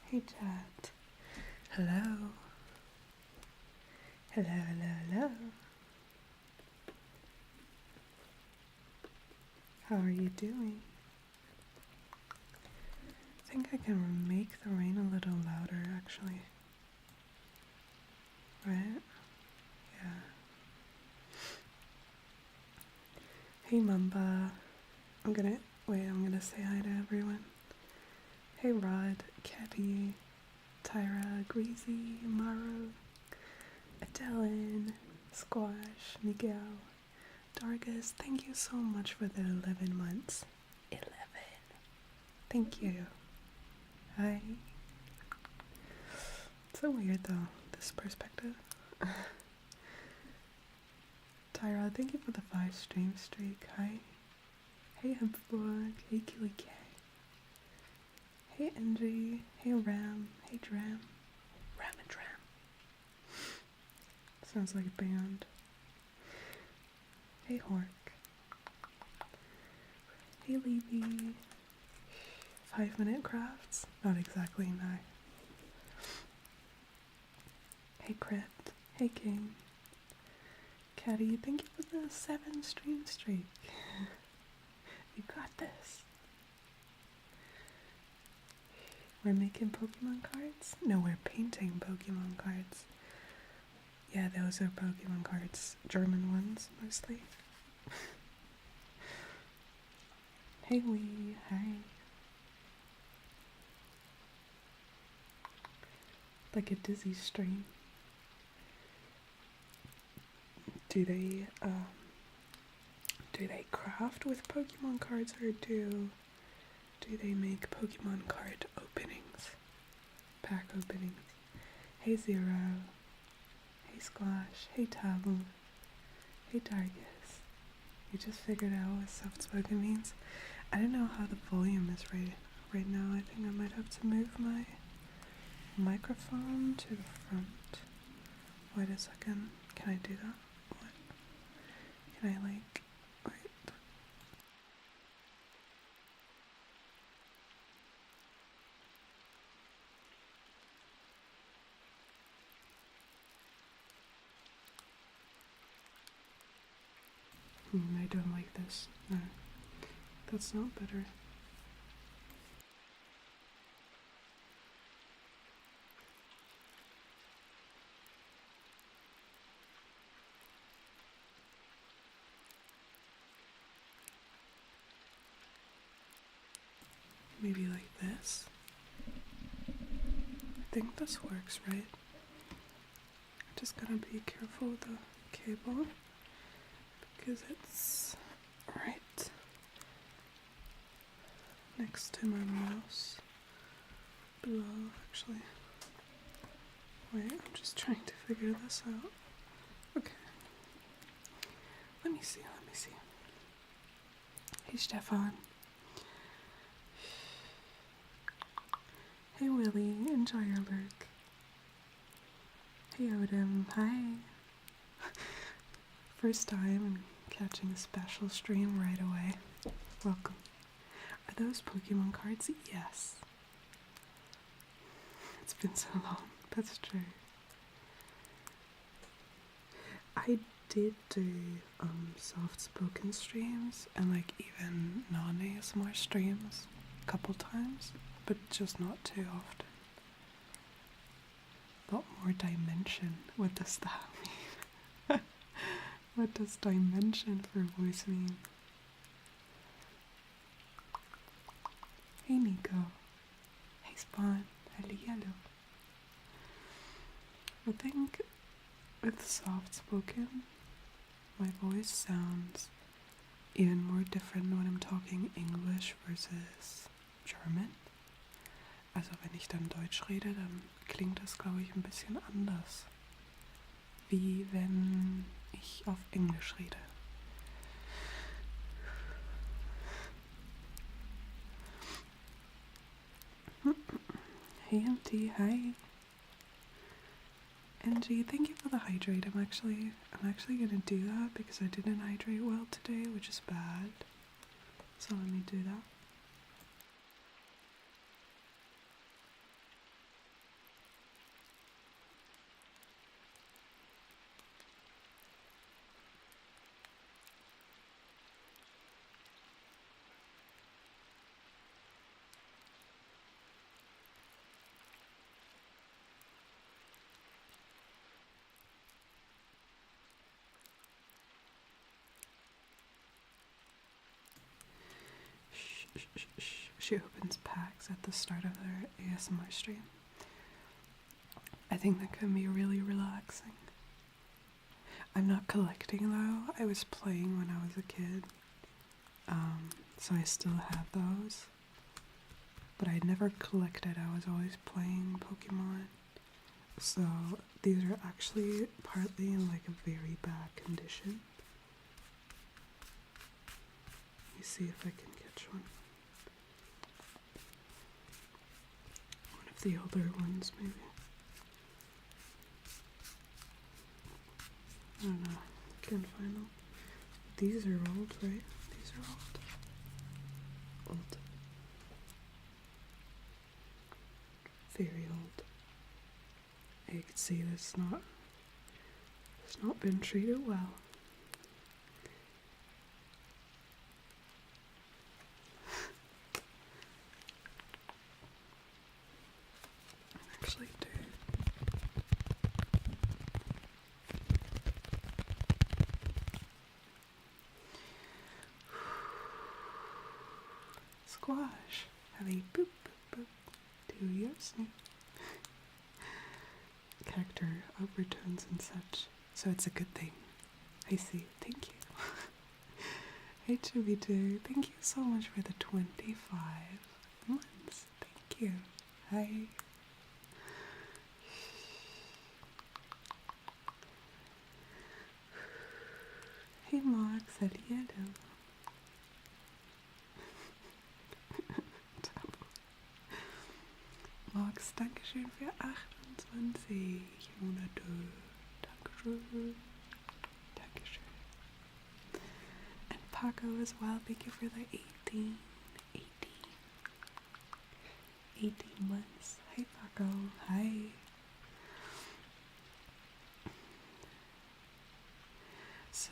Hey chat. Hello. Hello, hello, hello. How are you doing? I think I can make the rain a little louder actually. Right? Yeah. Hey Mamba. I'm gonna say hi to everyone. Hey Rod, Catty, Tyra, Greasy, Maru, Adelin, Squash, Miguel, Dargus, thank you so much for the 11 months. 11. Thank you. Hi. It's so weird though, this perspective. Tyra, thank you for the 5 stream streak. Hi. Hey Hempborg. Hey Killy K. Hey NG. Hey Ram. Hey Dram. Ram and Dram. Sounds like a band. Hey Hork. Hey Levy. 5-minute crafts? Not exactly, no. Hey Crit. Hey King. Caddy, thank you for the 7 stream streak. You got this. We're making Pokemon cards? No, we're painting Pokemon cards. Yeah, those are Pokemon cards. German ones, mostly. Hey Lee, hi. Like a dizzy stream. Do they craft with Pokemon cards, or do they make Pokemon card openings? Pack openings. Hey Zero. Hey Squash. Hey Tabu. Hey Dargus. You just figured out what soft-spoken means? I don't know how the volume is right now. I think I might have to move my microphone to the front. Wait a second. Can I do that? What? Can I wait. I don't like this. No. That's not better. Maybe like this. I think this works, right? Just gotta be careful with the cable because it's right next to my mouse. Below, actually. Wait, I'm just trying to figure this out. Okay. Let me see. Hey, Stefan. Hey, Willie. Enjoy your lurk. Hey, Odin. Hi. First time catching a special stream right away. Welcome. Are those Pokemon cards? Yes. It's been so long. That's true. I did do soft-spoken streams and like even non-ASMR streams a couple times, but just not too often. A lot more dimension. What does that mean? What does dimension for voice mean? Hey Nico. Hey Spawn. Hello yellow. I think with soft-spoken, my voice sounds even more different when I'm talking English versus German. Also wenn ich dann Deutsch rede, dann klingt das, glaube ich, ein bisschen anders. Wie wenn ich auf Englisch rede. Hey MT, hi. NG, thank you for the hydrate. I'm actually gonna do that because I didn't hydrate well today, which is bad. So let me do that. she opens packs at the start of her ASMR stream. I think that can be really relaxing. I'm not collecting though. I was playing when I was a kid, so I still have those. But I never collected. I was always playing Pokemon. So these are actually partly in like a very bad condition. Let me see if I can catch one. One of the older ones, maybe. I don't know. Can't find them. These are old, right? These are old. Old. Very old. You can see it's not been treated well. Actually do. Squash. Have a boop boop boop. Do your snoop. Character overtones and such, so it's a good thing. I see. Thank you. Hey Chubby2, thank you so much for the 25 months. Thank you. Hi. Hey Mark, Saliero. Max, Dankeschön für 28 Monate. Dankeschön. Dankeschön. And Paco as well, thank you for the 18 months. Hey Paco, hi. So,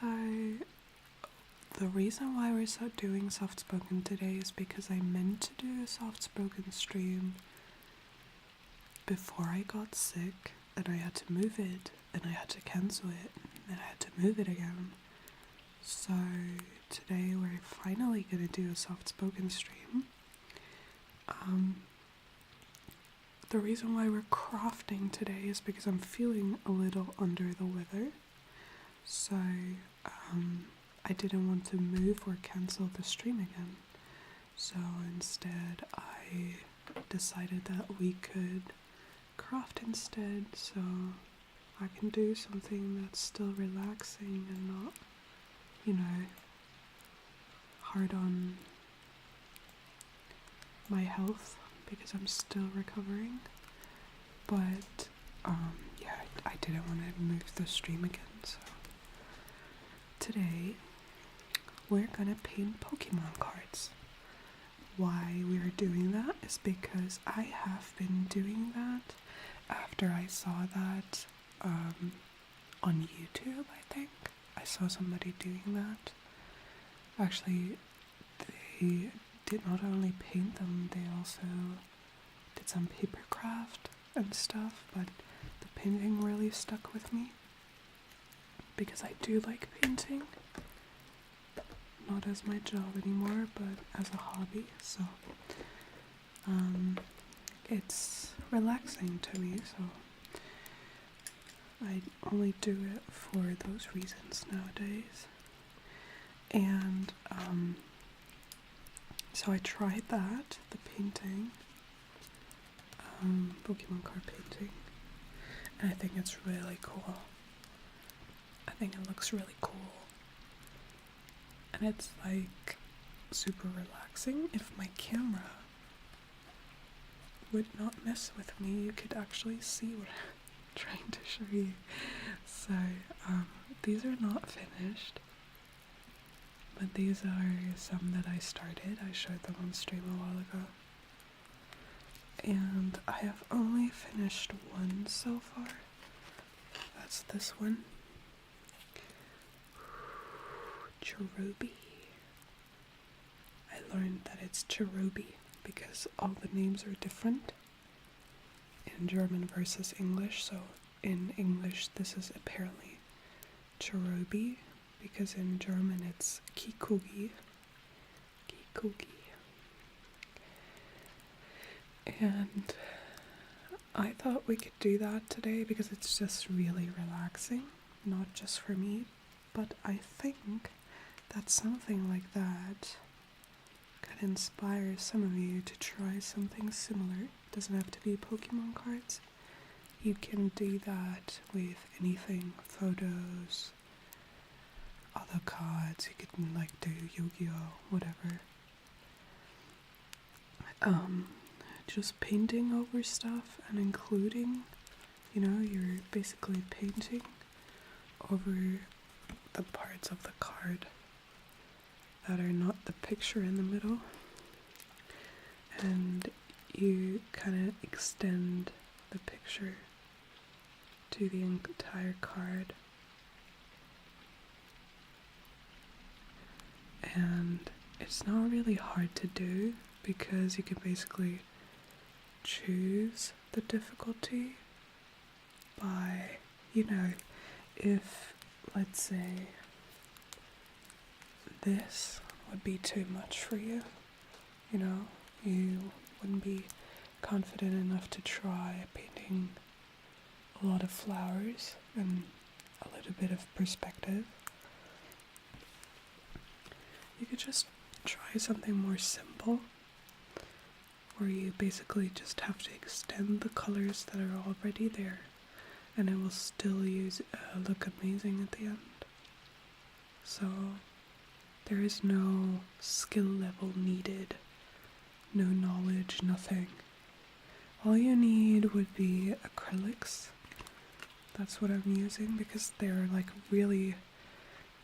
the reason why we're doing soft spoken today is because I meant to do a soft spoken stream before I got sick, and I had to move it, and I had to cancel it, and I had to move it again. So today we're finally gonna do a soft spoken stream. The reason why we're crafting today is because I'm feeling a little under the weather. So I didn't want to move or cancel the stream again. So instead I decided that we could craft instead, so I can do something that's still relaxing and not, you know, hard on my health because I'm still recovering. But yeah, I didn't want to move the stream again, so today we're gonna paint Pokemon cards. Why we're doing that is because I have been doing that after I saw that on YouTube. I think I saw somebody doing that. Actually, they did not only paint them, they also did some paper craft and stuff, but the painting really stuck with me because I do like painting. Not as my job anymore, but as a hobby, so it's relaxing to me, so I only do it for those reasons nowadays. And so I tried that, the painting, Pokemon card painting, and I think it's really cool. I think it looks really cool. And it's like super relaxing. If my camera would not mess with me, you could actually see what I'm trying to show you. So these are not finished, but these are some that I started. I showed them on stream a while ago, and I have only finished one so far. That's this one. Cherubi. I learned that it's Cherubi because all the names are different in German versus English. So in English this is apparently Cherubi because in German it's Kikugi. Kikugi. And I thought we could do that today because it's just really relaxing, not just for me, but I think that something like that could inspire some of you to try something similar. It doesn't have to be Pokemon cards. You can do that with anything, photos, other cards. You can like do Yu-Gi-Oh, whatever. Just painting over stuff and including, you're basically painting over the parts of the card that are not the picture in the middle, and you kind of extend the picture to the entire card. And it's not really hard to do because you can basically choose the difficulty by, if, let's say, this would be too much for you, you wouldn't be confident enough to try painting a lot of flowers and a little bit of perspective. You could just try something more simple, where you basically just have to extend the colors that are already there, and it will still look amazing at the end. So there is no skill level needed, no knowledge, nothing. All you need would be acrylics. That's what I'm using because they're like really,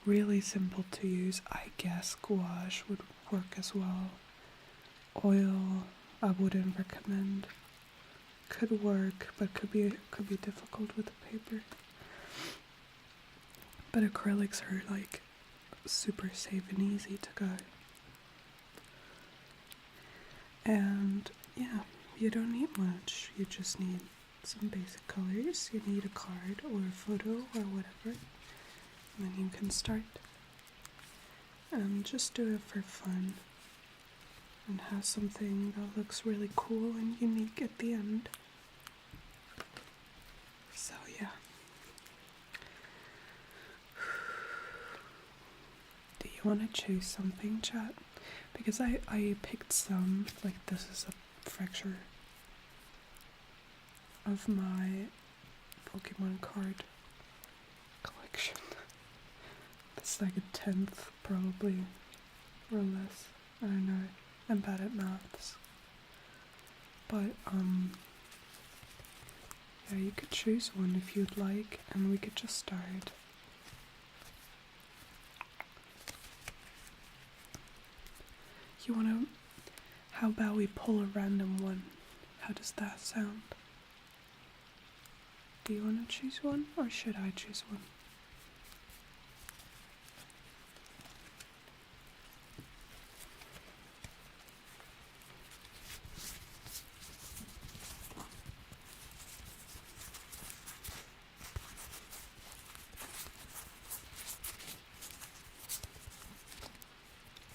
really simple to use. I guess gouache would work as well. Oil, I wouldn't recommend. Could work, but could be difficult with the paper. But acrylics are like super safe and easy to go. And yeah, you don't need much. You just need some basic colors. You need a card or a photo or whatever. And then you can start. And just do it for fun. And have something that looks really cool and unique at the end. So yeah. Do you want to choose something, chat? Because I picked some, like this is a fracture of my Pokemon card collection. It's like a 10th probably, or less. I don't know. I'm bad at maths. But yeah, you could choose one if you'd like, and we could just start. How about we pull a random one? How does that sound? Do you want to choose one, or should I choose one?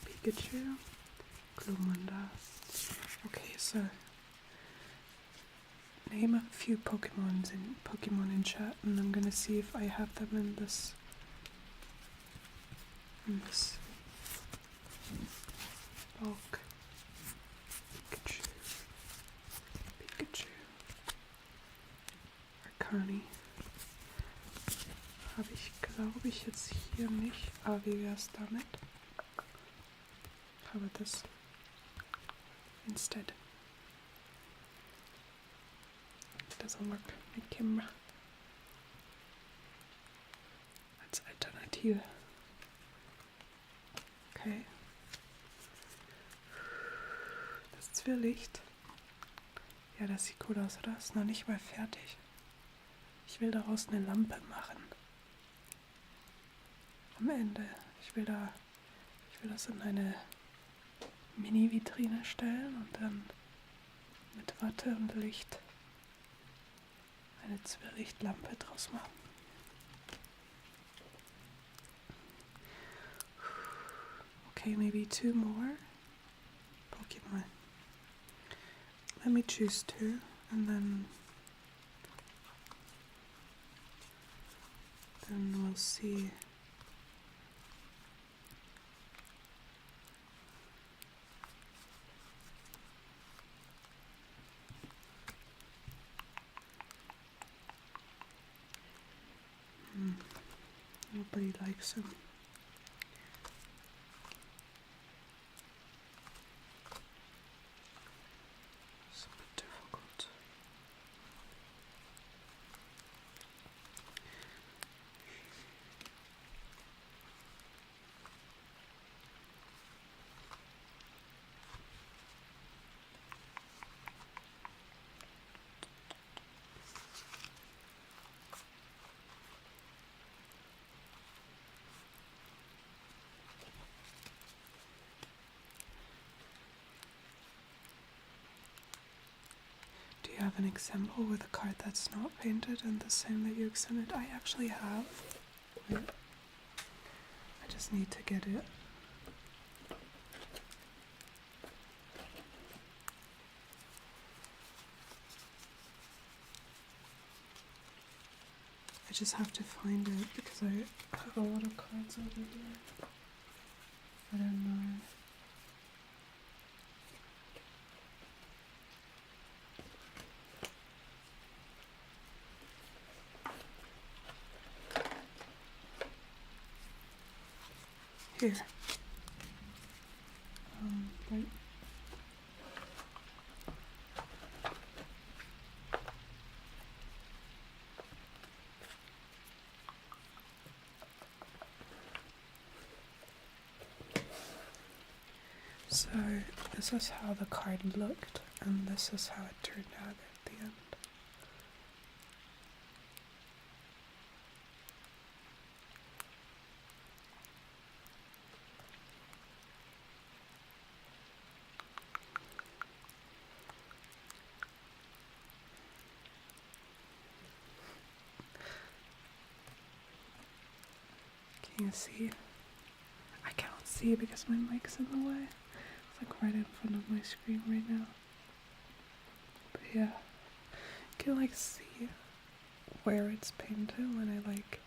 Pikachu, Glumanda. Okay, so name a few Pokemon in chat, and I'm gonna see if I have them in this bulk. Pikachu, Arcani. Habe ich, glaube ich, jetzt hier nicht, aber wie wär's damit? How about this instead? It doesn't work mit camera. Als Alternative. Okay. Das Zwirrlicht. Ja, das sieht gut aus, oder? Ist noch nicht mal fertig. Ich will daraus eine Lampe machen. Am Ende. Ich will das in eine Mini-Vitrine stellen und dann mit Watte und Licht eine Zwirrlichtlampe draus machen. Okay, maybe 2 more Pokemon. Let me choose two, and then we'll see. Nobody likes him. It's a bit difficult. Do you have an example with a card that's not painted and the same that you extended? I actually have. Wait. I just need to get it. I just have to find it because I have a lot of cards over here. I don't know. Here. Right. So this is how the card looked, and this is how it turned out at the end. Can you see? I can't see because my mic's in the way. It's like right in front of my screen right now. But yeah, you can like see where it's painted when I like.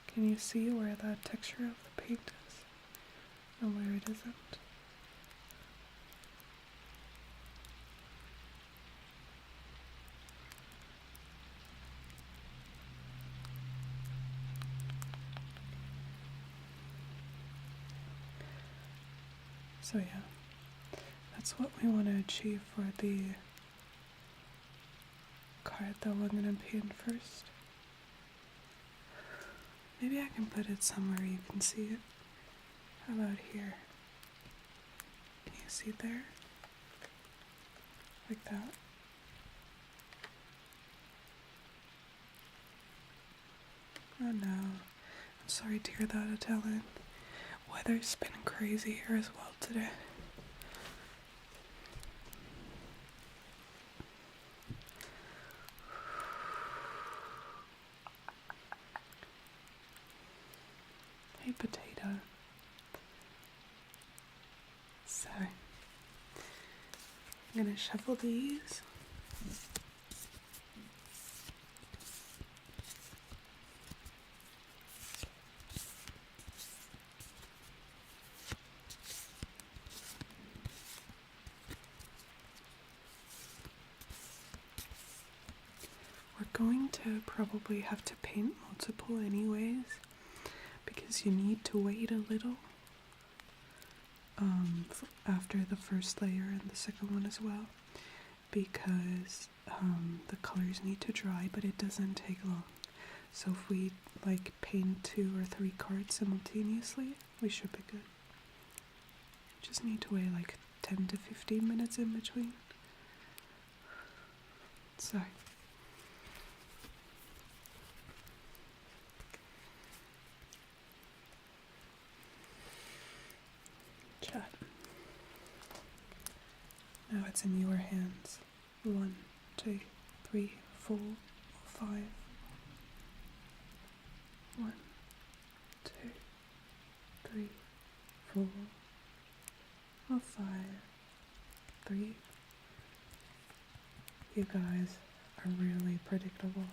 Can you see where that texture of the paint is and where it isn't? So yeah, that's what we want to achieve for the card that we're going to paint first. Maybe I can put it somewhere you can see it. How about here? Can you see there? Like that. Oh no. I'm sorry to hear that, Italian. Weather's been crazy here as well today. Hey, potato. So, I'm gonna shuffle these. We're going to probably have to paint multiple anyways, because you need to wait a little after the first layer and the second one as well, because the colors need to dry, but it doesn't take long. So if we like paint 2 or 3 cards simultaneously, we should be good. Just need to wait like 10 to 15 minutes in between. So chat. Now it's in your hands. 1, 2, 3, 4, 5. 1, 2, 3, 4, or 5. 3. You guys are really predictable.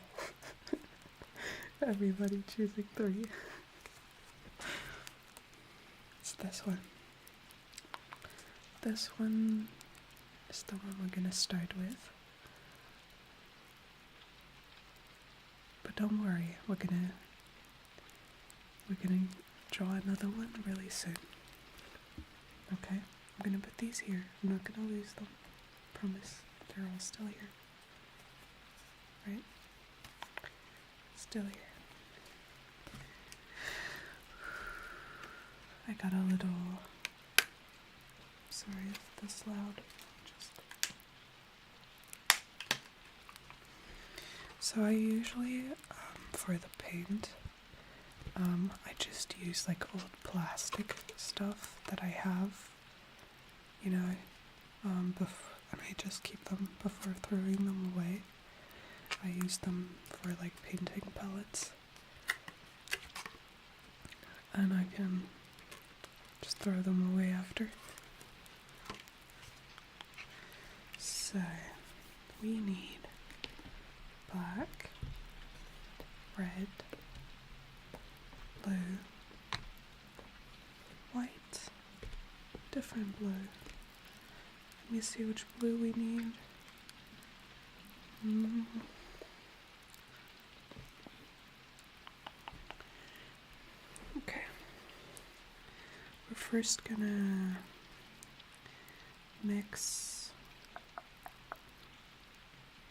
Everybody choosing 3. It's this one. This one is the one we're gonna start with. But don't worry, we're gonna draw another one really soon. Okay? I'm gonna put these here. I'm not gonna lose them. Promise. They're all still here. Right? Still here. I got a little... Sorry if this loud. So I usually, for the paint, I just use like old plastic stuff that I have, you know, and I just keep them before throwing them away. I use them for like painting pellets, and I can just throw them away after. So, we need black, red, blue, white, different blue. Let me see which blue we need. Okay. We're first gonna mix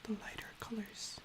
the lighter colors.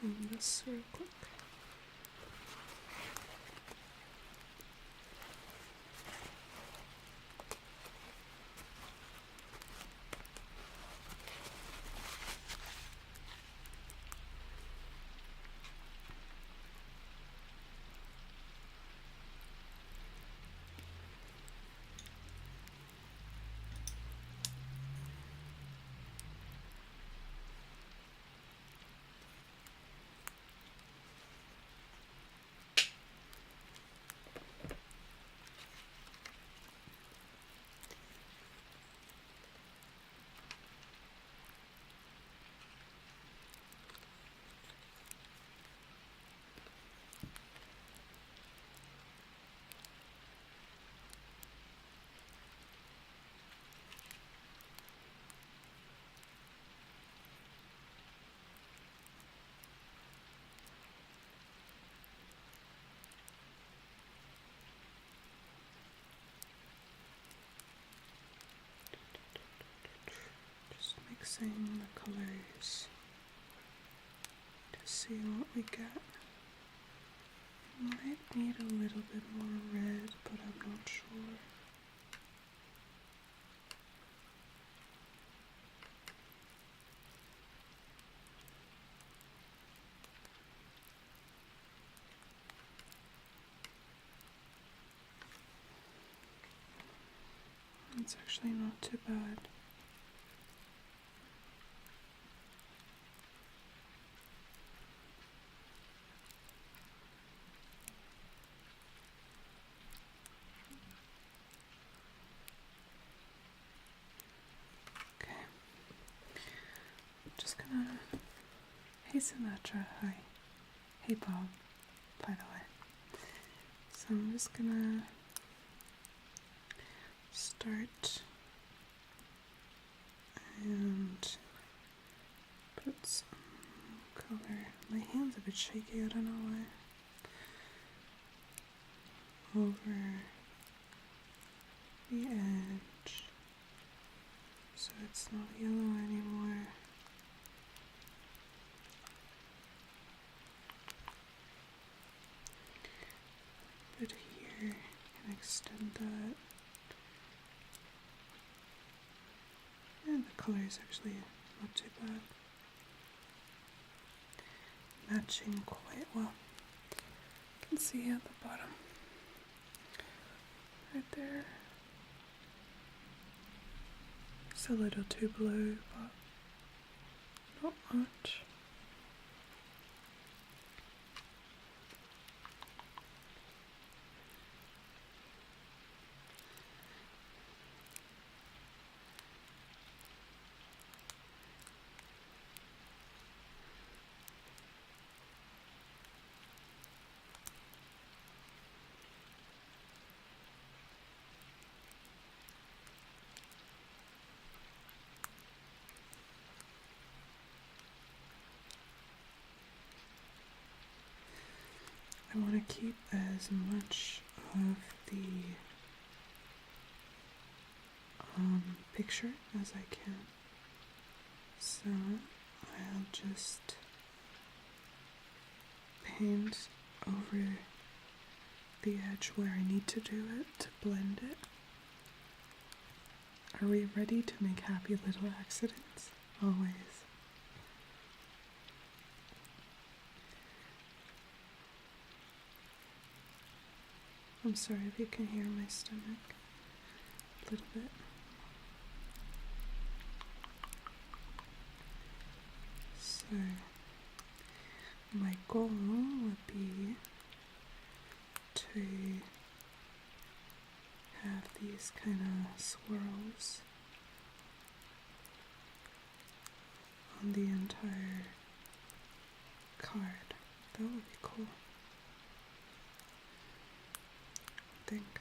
Clean this real quick. Mixing the colors to see what we get. Might need a little bit more red, but I'm not sure. It's actually not too bad. Just gonna... Hey Sinatra, hi. Hey Bob, by the way. So I'm just gonna start and put some color. My hand's a bit shaky, I don't know why. Over the edge, so it's not yellow anymore. extend that. And the color is actually not too bad. Matching quite well. You can see at the bottom. Right there. It's a little too blue, but not much. I want to keep as much of the picture as I can, so I'll just paint over the edge where I need to do it to blend it. Are we ready to make happy little accidents? Always. I'm sorry if you can hear my stomach a little bit. So, my goal would be to have these kind of swirls on the entire card. That would be cool, I think.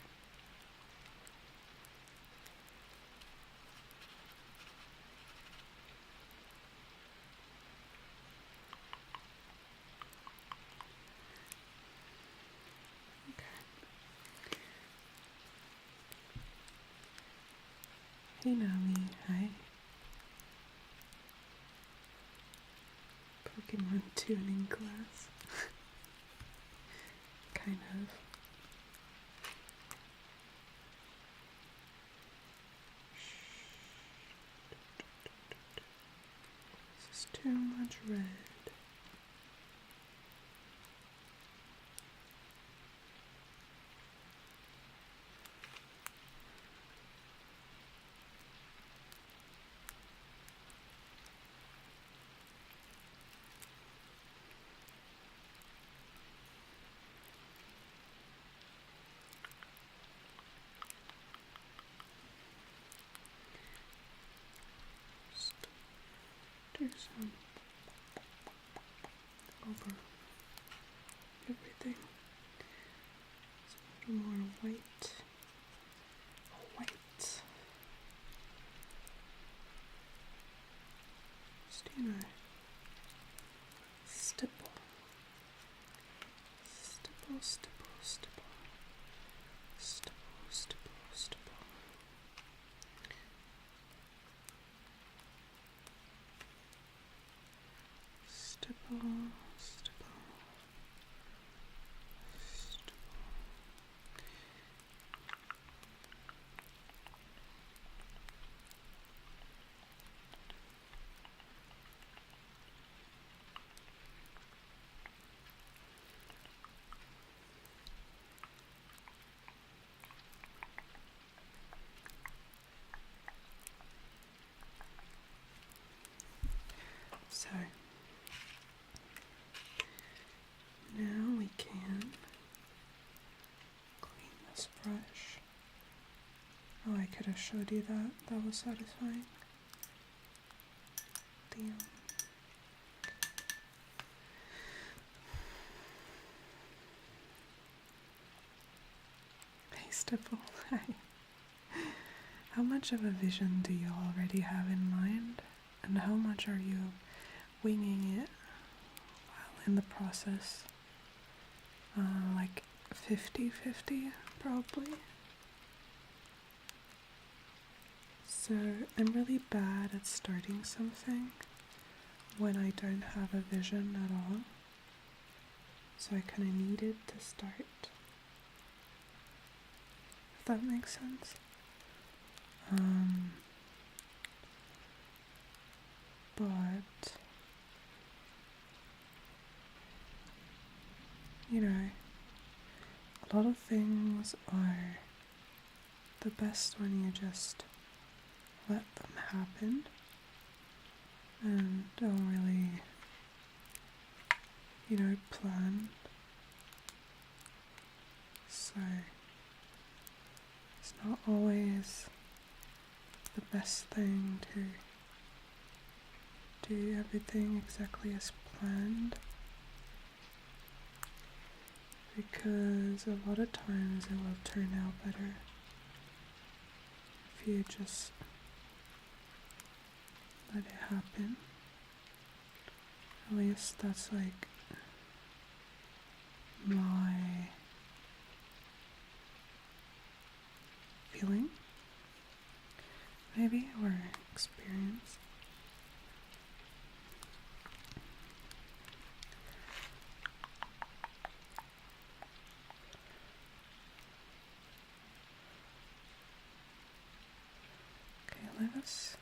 Hey Nami, hi. Pokemon tuning class. Kind of. This is too much red. Do some over everything. It's a little more white. Just, stipple. Stipple, stipple, stipple. Stipple, stipple, stipple. Stipple, stipple, stipple. So now we can clean this brush. Oh, I could have showed you that. That was satisfying. Damn. Hey, Stipple. Hi. How much of a vision do you already have in mind? And how much are you winging it while in the process? Like 50-50 probably. So I'm really bad at starting something when I don't have a vision at all. So I kind of needed to start. if that makes sense. But, you know, a lot of things are the best when you just let them happen and don't really, plan. So it's not always the best thing to do everything exactly as planned, because a lot of times it will turn out better if you just let it happen. At least that's like my feeling, maybe, or experience. Okay, let us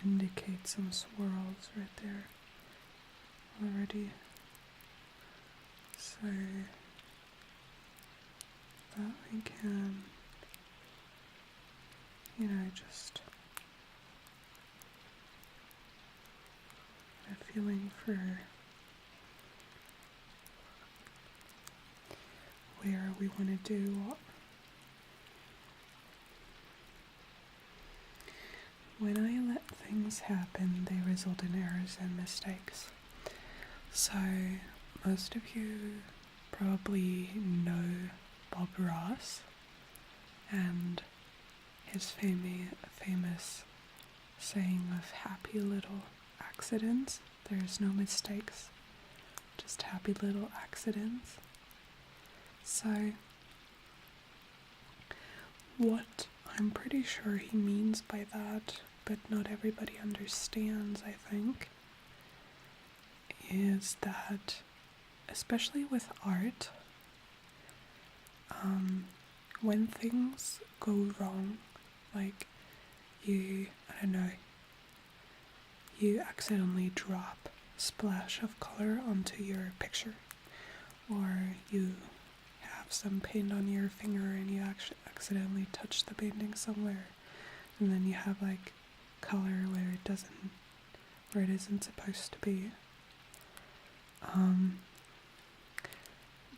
indicate some swirls right there already, so that we can, just get a feeling for where we want to do what. When I let things happen, they result in errors and mistakes. So, most of you probably know Bob Ross and his famous saying of happy little accidents. There's no mistakes, just happy little accidents. So, what I'm pretty sure he means by that, but not everybody understands, I think, is that, especially with art, when things go wrong, like you accidentally drop a splash of color onto your picture, or you have some paint on your finger and you actually accidentally touch the painting somewhere, and then you have like color where it isn't supposed to be.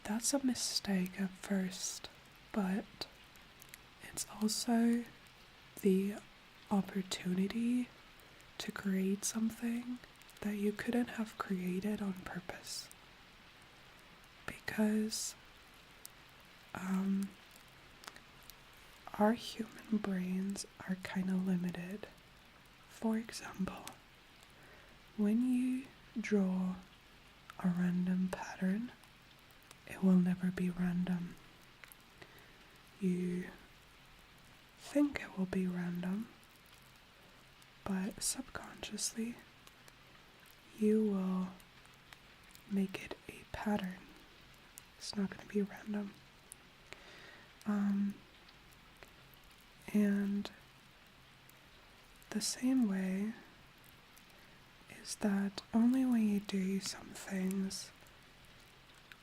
That's a mistake at first, but it's also the opportunity to create something that you couldn't have created on purpose, because our human brains are kind of limited. For example, when you draw a random pattern, it will never be random. You think it will be random, but subconsciously you will make it a pattern. It's not going to be random. And the same way is that only when you do some things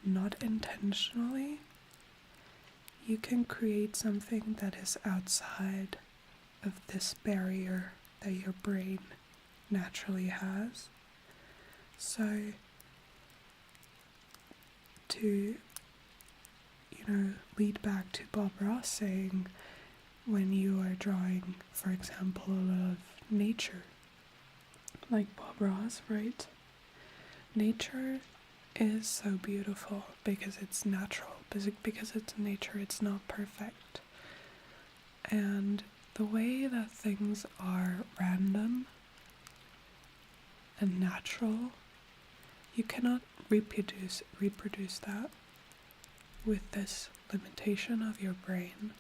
not intentionally, you can create something that is outside of this barrier that your brain naturally has. So, to, lead back to Bob Ross saying, when you are drawing, for example, a lot of nature, like Bob Ross, right? Nature is so beautiful because it's natural, because it's nature, it's not perfect. And the way that things are random and natural, you cannot reproduce that with this limitation of your brain.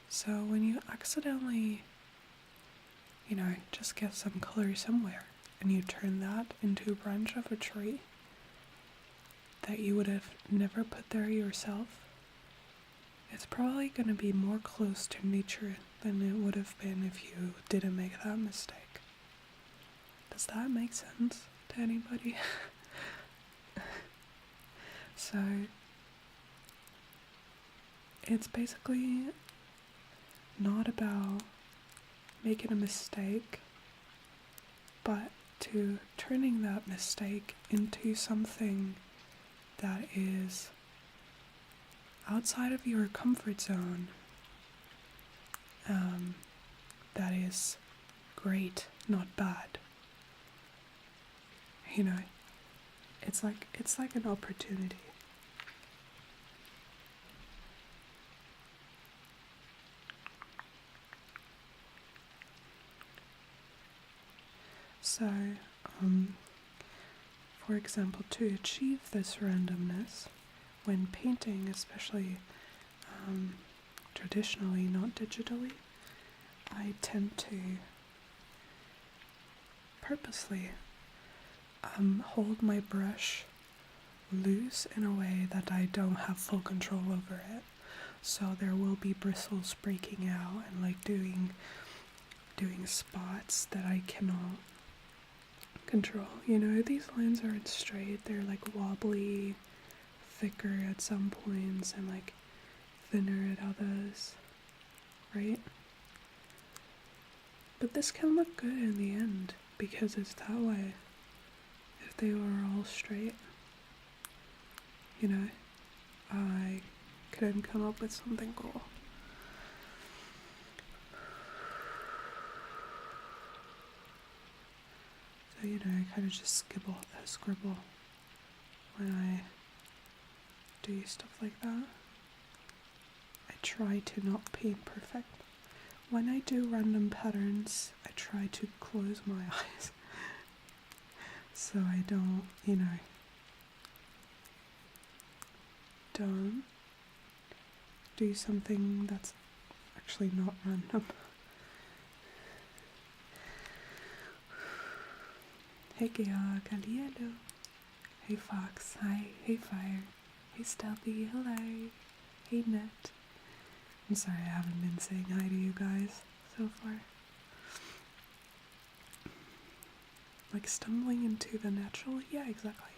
So when you accidentally, just get some color somewhere and you turn that into a branch of a tree that you would have never put there yourself, it's probably going to be more close to nature than it would have been if you didn't make that mistake. Does that make sense to anybody? So, it's basically not about making a mistake, but to turning that mistake into something that is outside of your comfort zone, that is great, not bad. You know, it's like an opportunity. So, for example, to achieve this randomness, when painting, especially traditionally, not digitally, I tend to purposely hold my brush loose in a way that I don't have full control over it. So there will be bristles breaking out and like doing spots that I cannot control. You know, these lines aren't straight, they're like wobbly, thicker at some points and like thinner at others, right? But this can look good in the end because it's that way. If they were all straight, you know, I couldn't come up with something cool. So, you know, I kind of just scribble when I do stuff like that. I try to not paint perfect. When I do random patterns, I try to close my eyes so I don't, you know, don't do something that's actually not random. Hey Georg, hello. Hey Fox, hi. Hey Fire. Hey Stealthy, hello. Hey Net. I'm sorry I haven't been saying hi to you guys so far. Like stumbling into the natural? Yeah, exactly.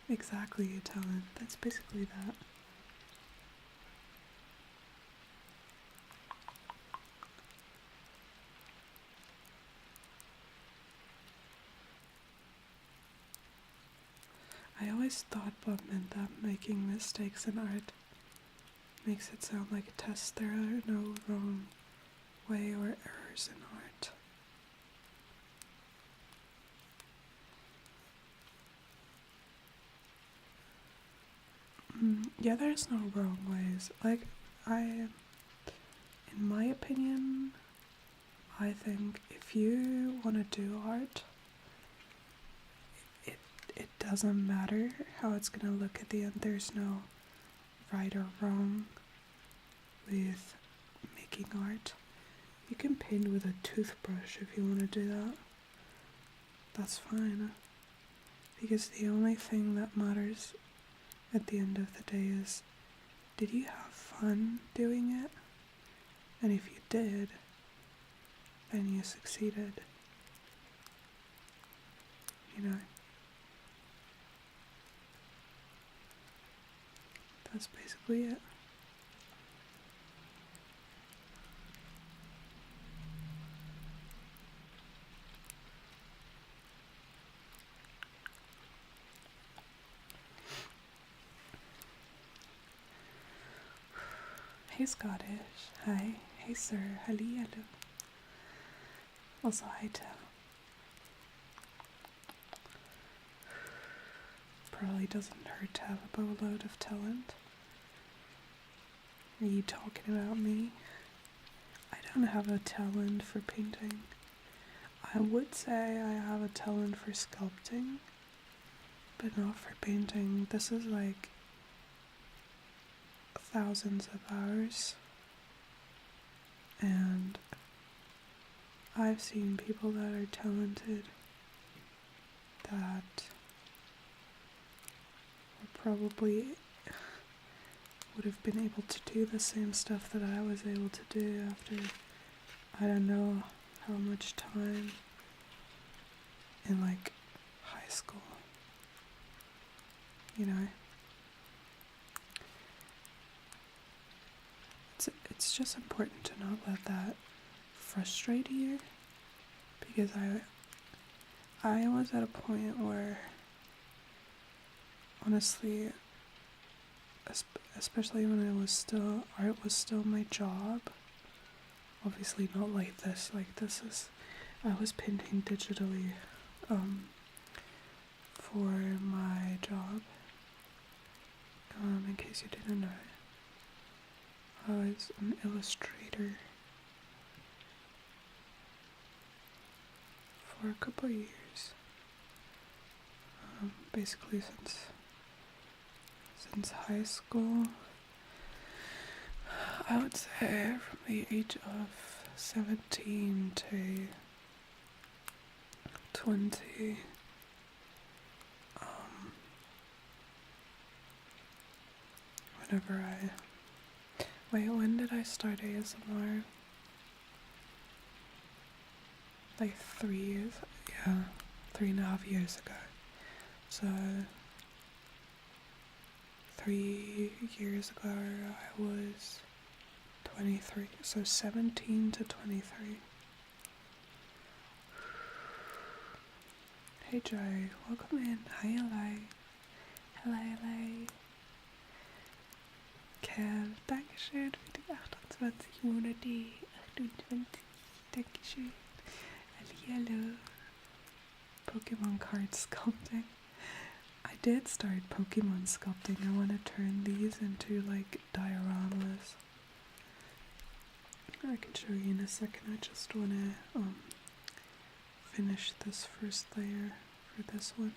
Exactly, a talent. That's basically that. I always thought Bob meant that making mistakes in art makes it sound like a test. There are no wrong way or errors in art. Yeah, there's no wrong ways. Like, in my opinion, I think if you want to do art, it doesn't matter how it's gonna look at the end. There's no right or wrong with making art. You can paint with a toothbrush if you want to do that. That's fine. Because the only thing that matters at the end of the day is, did you have fun doing it? And if you did, then you succeeded. You know? That's basically it. Hey Scottish, hi. Hey sir, hello. Also hi to. Probably doesn't hurt to have a boatload of talent. Are you talking about me? I don't have a talent for painting. I would say I have a talent for sculpting, but not for painting. This is like thousands of hours, and I've seen people that are talented that probably would have been able to do the same stuff that I was able to do after I don't know how much time in like high school, you know. It's just important to not let that frustrate you, because I was at a point where honestly, especially when art was still my job. Obviously not like this. I was painting digitally, for my job. In case you didn't know, I was an illustrator for a couple of years. Basically since high school. I would say from the age of 17 to 20. When did I start ASMR? Like 3 years? Yeah, 3.5 years ago. So 3 years ago I was 23, so 17 to 23. Hey Joe, welcome in. Hi, hello. Hello. Kev, Dankeschön für die 28 Monate. 28, Dankeschön. Hello. Pokemon card sculpting. I did start Pokemon sculpting. I want to turn these into like dioramas. I can show you in a second. I just want to finish this first layer for this one.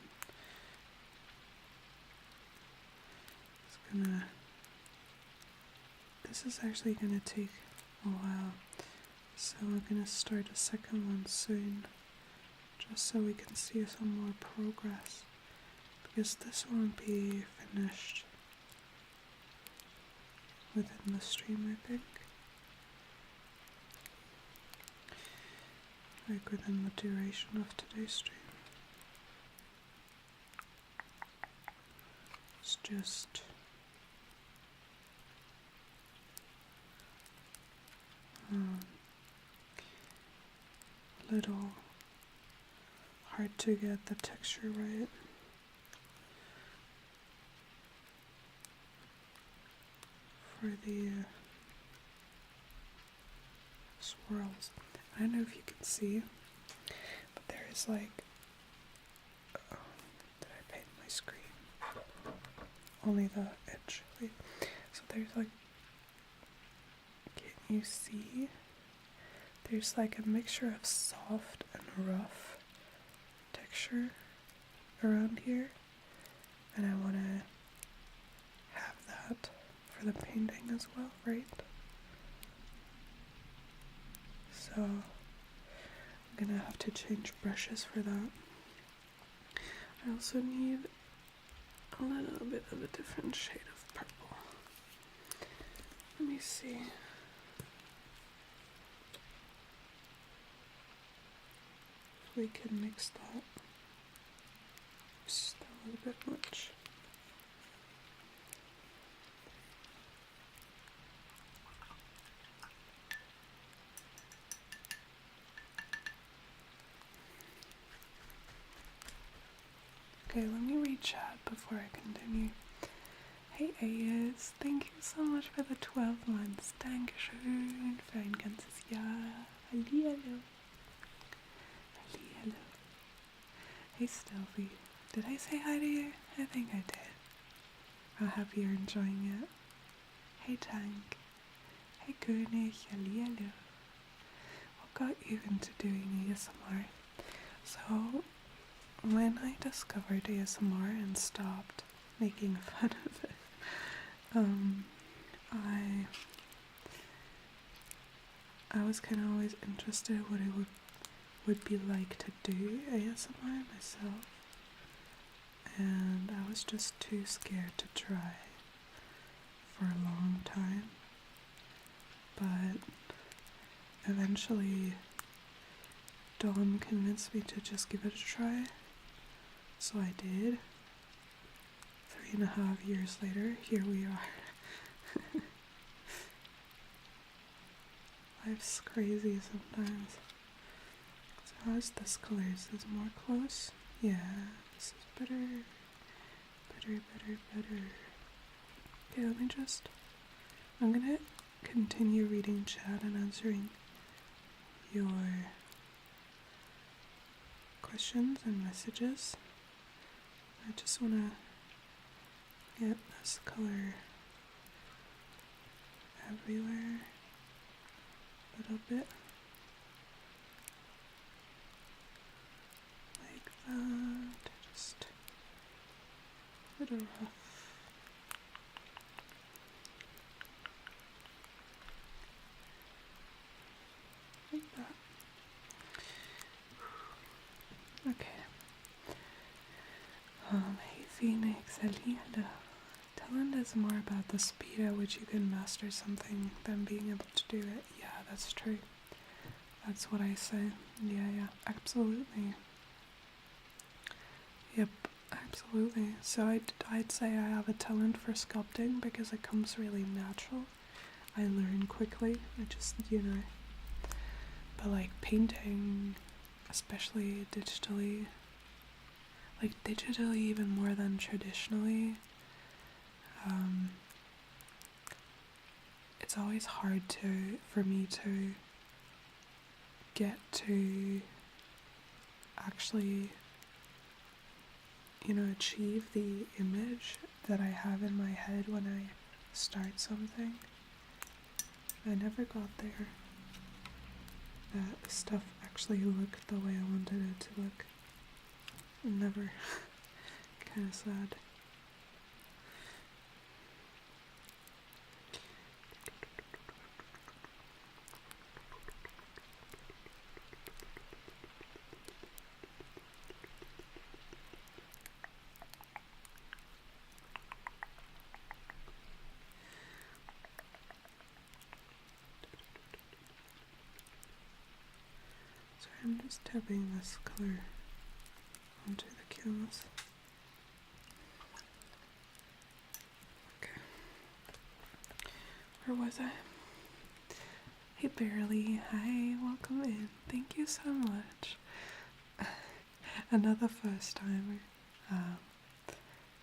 This is actually gonna take a while, so I'm gonna start a second one soon, just so we can see some more progress, because this won't be finished within the stream, I think. Like within the duration of today's stream. It's just a little hard to get the texture right. For the swirls. I don't know if you can see, but there is like, did I paint my screen? Only the edge. Wait. So there's like, can you see? There's like a mixture of soft and rough texture around here, and I want to have that for the painting as well, right? So I'm gonna have to change brushes for that. I also need a little bit of a different shade of purple. Let me see. If we can mix that. Still a little bit much. Okay, let me read chat before I continue. Hey Ayers, thank you so much for the 12 months. Dankeschön für ein ganzes Jahr. Hallihallo. Hallihallo. Hey Stelvy, did I say hi to you? I think I did. I hope you're enjoying it. Hey Tank. Hey König, hallihallo. What got you into doing ASMR? So, when I discovered ASMR and stopped making fun of it, I was kind of always interested what it would would be like to do ASMR myself, and I was just too scared to try for a long time. But eventually Dom convinced me to just give it a try, so I did. 3.5 years later, here we are. Life's crazy sometimes. So how's this color? Is this more close? Yeah, this is better. Better. Okay, I'm gonna continue reading chat and answering your questions and messages. I just wanna get this color everywhere a little bit, like that, just a little rough. Like that. Okay. Hey Phoenix, Alina. Talent is more about the speed at which you can master something than being able to do it. Yeah, that's true. That's what I say. Yeah, absolutely. Yep, absolutely. So I'd say I have a talent for sculpting because it comes really natural. I learn quickly. I just, but like painting, especially digitally, even more than traditionally, it's always hard for me to get to actually, achieve the image that I have in my head when I start something. I never got there. That stuff actually looked the way I wanted it to look. Never. Kinda sad. So I'm just tapping this color onto the canvas. Okay. Where was I? Hey Barely, hi, welcome in. Thank you so much. Another first timer.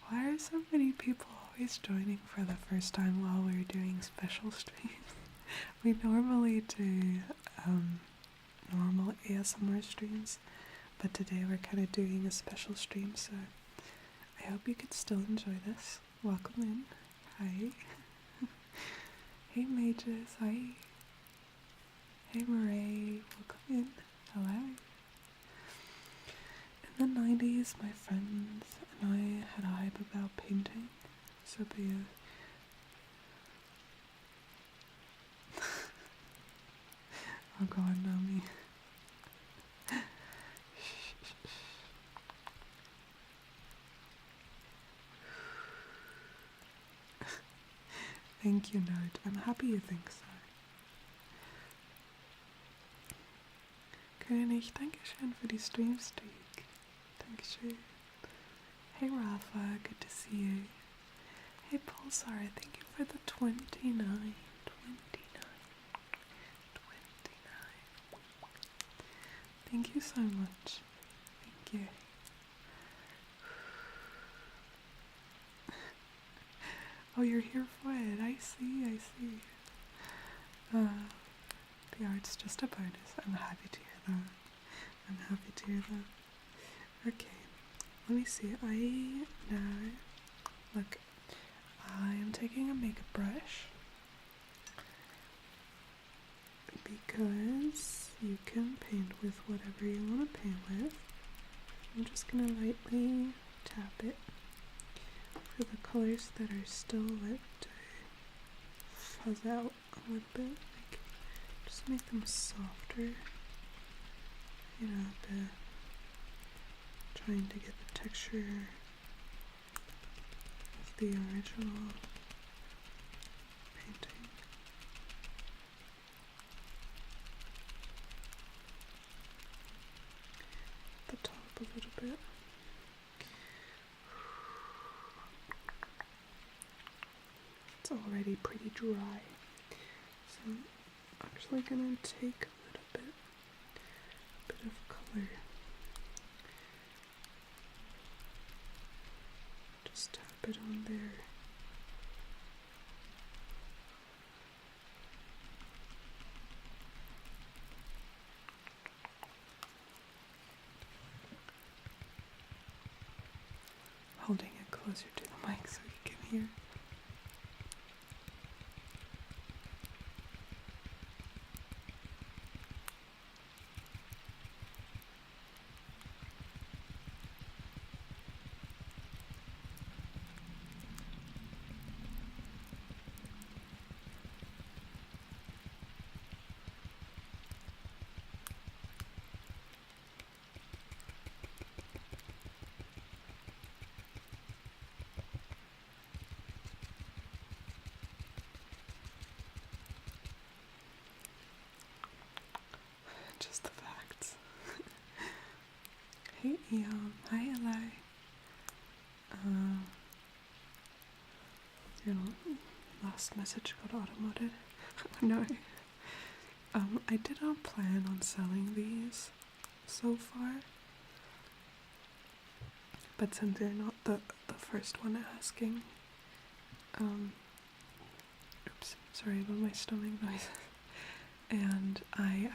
Why are so many people always joining for the first time while we're doing special streams? We normally do normal ASMR streams, but today we're kind of doing a special stream, so I hope you could still enjoy this. Welcome in. Hi. Hey Mages, hi. Hey Murray, welcome in. Hello. In the 90s, my friends and I had a hype about painting, so be it. Oh god, Nami. Thank you, Nerd. I'm happy you think so. König, Dankeschön für die Streamstreak. Dankeschön. Hey Rafa, good to see you. Hey Pulsar, thank you for the 29. Thank you so much. Thank you. Oh, you're here for it. I see. The art's just a bonus. I'm happy to hear that. Okay, let me see. Look, I am taking a makeup brush because you can paint with whatever you want to paint with. I'm just gonna lightly tap it for the colors that are still lit to fuzz out a little bit, just make them softer. you know, trying to get the texture of the original painting. The top a little bit. It's already pretty dry, so I'm actually gonna take a little bit of color. Just tap it on there. Holding it closer to the mic so you can hear. Just the facts. Hey Eon, hi Eli. Your last message got automated. No. I did not plan on selling these so far. But since they're not the first one asking, oops, sorry about my stomach noise. And I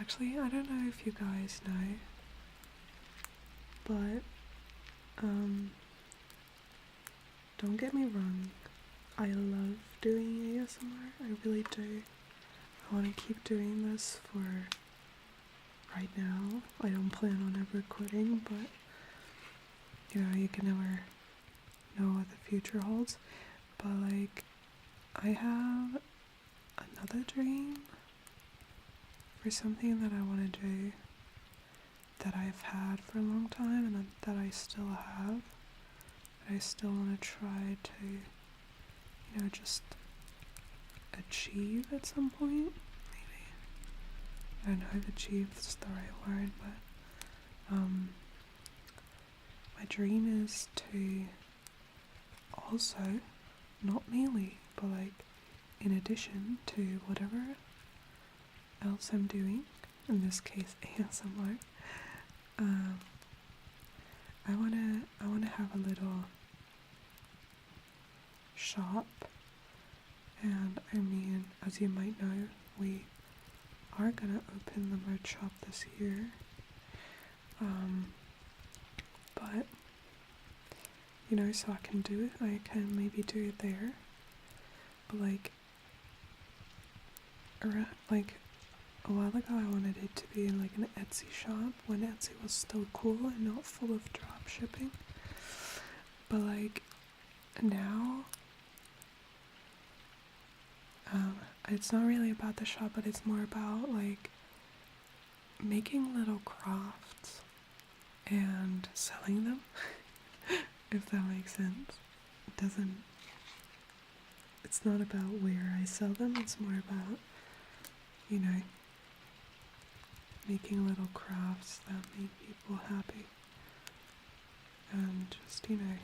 don't know if you guys know, but, don't get me wrong, I love doing ASMR, I really do. I want to keep doing this for right now. I don't plan on ever quitting, but, you know, you can never know what the future holds. But, like, I have another dream for something that I want to do that I've had for a long time and that I still have, that I still want to try to, you know, just achieve at some point, maybe. I don't know if achieve is the right word, but, my dream is to also, not mainly, but like, in addition to whatever else I'm doing, in this case ASMR, I wanna have a little shop, and I mean, as you might know, we are gonna open the merch shop this year, but, you know, so I can maybe do it there, but like, a while ago I wanted it to be in like an Etsy shop when Etsy was still cool and not full of drop shipping. But like now, it's not really about the shop, but it's more about like making little crafts and selling them, if that makes sense. It's not about where I sell them, it's more about, you know, making little crafts that make people happy, and just, you know,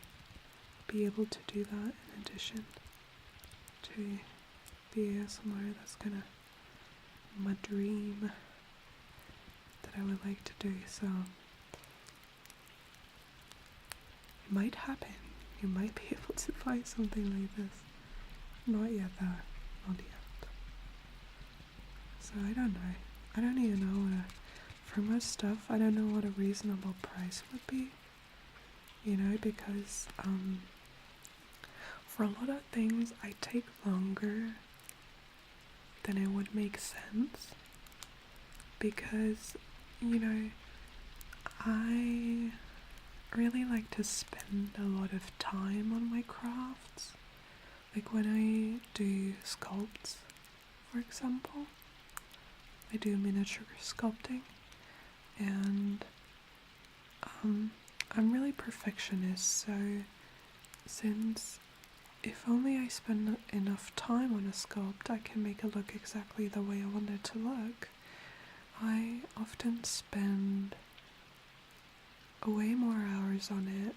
be able to do that in addition to the ASMR. That's kind of my dream that I would like to do, so it might happen. You might be able to find something like this. Not yet though, not yet. So I don't know. I don't even know for most stuff, I don't know what a reasonable price would be, you know, because, for a lot of things, I take longer than it would make sense, because, you know, I really like to spend a lot of time on my crafts, like when I do sculpts, for example. I do miniature sculpting, And I'm really perfectionist, so since if only I spend enough time on a sculpt, I can make it look exactly the way I want it to look. I often spend way more hours on it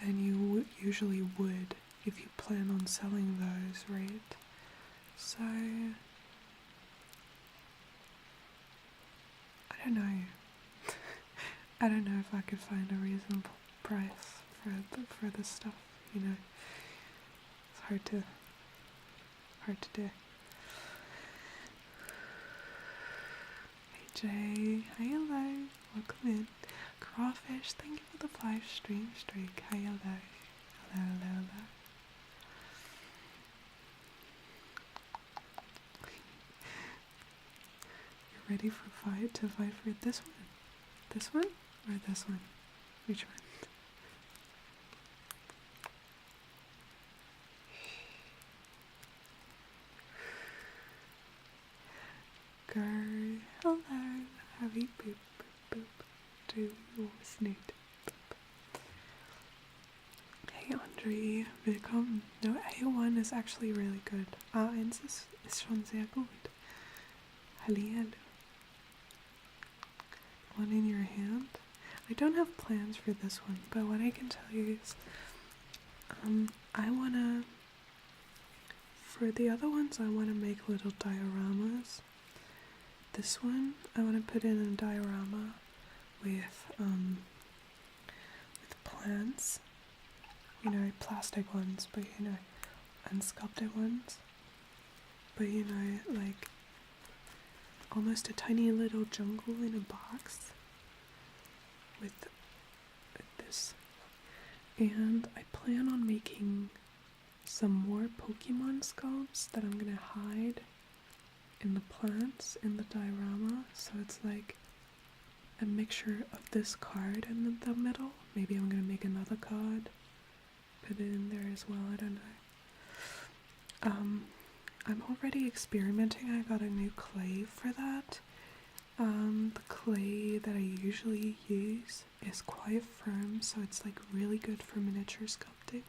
than you usually would if you plan on selling those, right? So, I don't know. I don't know if I could find a reasonable price for this stuff, you know. It's hard to do. Hey Jay, hi, hello, welcome in. Crawfish, thank you for the 5-stream streak. Hi, hello. Hello. You're ready for to fight for this one? This one? Or this one? Which one? Girl, hello. Heavy boop boop boop. Do you snoot? Hey Andre, willkommen. No, A1 is actually really good. A1 ist schon sehr gut. Hallihallo. One in your hand? I don't have plans for this one, but what I can tell you is, for the other ones, I wanna make little dioramas. This one, I wanna put in a diorama with plants, you know, plastic ones, but you know, unsculpted ones, but you know, like almost a tiny little jungle in a box with this. And I plan on making some more Pokemon sculpts that I'm gonna hide in the plants in the diorama, so it's like a mixture of this card in the middle. Maybe I'm gonna make another card, put it in there as well, I don't know. I'm already experimenting. I got a new clay for that. The clay that I usually use is quite firm, so it's like really good for miniature sculpting.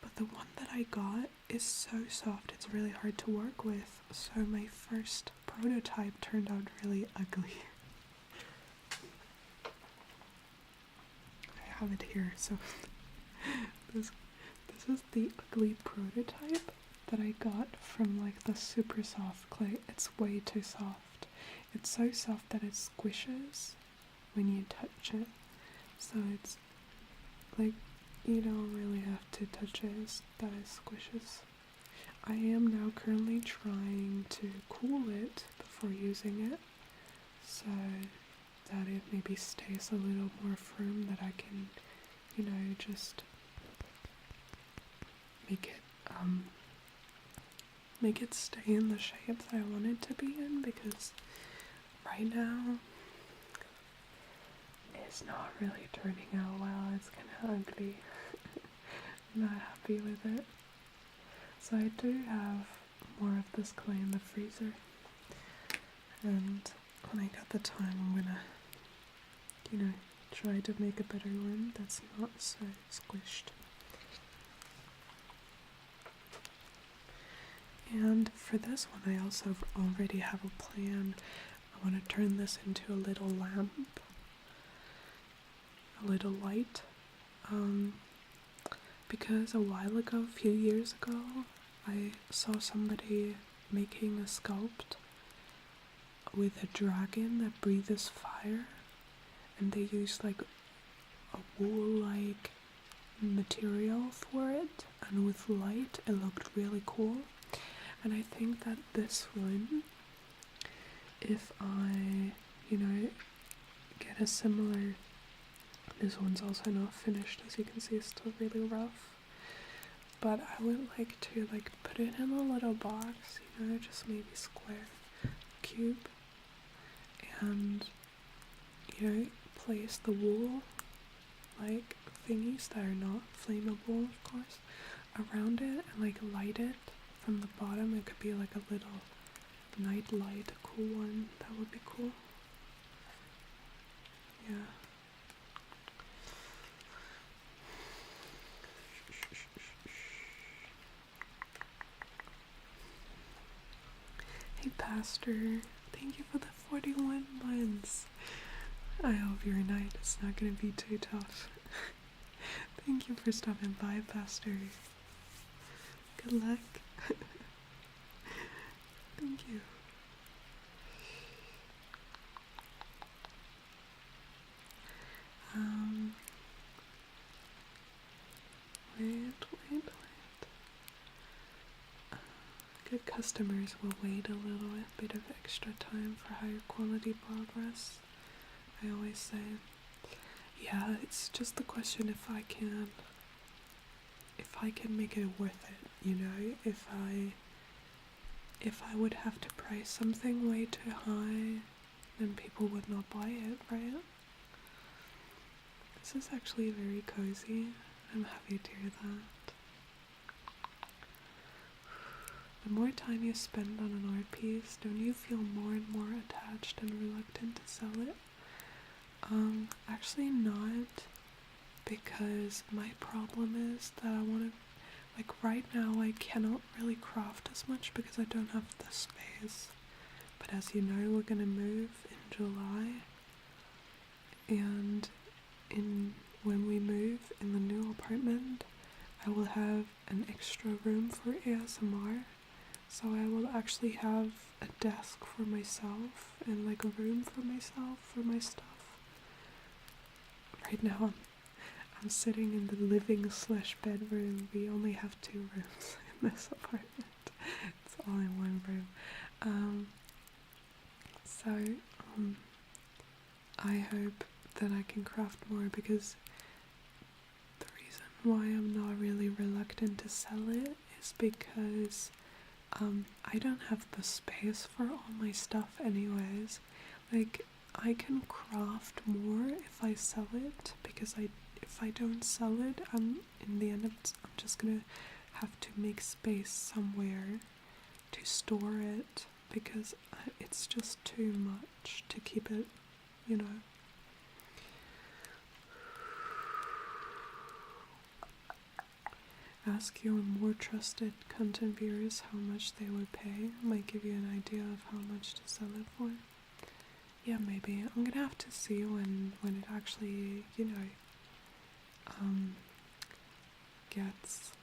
But the one that I got is so soft, it's really hard to work with. So my first prototype turned out really ugly. I have it here, so this is the ugly prototype that I got from like the super soft clay. It's way too soft. It's so soft that it squishes when you touch it. So it's like you don't really have to touch it, that it squishes. I am now currently trying to cool it before using it, so that it maybe stays a little more firm, that I can, you know, just make it stay in the shape that I want it to be in, because right now it's not really turning out well. It's kind of ugly. I'm not happy with it. So I do have more of this clay in the freezer, and when I got the time, I'm gonna, you know, try to make a better one that's not so squished. And for this one, I also already have a plan. I want to turn this into a little lamp, a little light, because a while ago, a few years ago, I saw somebody making a sculpt with a dragon that breathes fire, and they used like a wool-like material for it, and with light it looked really cool. And I think that this one, if I, you know, get a similar, this one's also not finished, as you can see, it's still really rough, but I would like to like put it in a little box, you know, just maybe square, cube, and, you know, place the wool like thingies that are not flammable, of course, around it, and like light it from the bottom. It could be like a little night light, a cool one. That would be cool. Yeah. Hey Pastor, thank you for the 41 months. I hope your night is not gonna be too tough. Thank you for stopping by, Pastor. Good luck. Thank you. Wait. Good customers will wait a little bit of extra time for higher quality progress. I always say, yeah, it's just the question if I can make it worth it, you know, if I would have to price something way too high, then people would not buy it, right? This is actually very cozy. I'm happy to hear that. The more time you spend on an art piece, don't you feel more and more attached and reluctant to sell it? Actually not, because my problem is that I want to, like right now I cannot really craft as much because I don't have the space. But as you know, we're gonna move in July, and when we move in the new apartment, I will have an extra room for ASMR. So I will actually have a desk for myself and like a room for myself for my stuff. Right now I'm sitting in the living/bedroom. We only have 2 rooms in this apartment. It's all in one room. I hope that I can craft more, because the reason why I'm not really reluctant to sell it is because I don't have the space for all my stuff anyways. Like, I can craft more if I sell it, because if I don't sell it, in the end I'm just gonna have to make space somewhere to store it, because it's just too much to keep it, you know. Ask your more trusted content viewers how much they would pay. Might give you an idea of how much to sell it for. Yeah, maybe. I'm gonna have to see when it actually, you know, gets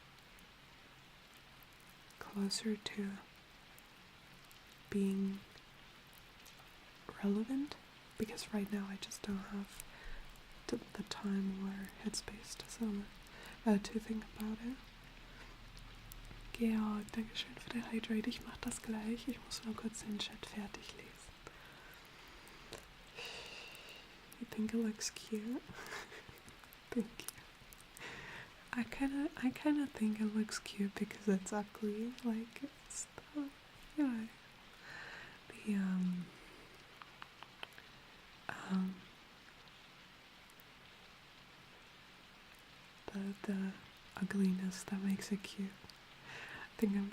closer to being relevant, because right now I just don't have the time or headspace to sell it, to think about it. Georg, Dankeschön für den Hydrate. Ich mach das gleich. Ich muss nur kurz den Chat fertig lesen. You think it looks cute? Thank you. I kinda think it looks cute because it's ugly. Like, it's the, you know, the ugliness that makes it cute. I think I'm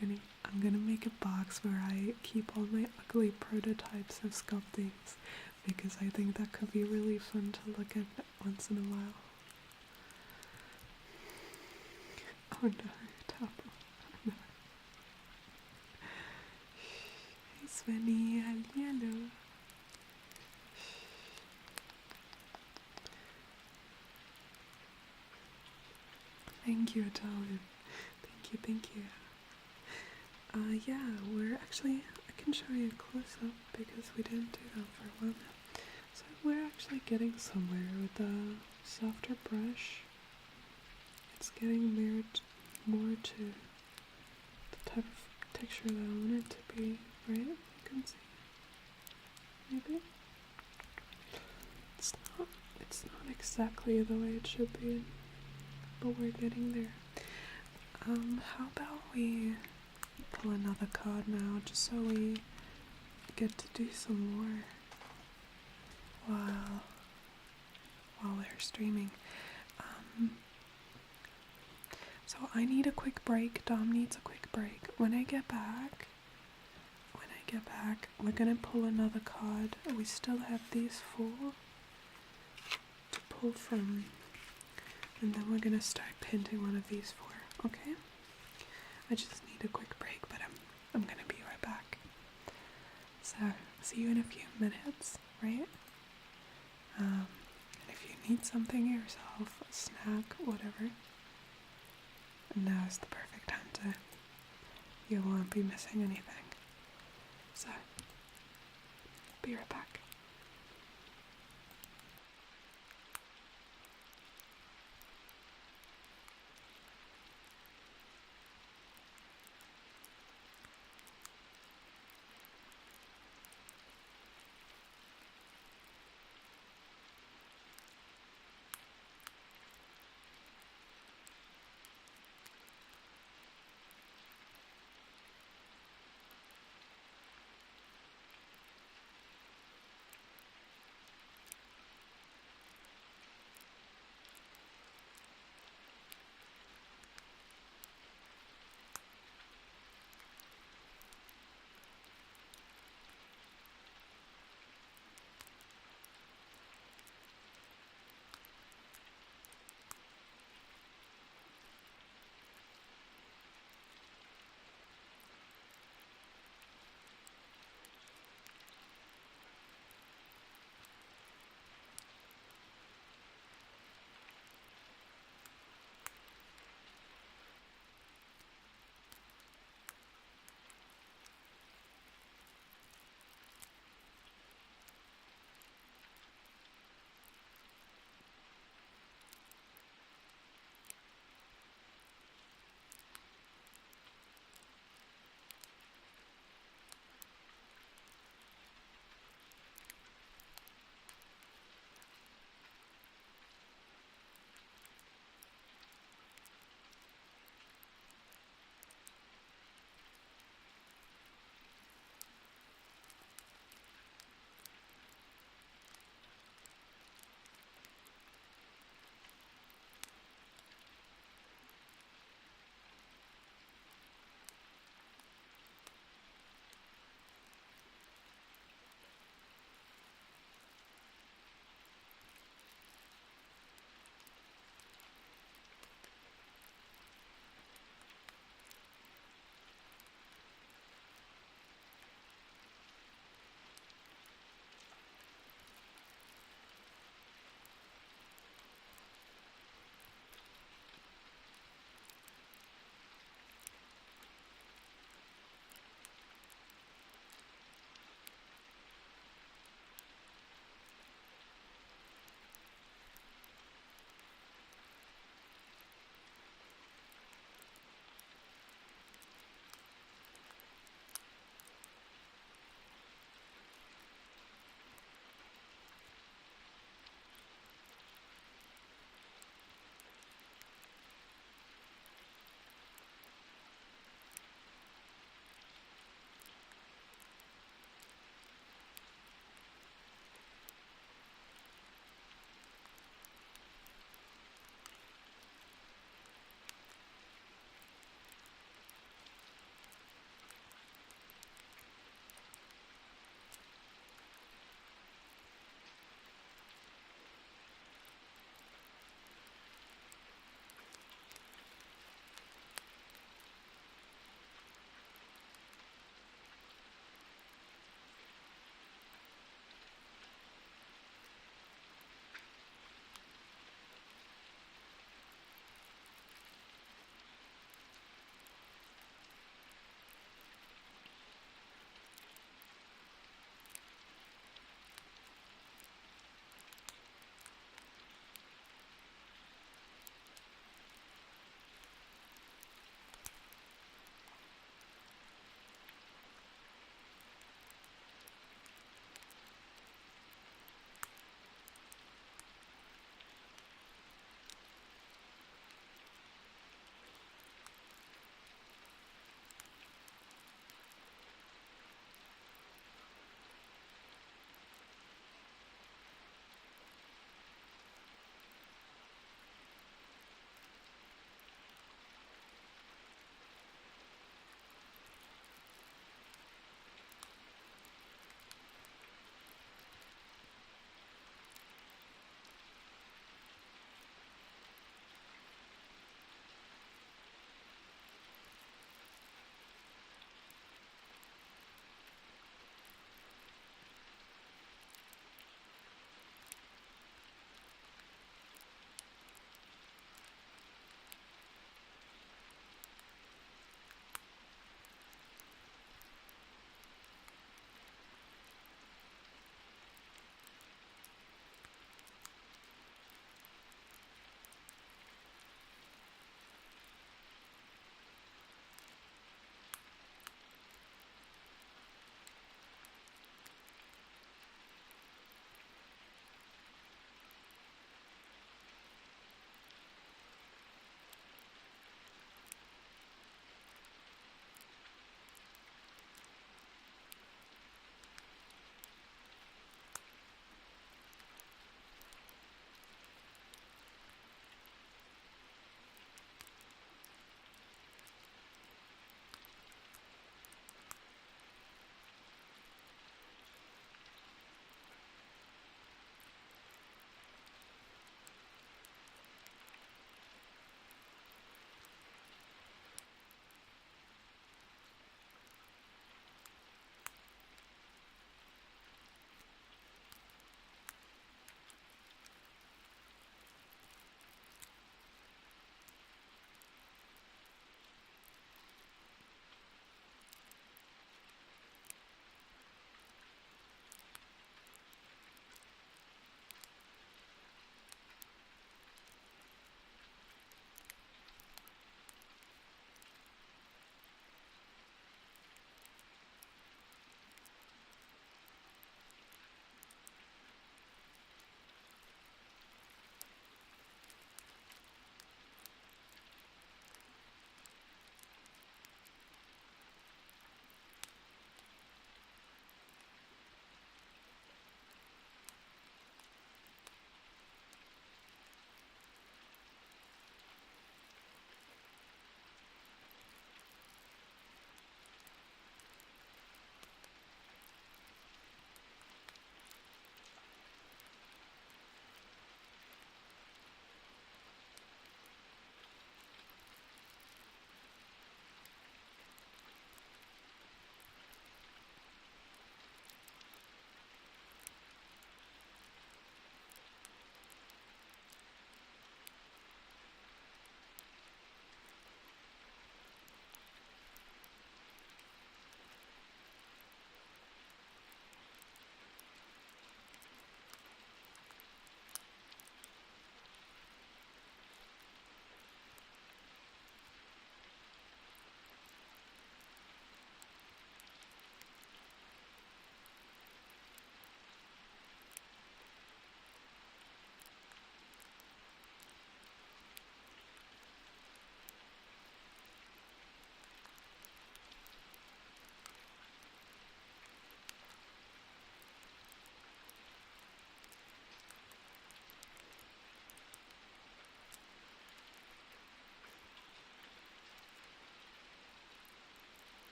gonna make a box where I keep all my ugly prototypes of sculptings, because I think that could be really fun to look at once in a while. Oh no, Tapo. Oh no. Hey Svenny, hello. Thank you, Italian. Thank you. Yeah, we're actually, I can show you a close-up because we didn't do that for a while now. So we're actually getting somewhere with the softer brush. It's getting more to the type of texture that I want it to be, right? You can see. Maybe? It's not exactly the way it should be, but we're getting there. How about we pull another card now, just so we get to do some more while we're streaming. So I need a quick break. Dom needs a quick break. When I get back, we're gonna pull another card. We still have these 4. pull from, and then we're gonna start painting one of these four, okay? I just need a quick break, but I'm gonna be right back. So, see you in a few minutes, right? And if you need something yourself, a snack, whatever, now is the perfect time to, you won't be missing anything. So, be right back.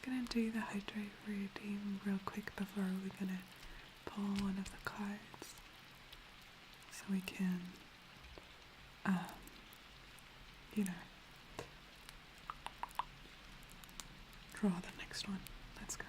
gonna do the hydrate redeem real quick before we're gonna pull one of the cards, so we can, you know, draw the next one. Let's go.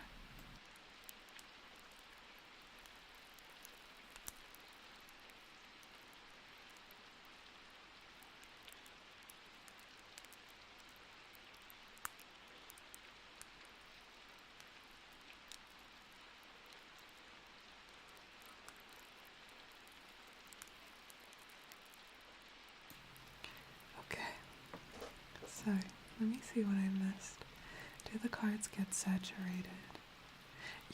Okay, so let me see what I missed. Do the cards get saturated?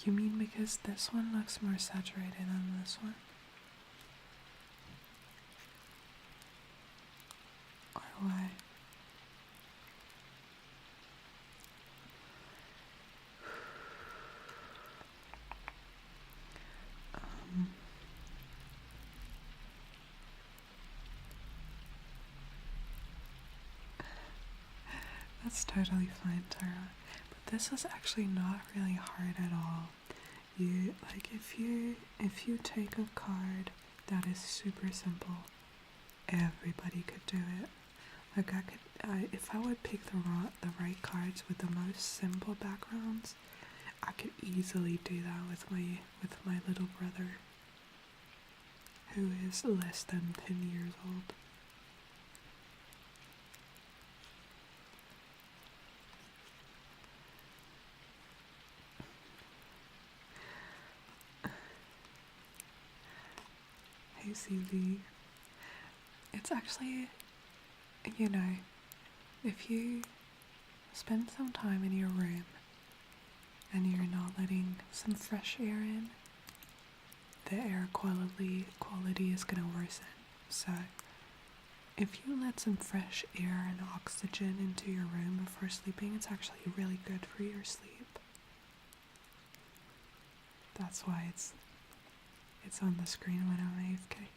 You mean because this one looks more saturated than this one? Or why? That's totally fine, Tara. But this is actually not really hard at all. You like if you take a card that is super simple, everybody could do it. Like if I would pick the right cards with the most simple backgrounds, I could easily do that with my little brother, who is less than 10 years old. Hey CV, it's actually, you know, if you spend some time in your room and you're not letting some fresh air in, the air quality is gonna worsen. So if you let some fresh air and oxygen into your room before sleeping, it's actually really good for your sleep. That's why it's on the screen when I'm AFK.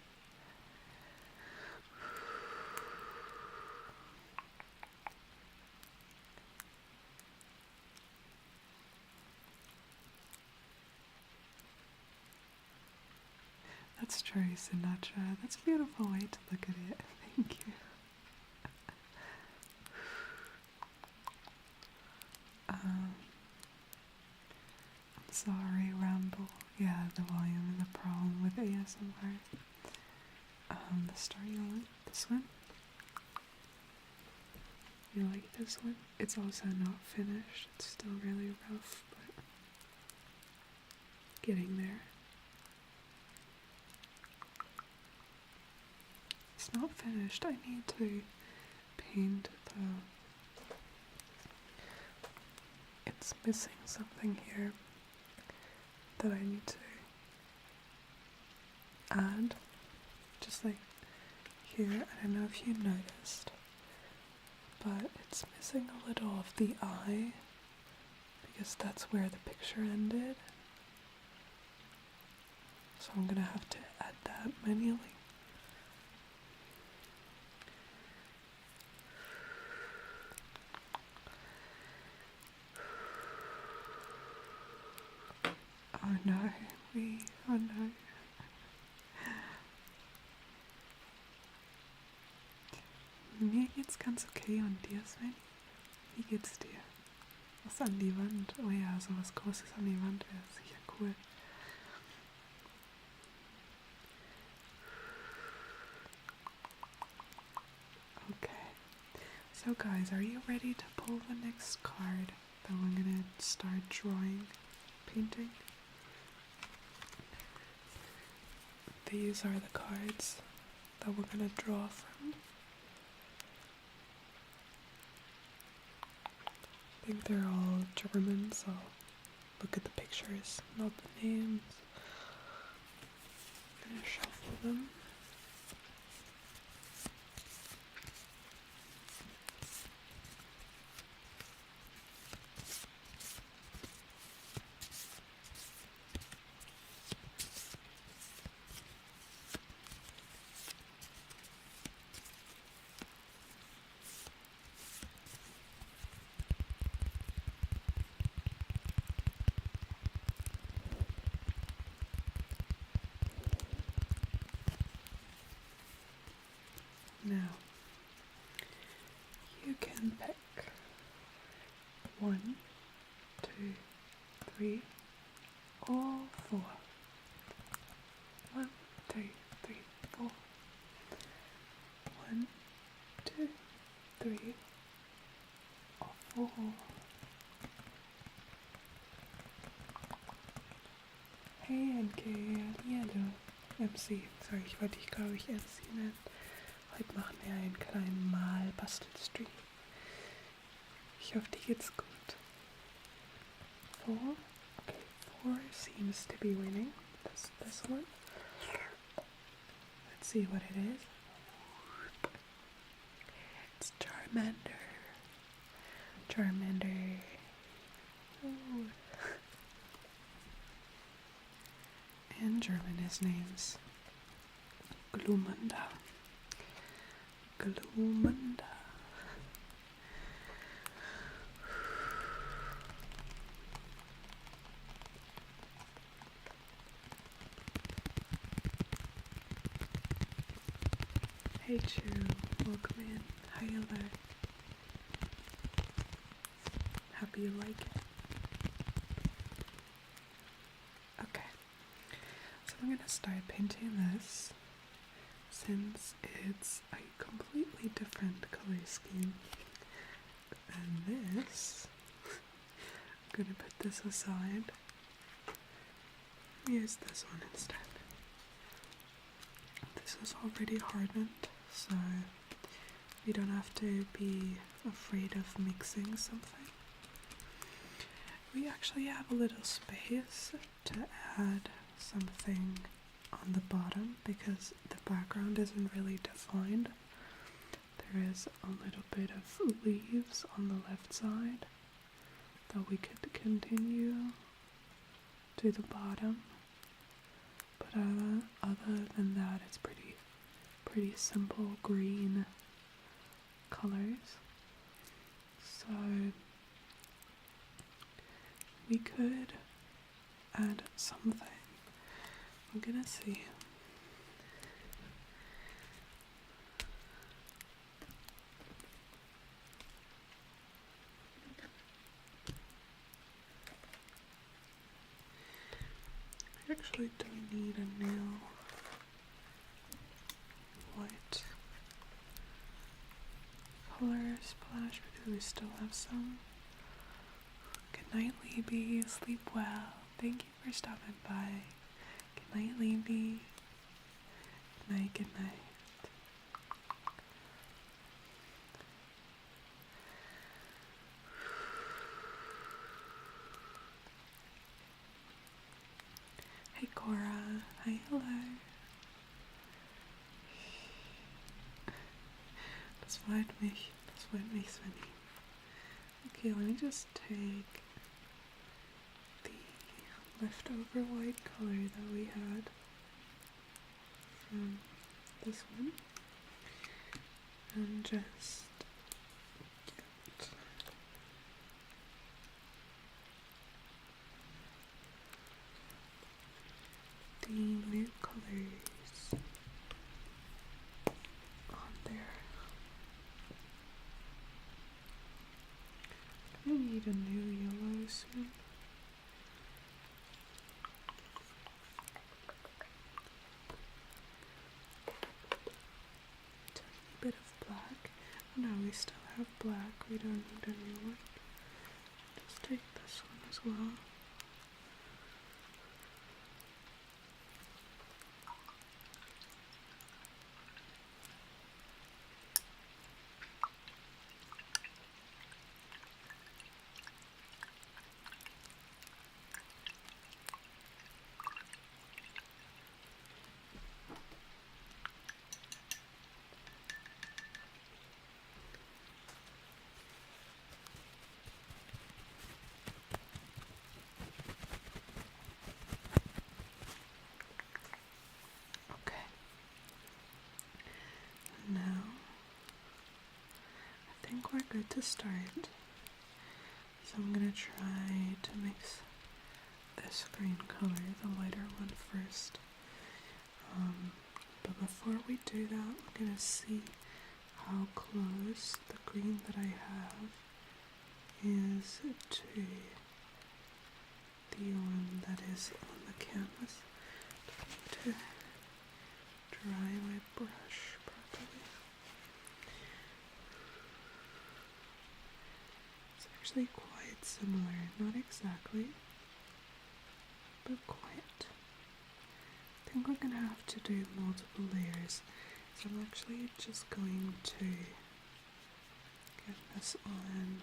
That's true, Sinatra. That's a beautiful way to look at it. Thank you. I'm sorry, Ramble. Yeah, the volume is a problem with ASMR. The start you want this one? You like this one? It's also not finished. It's still really rough, but getting there. It's not finished. I need to paint the... It's missing something here that I need to add. Just like here, I don't know if you noticed, but it's missing a little of the eye because that's where the picture ended. So I'm gonna have to add that manually. Oh no, oh no. Mir geht's ganz okay und dir, Sven? Wie geht's dir? Was an die Wand? Oh ja, so was Großes an die Wand wäre sicher cool. Okay. So guys, are you ready to pull the next card that we're gonna start drawing, painting? These are the cards that we're gonna draw from. I think they're all German, so look at the pictures, not the names. I'm gonna shuffle them. 3, all 4. 1, 2, 3, 4. 1, 2, 3, all 4. Hey NK, hallo. MC, sorry, ich wollte dich glaube ich MC nennen. Heute machen wir einen kleinen Mal-Bastelstream. Ich hoffe, dir geht's gut. 4, okay, 4 seems to be winning. That's this one. Let's see what it is. It's Charmander. Charmander. Ooh. In German his name's Glumanda. Glumanda. Hey Chu, welcome in. Hi there. Happy you like it. Okay, so I'm gonna start painting this since it's a completely different color scheme. And this, I'm gonna put this aside. Use this one instead. This is already hardened, so we don't have to be afraid of mixing something. We actually have a little space to add something on the bottom because the background isn't really defined. There is a little bit of leaves on the left side that we could continue to the bottom, but other than that it's pretty simple green colors. So we could add something. I'm gonna see. I actually don't need a nail white color splash because we still have some. Good night, Libby. Sleep well. Thank you for stopping by. Good night, Libby. Good night, good night. Hey, Cora. Hi, hello. Das freut mich, Svenny. Okay, let me just take the leftover white color that we had from this one and just get the new colors on there. I need a new yellow soon. Tiny bit of black. Oh no, we still have black. We don't need a new one. Just take this one as well. Now, I think we're good to start. So I'm gonna try to mix this green color, the lighter one first. But before we do that, we're gonna see how close the green that I have is to the one that is on the canvas. Just need to dry my brush properly. It's actually quite similar, not exactly, but quite. I think we're gonna have to do multiple layers, so I'm actually just going to get this on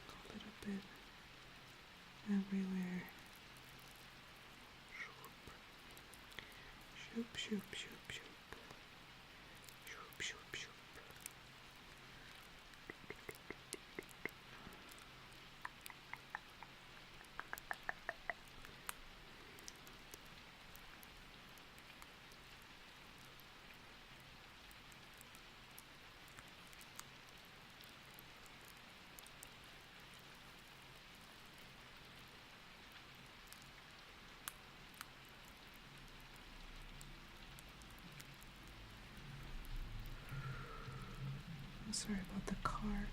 a little bit everywhere. Shoop, shoop, shoop, shoop. Shoop, shoop, shoop. I'm sorry about the car.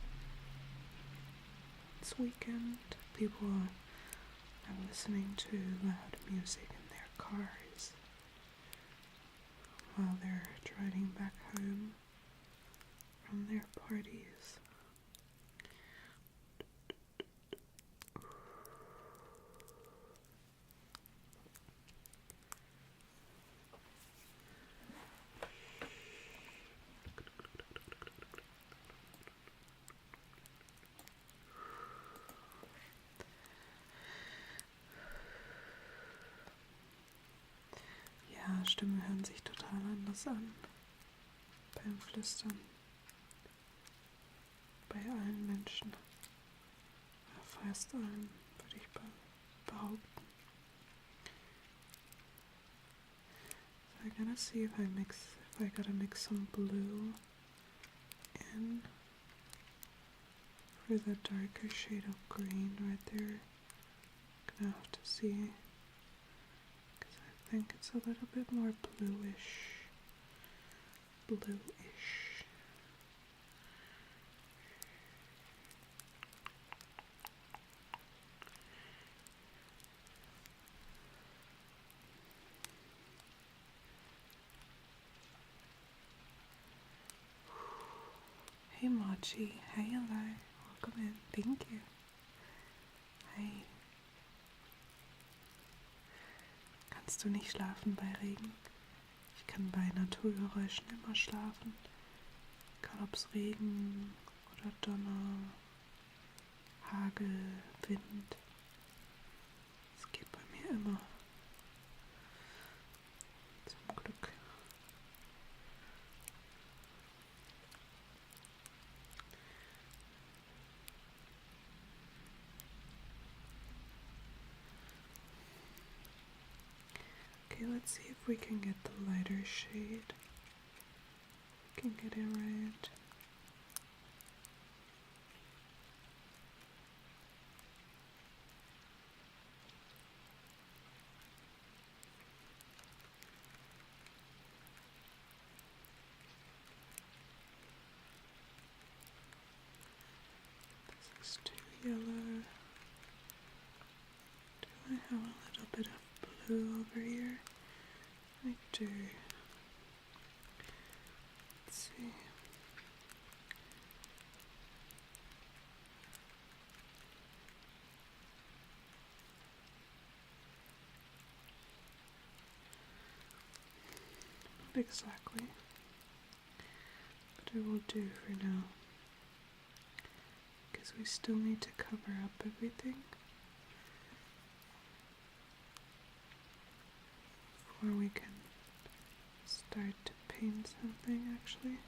This weekend, people are listening to loud music in their cars while they're driving back home from their parties. Ja, Stimmen hören sich total anders an beim Flüstern. Bei allen Menschen. Ja, fast allen, würde ich behaupten. So I'm gonna see if I gotta mix some blue in for the darker shade of green right there. Gonna have to see, because I think it's a little bit more bluish. Hey Mochi, hey hello, welcome in, thank you. Hey. Kannst du nicht schlafen bei Regen? Ich kann bei Naturgeräuschen immer schlafen. Egal ob es Regen oder Donner, Hagel, Wind. Es geht bei mir immer. Zum Glück. Okay, let's see if we can get the lighter shade. We can get it right. This is too yellow. Do I have a little bit of blue over here? I do. Let's see. Not exactly, but it will do for now, because we still need to cover up everything before we can start to paint something actually.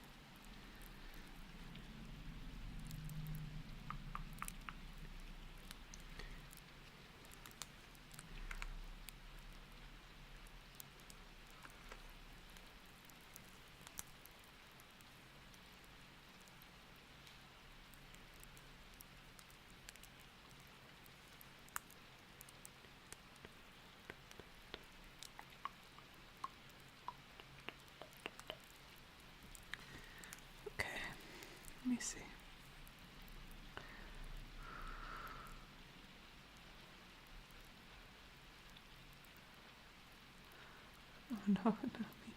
no, not me.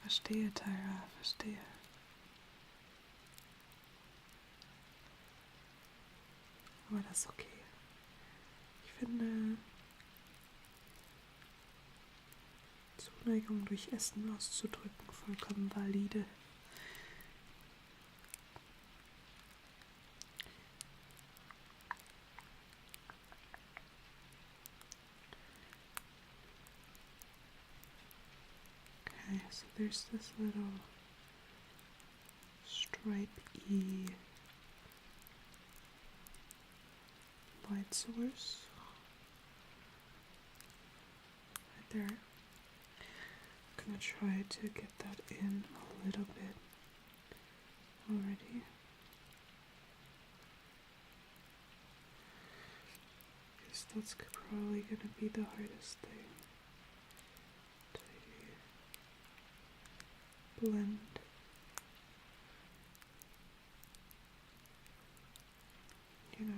Verstehe, Tyra, verstehe. Aber das ist okay. Ich finde, Zuneigung durch Essen auszudrücken vollkommen valide. Okay, so there's this little stripe-y light source right there. I'm gonna try to get that in a little bit already. Because that's probably gonna be the hardest thing to blend. You know.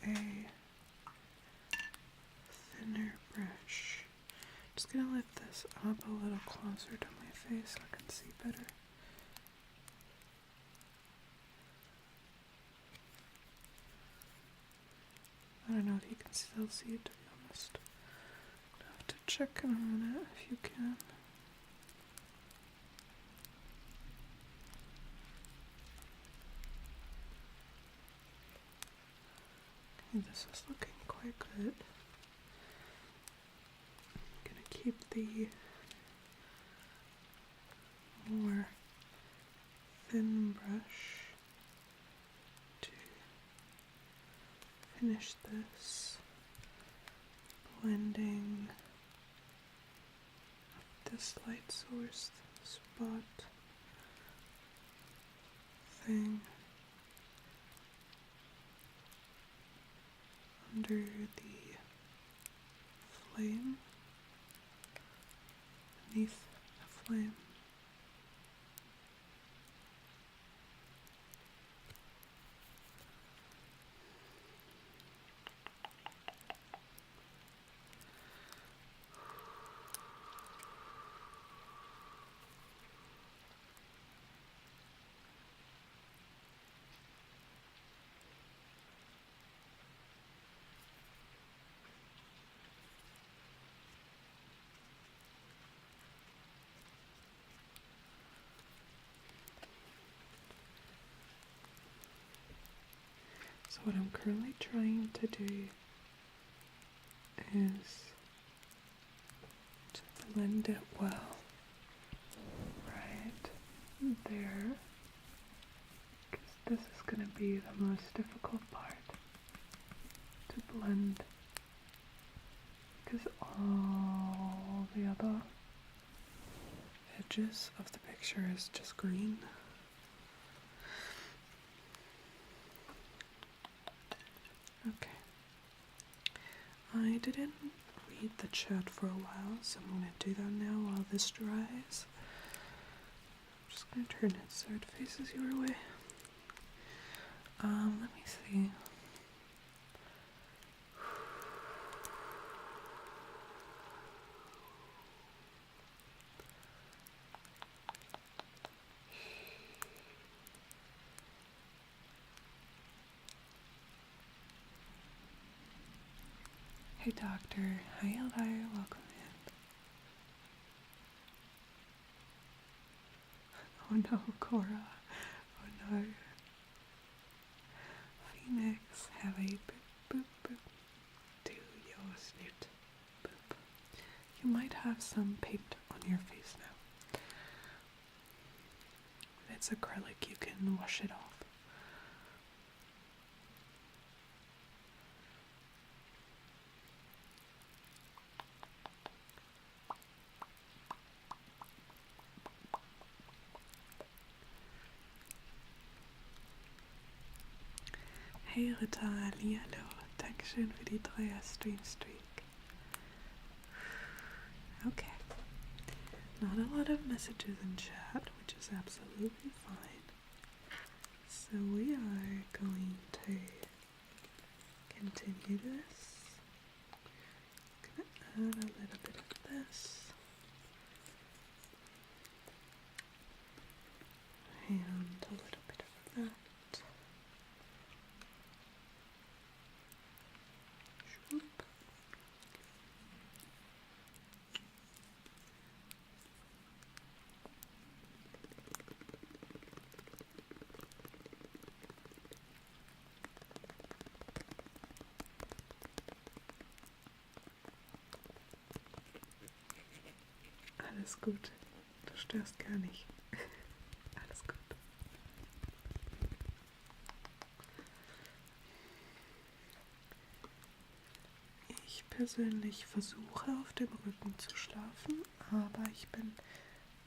A thinner brush. Just gonna lift this up a little closer to my face so I can see better. I don't know if you can still see it, to be honest. I'll have to check in a minute if you can. Okay, this is looking quite good. I'm gonna keep the more thin brush to finish this blending of this light source spot thing under the flame, beneath the flame. So what I'm currently trying to do is to blend it well, right there, because this is going to be the most difficult part to blend, because all the other edges of the picture is just green. Okay. I didn't read the chat for a while, so I'm going to do that now while this dries. I'm just going to turn it so it faces your way. Let me see. Hey doctor, hi Eldire, welcome in. Oh no, Cora, oh no. Phoenix, have a boop boop boop to your snoot, boop. You might have some paint on your face now. it's acrylic, you can wash it off. Hey Ritter, hallo, Dankeschön für die 3er-Stream-Streak. Okay, not a lot of messages in chat, which is absolutely fine. So we are going to continue this. Gonna add a little bit of this. And a little bit of that. Alles gut. Du störst gar nicht. Alles gut. Ich persönlich versuche auf dem Rücken zu schlafen, aber ich bin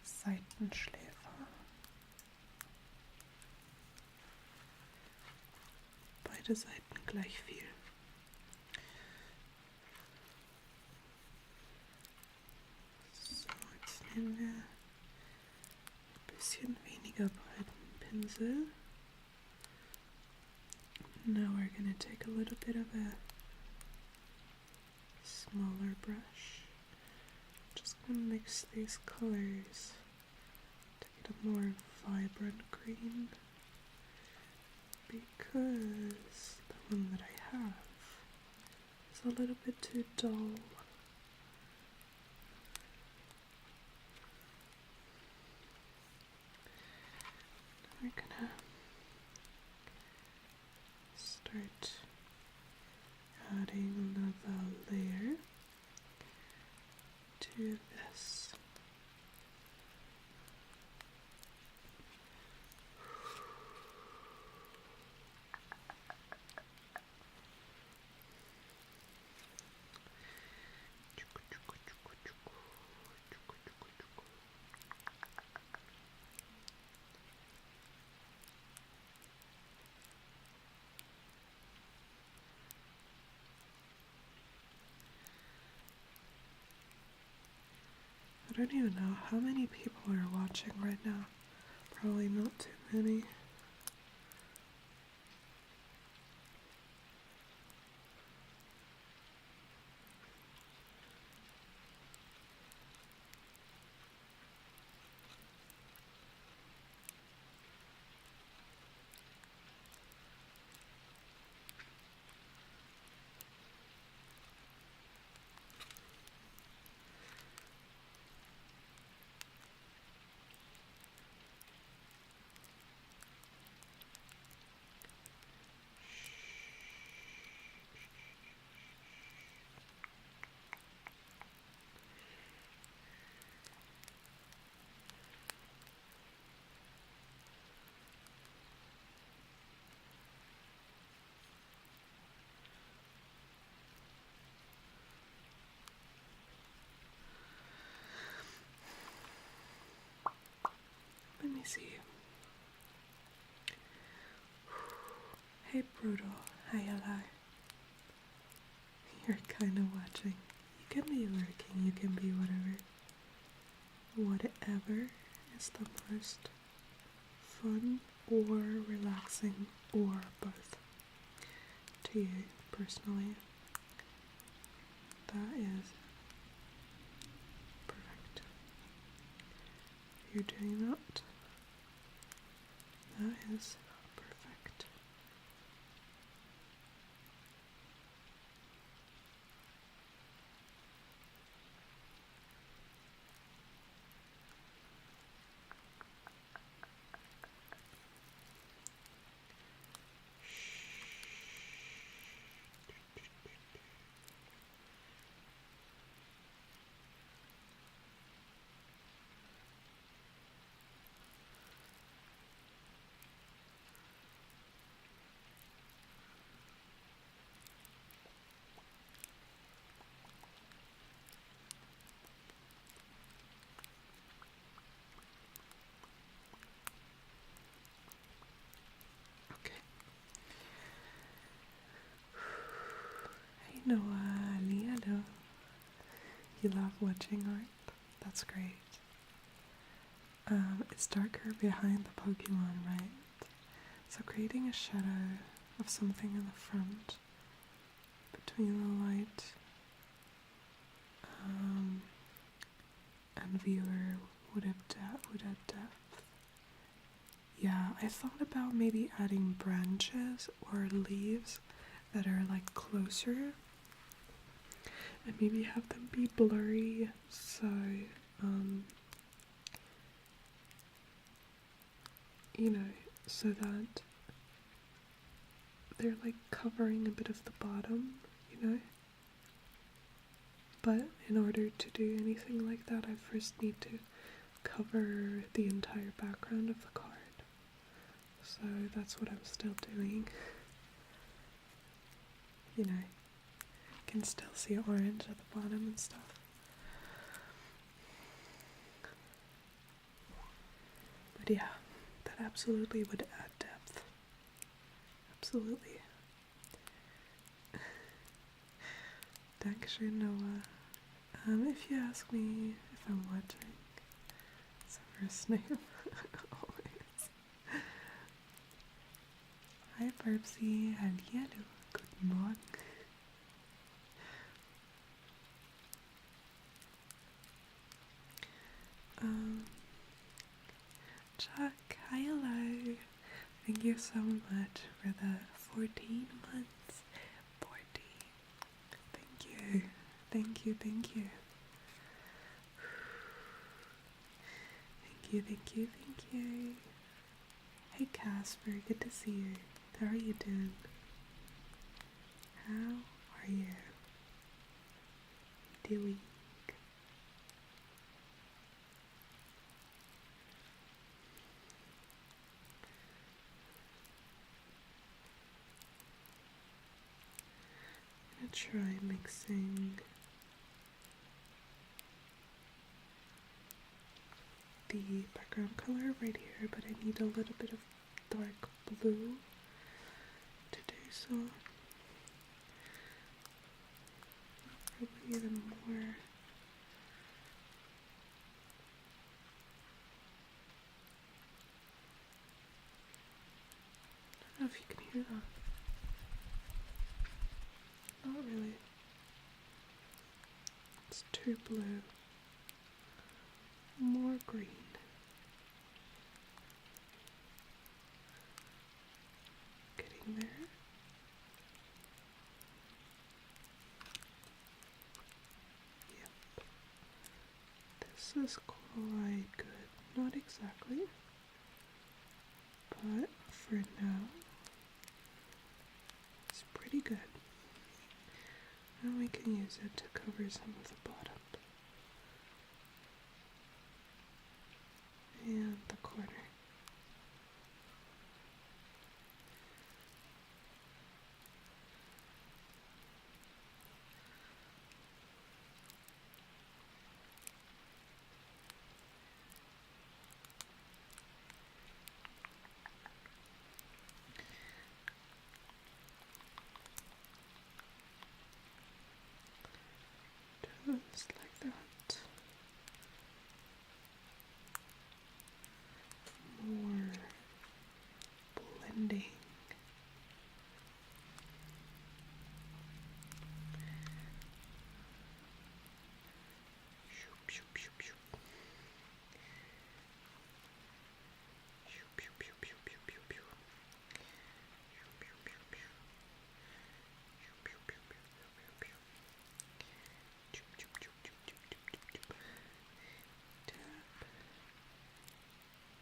Seitenschläfer. Beide Seiten gleich viel. So, jetzt nehmen wir ein bisschen weniger breiten Pinsel. Now we're going to take a little bit of a smaller brush. Just going to mix these colors to get a more vibrant green, because the one that I have is a little bit too dull. We're gonna start adding another layer to this. I don't even know how many people are watching right now. Probably not too many. Let me see. Hey Brutal, hi Eli. You're kind of watching. You can be lurking, you can be whatever. Whatever is the most fun or relaxing or both to you personally. That is perfect. You're doing that. That is perfect. Noah, hello. You love watching art? That's great. It's darker behind the Pokemon, right? So creating a shadow of something in the front between the light and viewer would add depth. Yeah, I thought about maybe adding branches or leaves that are like closer and maybe have them be blurry so you know, so that they're like covering a bit of the bottom, you know. But in order to do anything like that, I first need to cover the entire background of the card. So that's what I'm still doing. You know, you can still see orange at the bottom and stuff. But yeah, that absolutely would add depth. Absolutely. Dankeschön, Noah. If you ask me if I'm watching, it's the first name. Always. Hi, Burbsy. Hello. Good morning. Chuck, hi, hello. Thank you so much for the 14 months. 14. Thank you. Thank you, thank you. Thank you, thank you, thank you. Hey Casper, good to see you. How are you doing? How are you doing? I'm gonna try mixing the background color right here, but I need a little bit of dark blue to do so. Probably even more. I don't know if you can hear that. Not really. It's too blue. More green. Getting there. Yep. This is quite good. Not exactly. But for now, it's pretty good. Now we can use it to cover some of the bottom. And the corner. Just like that. More blending. Shoop, shoop, shoop, shoop. Shoop, shoop, shoop, shoop, shoop, shoop, shoop. Shoop, shoop, shoop, shoop. Shoop, shoop, shoop, shoop, shoop, shoop. Choop, choop, choop, choop, choop, choop, choop, choop. Tap.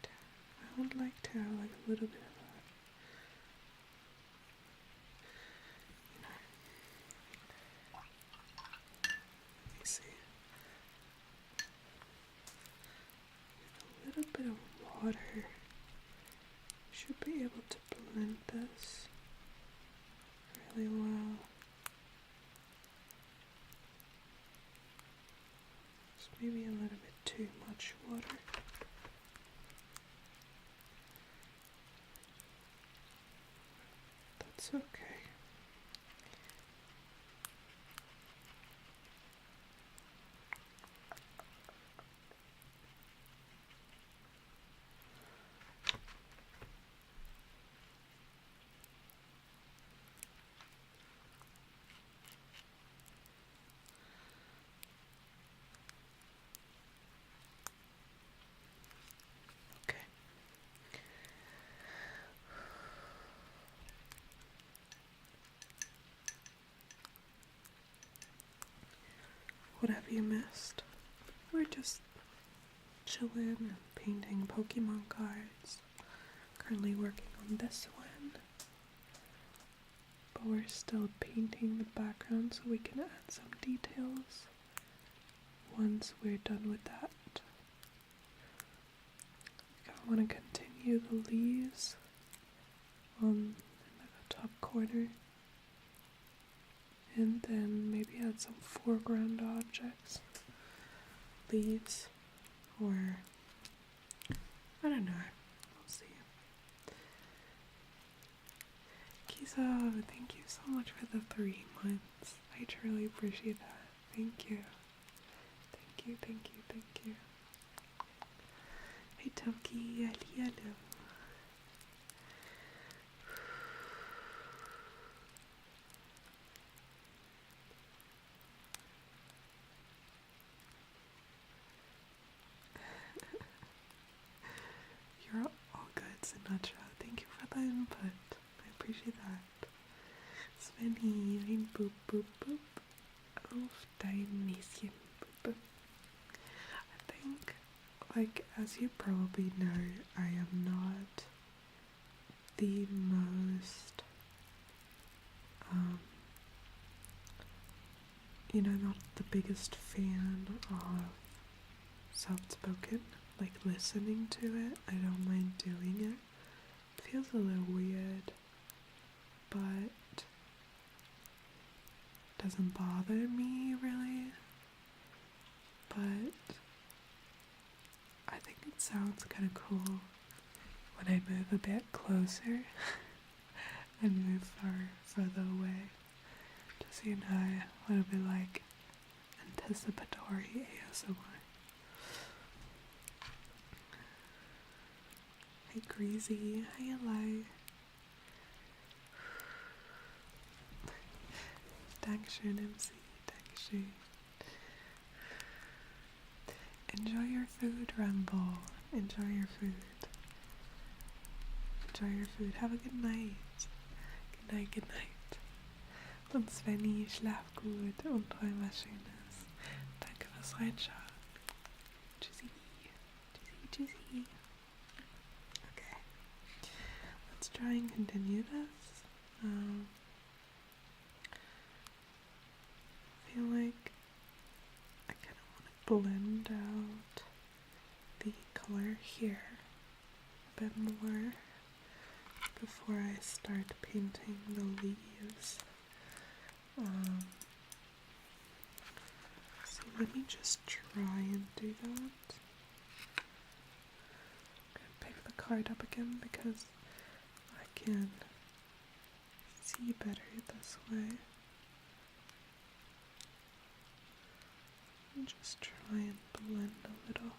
Tap. I would like to have like a little bit of a, let me see. A little bit of water. Should be able to blend this really well. Just maybe a little bit too much water. That's okay. What have you missed? We're just chilling and painting Pokemon cards. Currently working on this one. But we're still painting the background so we can add some details once we're done with that. I want to continue the leaves on the top corner. And then maybe add some foreground objects. Leaves. Or I don't know. We'll see. Kiso, thank you so much for the 3 months. I truly appreciate that. Thank you. Thank you, thank you, thank you. Hey Toki, hello. You're all good, Sinatra. Thank you for the input. I appreciate that. Svenny, ein boop boop boop. Auf dein Näschen. Boop boop. I think, like, as you probably know, I am not the most, not the biggest fan of soft-spoken. Like, listening to it, I don't mind doing it. It feels a little weird, but doesn't bother me really. But I think it sounds kind of cool when I move a bit closer and move further away. Just, a little bit like anticipatory ASMR. Hi Greasy, hi hello. Dankeschön MC, Dankeschön. Enjoy your food, Rumble. Enjoy your food. Enjoy your food. Have a good night. Good night, good night. Und Svenny, schlaf gut und träum was Schönes. Danke fürs Reinschauen. Tschüssi. Tschüssi, tschüssi. Okay. Let's try and continue this. I feel like I kind of want to blend out the color here a bit more before I start painting the leaves. So let me just try and do that. I'm gonna pick the card up again because I can see better this way. And just try and blend a little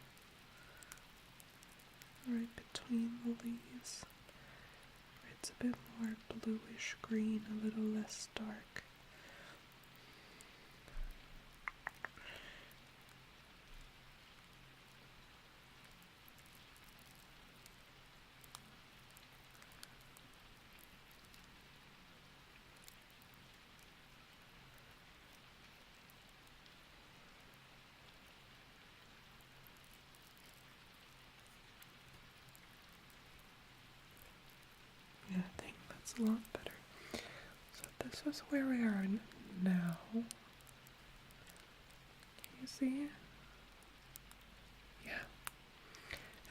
right between the leaves. Where it's a bit more bluish green, a little less dark. Yeah, I think that's a lot better. So this is where we are now. Can you see? Yeah.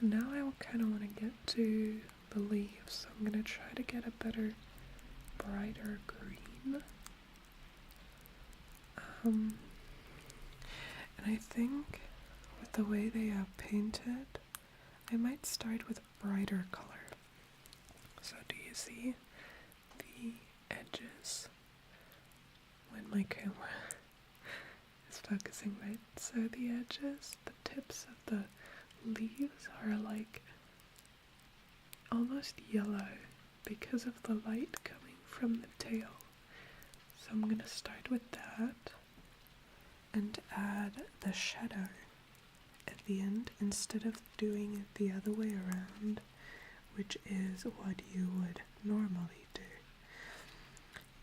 And now I kind of want to get to the leaves, so I'm going to try to get a better, brighter green. And I think with the way they are painted, I might start with a brighter color. So do you see the edges when my camera is focusing right? So the edges, the tips of the leaves are like almost yellow because of the light coming from the tail. So I'm going to start with that and add the shadow at the end instead of doing it the other way around, which is what you would normally do.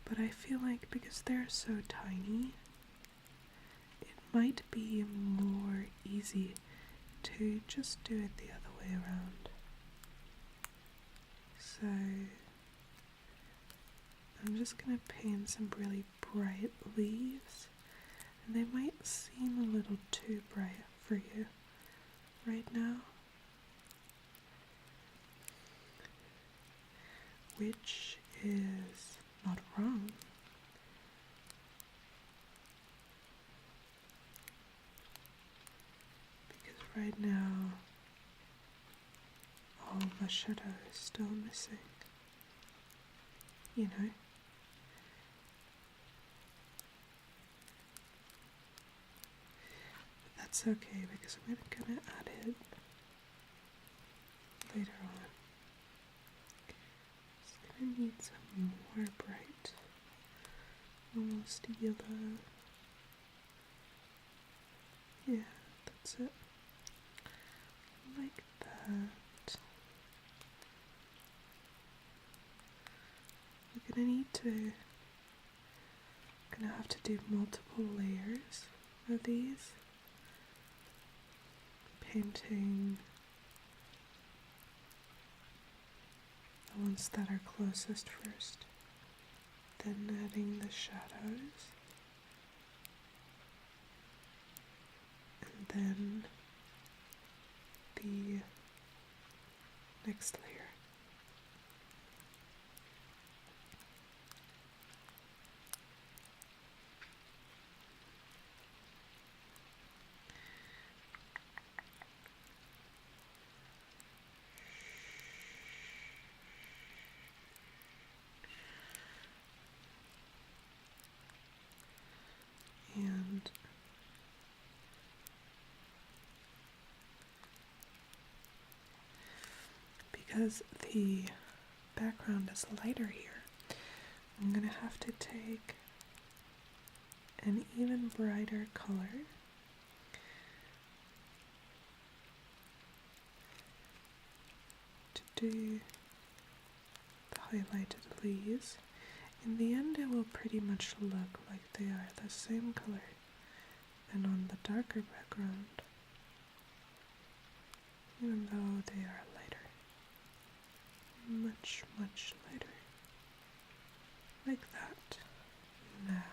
But I feel like because they're so tiny, it might be more easy to just do it the other way around. So I'm just going to paint some really bright leaves, and they might seem a little too bright for you right now, which is not wrong. Because right now all the shadow is still missing, you know? But that's okay because I'm gonna add it later on. Just gonna need some more bright, almost yellow. Yeah, that's it. Like that. We're gonna have to do multiple layers of these. Painting the ones that are closest first, then adding the shadows, and then the next layer. And because the background is lighter here, I'm gonna have to take an even brighter color to do the highlighted leaves. In the end, it will pretty much look like they are the same color and on the darker background, even though they are lighter. Much, much lighter. Like that. Now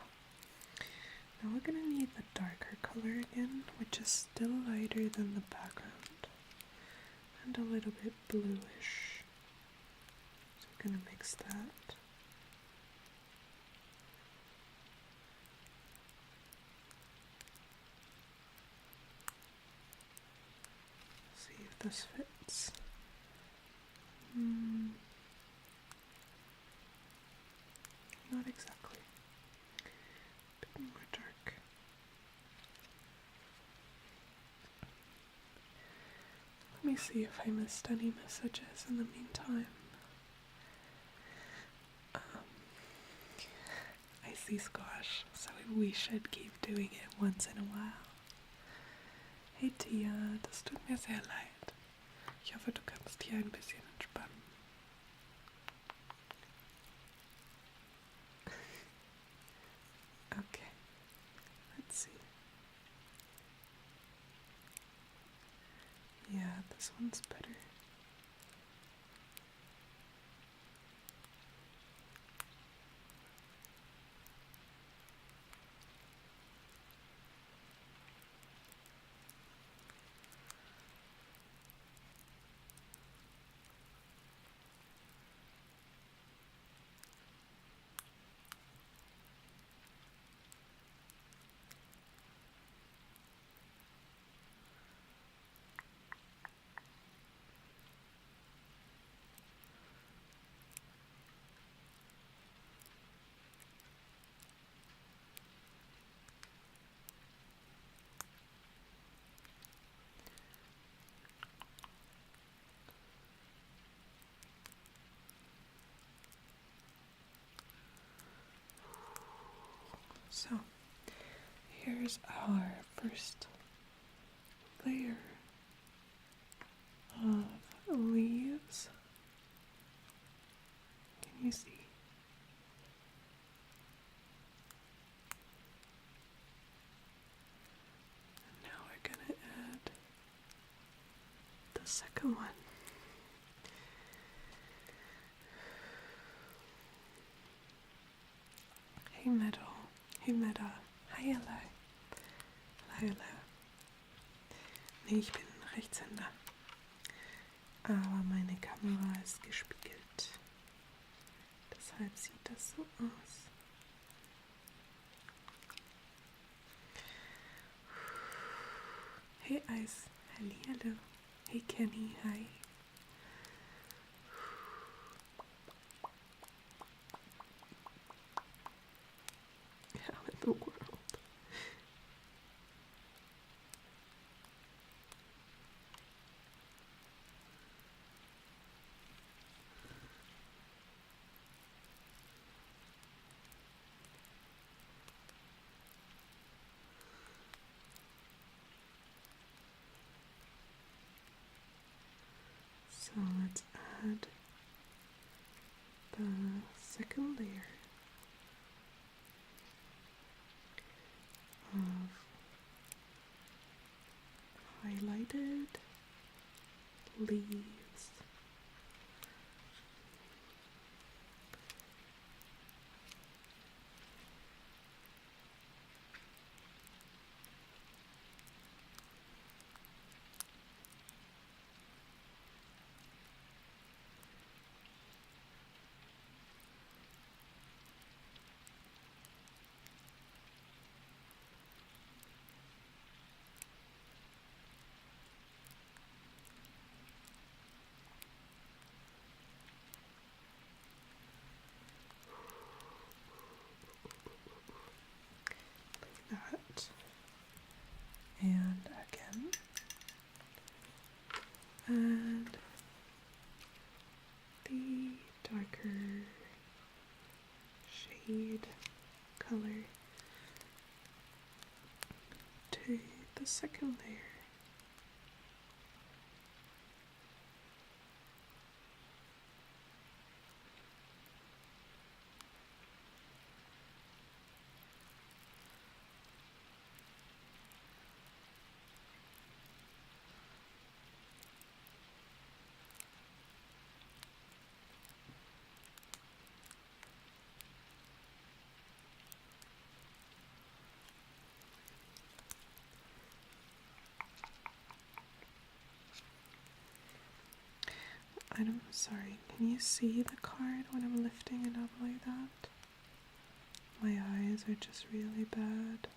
we're gonna need the darker color again, which is still lighter than the background, and a little bit bluish. So we're gonna mix that. See if this fits. Not exactly. A bit more dark. Let me see if I missed any messages in the meantime. I see Squash, so we should keep doing it once in a while. Hey Tia, das tut mir sehr leid. Ich hoffe, du kannst hier ein bisschen entspannen. Okay, let's see. Yeah, this one's better. So, here's our first layer of leaves. Can you see? second one. Hey Meadow. Hey Meadow. Hi, hello. Hello, hello. Nee, ich bin Rechtshänder. Aber meine Kamera ist gespiegelt. Deshalb sieht das so aus. Hey Eis. Hallo. Hey Kenny. Hi. How in the world? So let's add the second layer of highlighted leaves. That. And again. And the darker shade color to the second layer. Sorry, can you see the card when I'm lifting it up like that? My eyes are just really bad.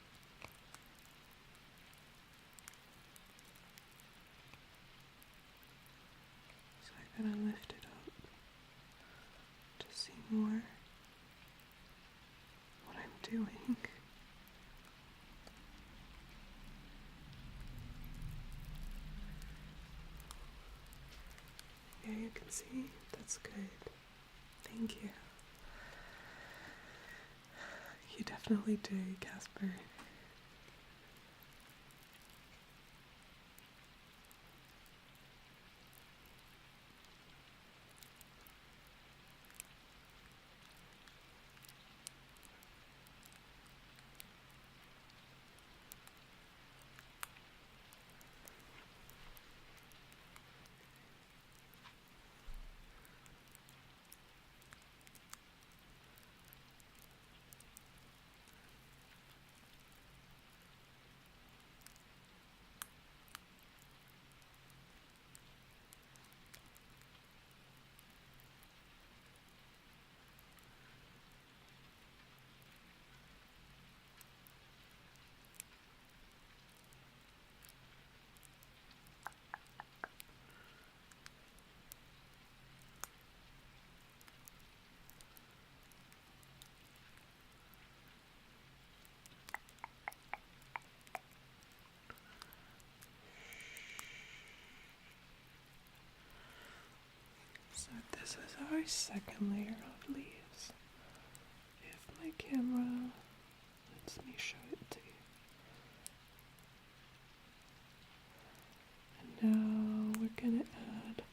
So I gotta lift it up to see more what I'm doing. Yeah, you can see. That's good. Thank you. You definitely do, Casper. So this is our second layer of leaves. If my camera lets me show it to you. And now we're gonna add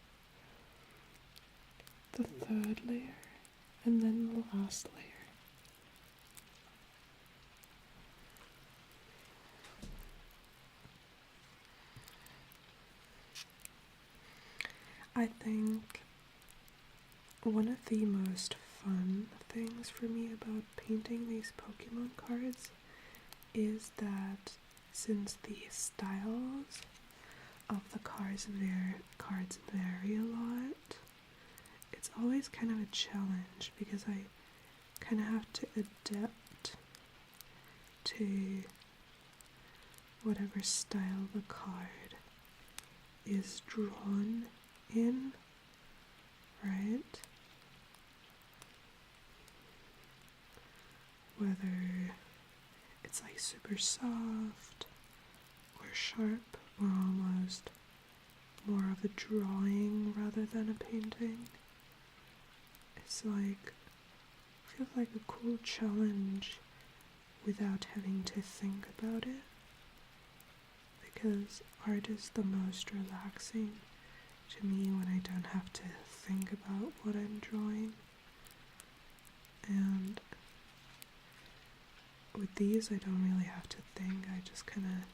the third layer and then the last layer. I think one of the most fun things for me about painting these Pokemon cards is that since the styles of the cards vary a lot, it's always kind of a challenge because I kind of have to adapt to whatever style the card is drawn in, right? Whether it's like super soft or sharp or almost more of a drawing rather than a painting. It's like, feels like a cool challenge without having to think about it, because art is the most relaxing to me when I don't have to think about what I'm drawing. And with these, I don't really have to think. I just kind of,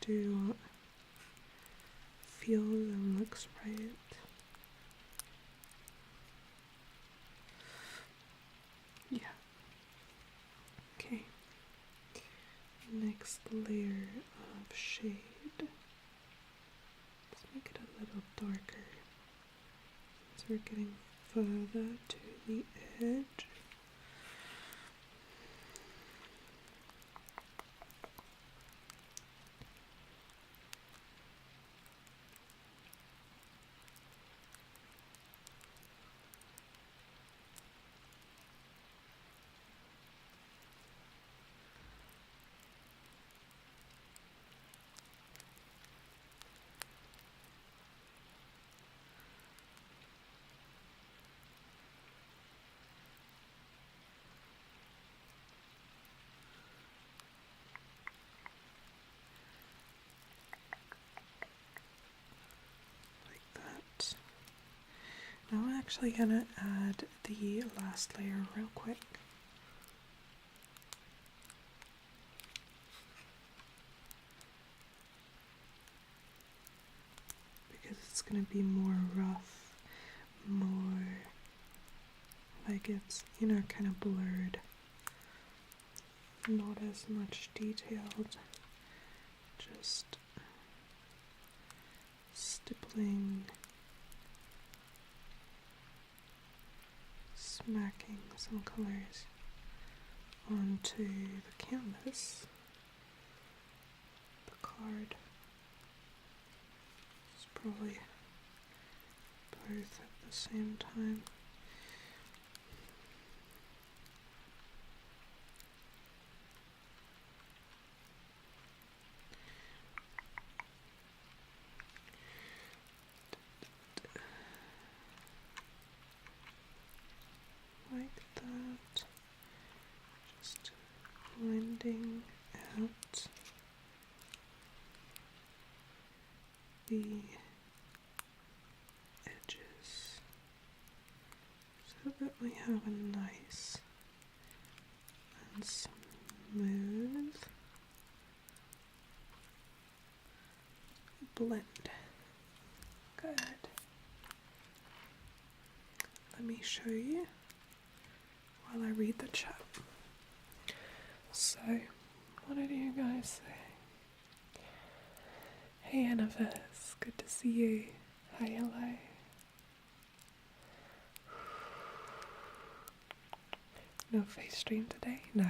do what feels and looks right. Yeah. Okay. Next layer of shade. Let's make it a little darker since we're getting further to the edge. Now I'm actually gonna add the last layer real quick. Because it's gonna be more rough, more like it's, kind of blurred. Not as much detailed, just stippling, smacking some colors onto the canvas, the card. It's probably both at the same time. Like that, just blending out the edges so that we have a nice and smooth blend. Good. Let me show you while I read the chat. So, what did you guys say? Hey Annabeth, good to see you. Hi, hello. No face stream today? Nah,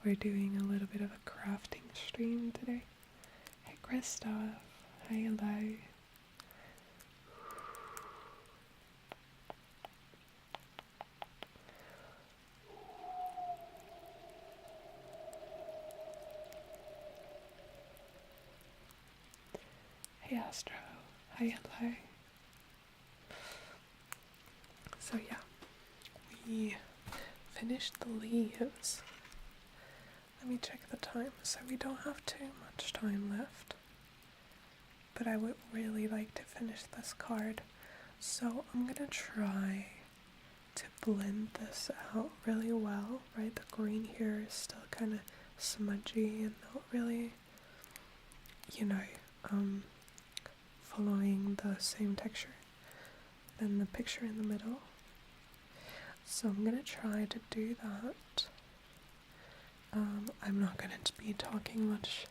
we're doing a little bit of a crafting stream today. Hey Christoph, hi, hello. Hey Astro, hi, hello. So yeah, we finished the leaves. Let me check the time. So we don't have too much time left, but I would really like to finish this card. So I'm gonna try to blend this out really well, right? The green here is still kind of smudgy and not really, following the same texture than the picture in the middle. So I'm gonna try to do that. I'm not gonna be talking much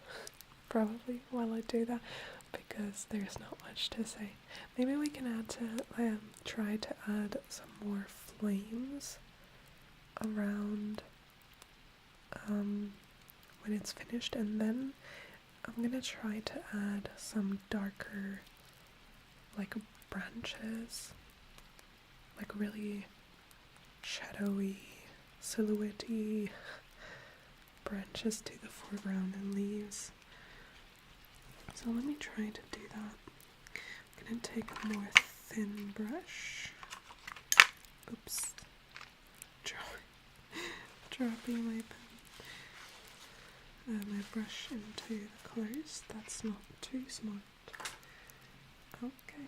probably while I do that because there's not much to say. Maybe we can try to add some more flames around when it's finished, and then I'm gonna try to add some darker like branches, like really shadowy, silhouette-y branches to the foreground and leaves. So let me try to do that. I'm gonna take a more thin brush. Oops. Dropping my brush into the colors. That's not too smart. Okay.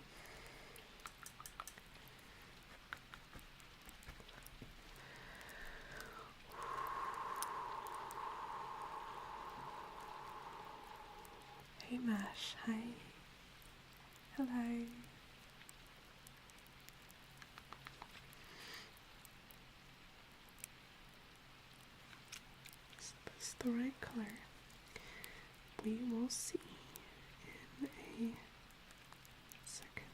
Hey Mash, hi. Hello. Is this the right color? We will see in a second.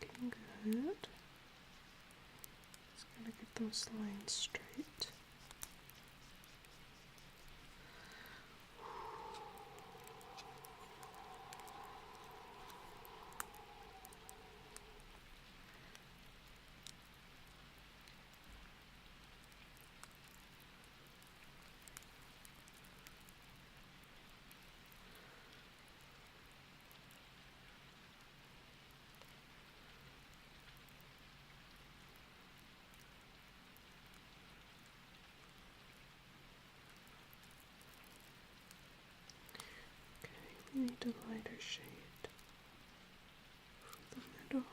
Looking good. Just gotta get those lines straight. We need a lighter shade for the middle.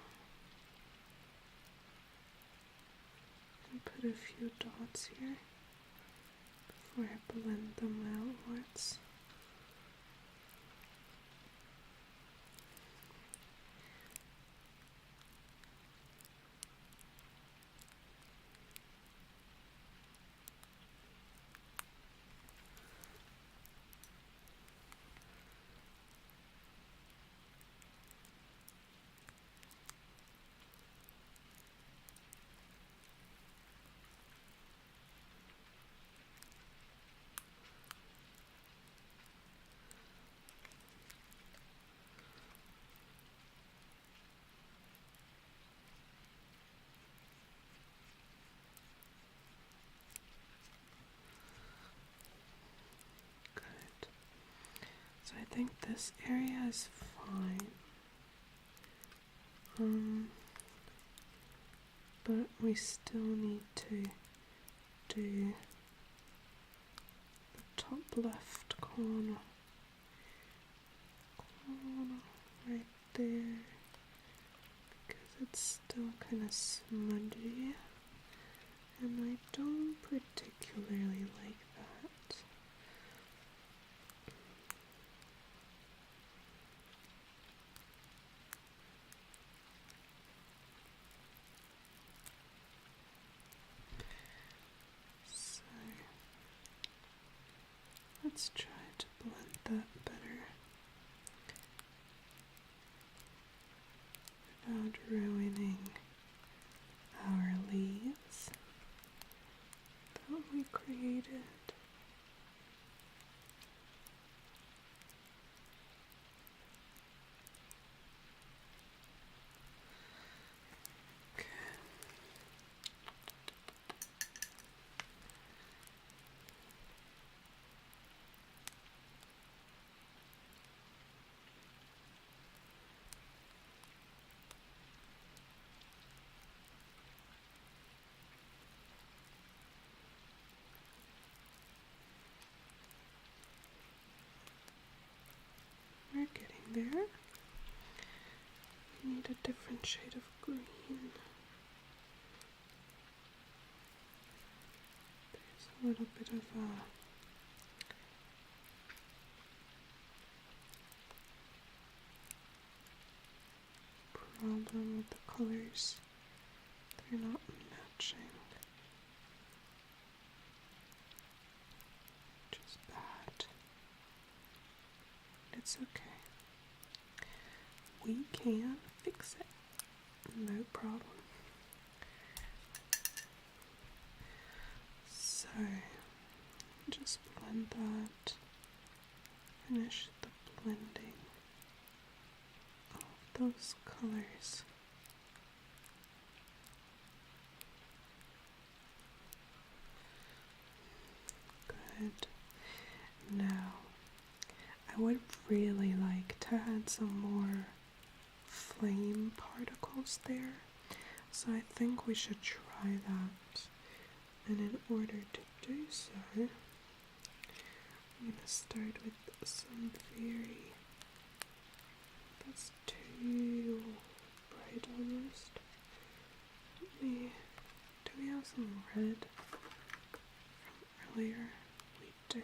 And put a few dots here before I blend them outwards. So I think this area is fine. But we still need to do the top left corner right there because it's still kind of smudgy and I don't particularly like that. So let's try to blend that better without ruining our leaves that we created. there. We need a different shade of green. There's a little bit of a problem with the colors. They're not matching. Which is bad. It's okay. We can fix it. No problem. So, just blend that. Finish the blending of those colors. Good. Now, I would really like to add some more flame particles there, so I think we should try that. And in order to do so, I'm going to start with some that's too bright almost. Do we have some red from earlier? We do.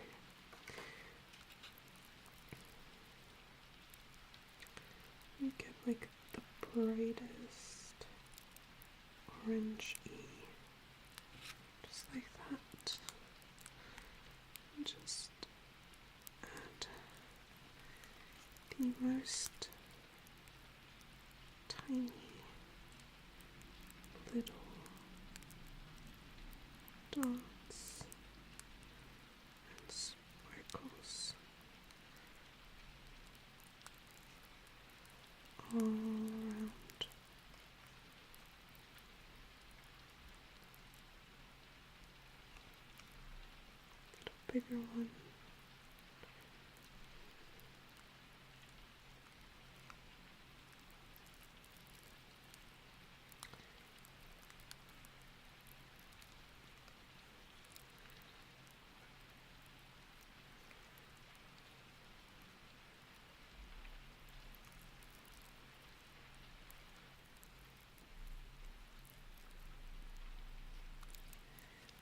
You get like the brightest orangey, just like that. And just add the most tiny little dots and sparkles all around. A bigger one.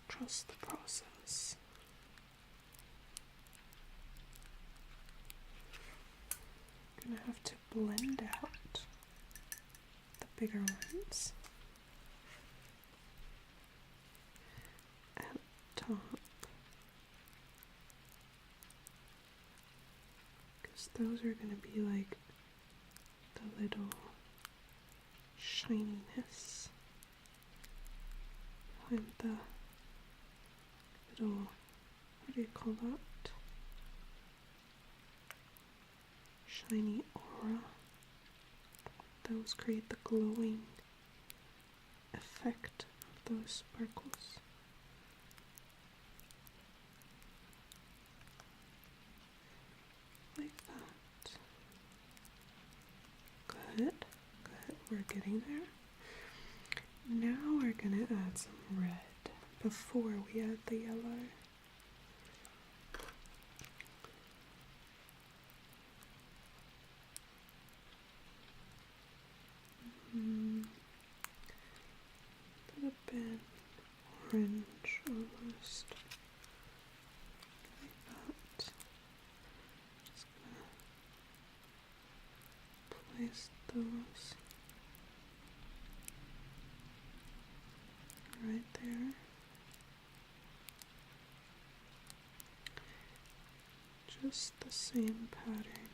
Trust the process. I'm gonna have to blend out the bigger ones at the top, because those are gonna be like the little shininess behind the little, what do you call that? Shiny aura. Those create the glowing effect of those sparkles. Like that. Good, good, we're getting there. Now we're gonna add some red before we add the yellow. A little bit orange almost. Like that. Just gonna place those right there. Just the same pattern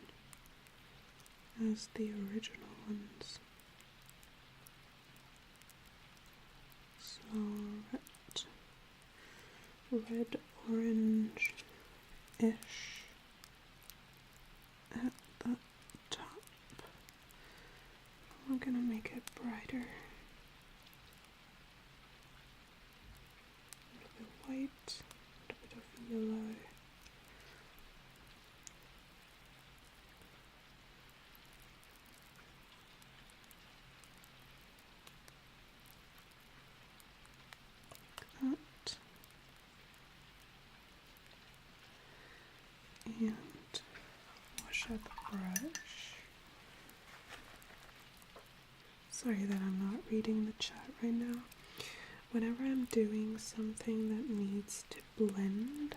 as the original ones. So red orange-ish at the top. I'm gonna make it brighter. A little bit white, a little bit of yellow. And wash out the brush. sorry that I'm not reading the chat right now. Whenever I'm doing something that needs to blend,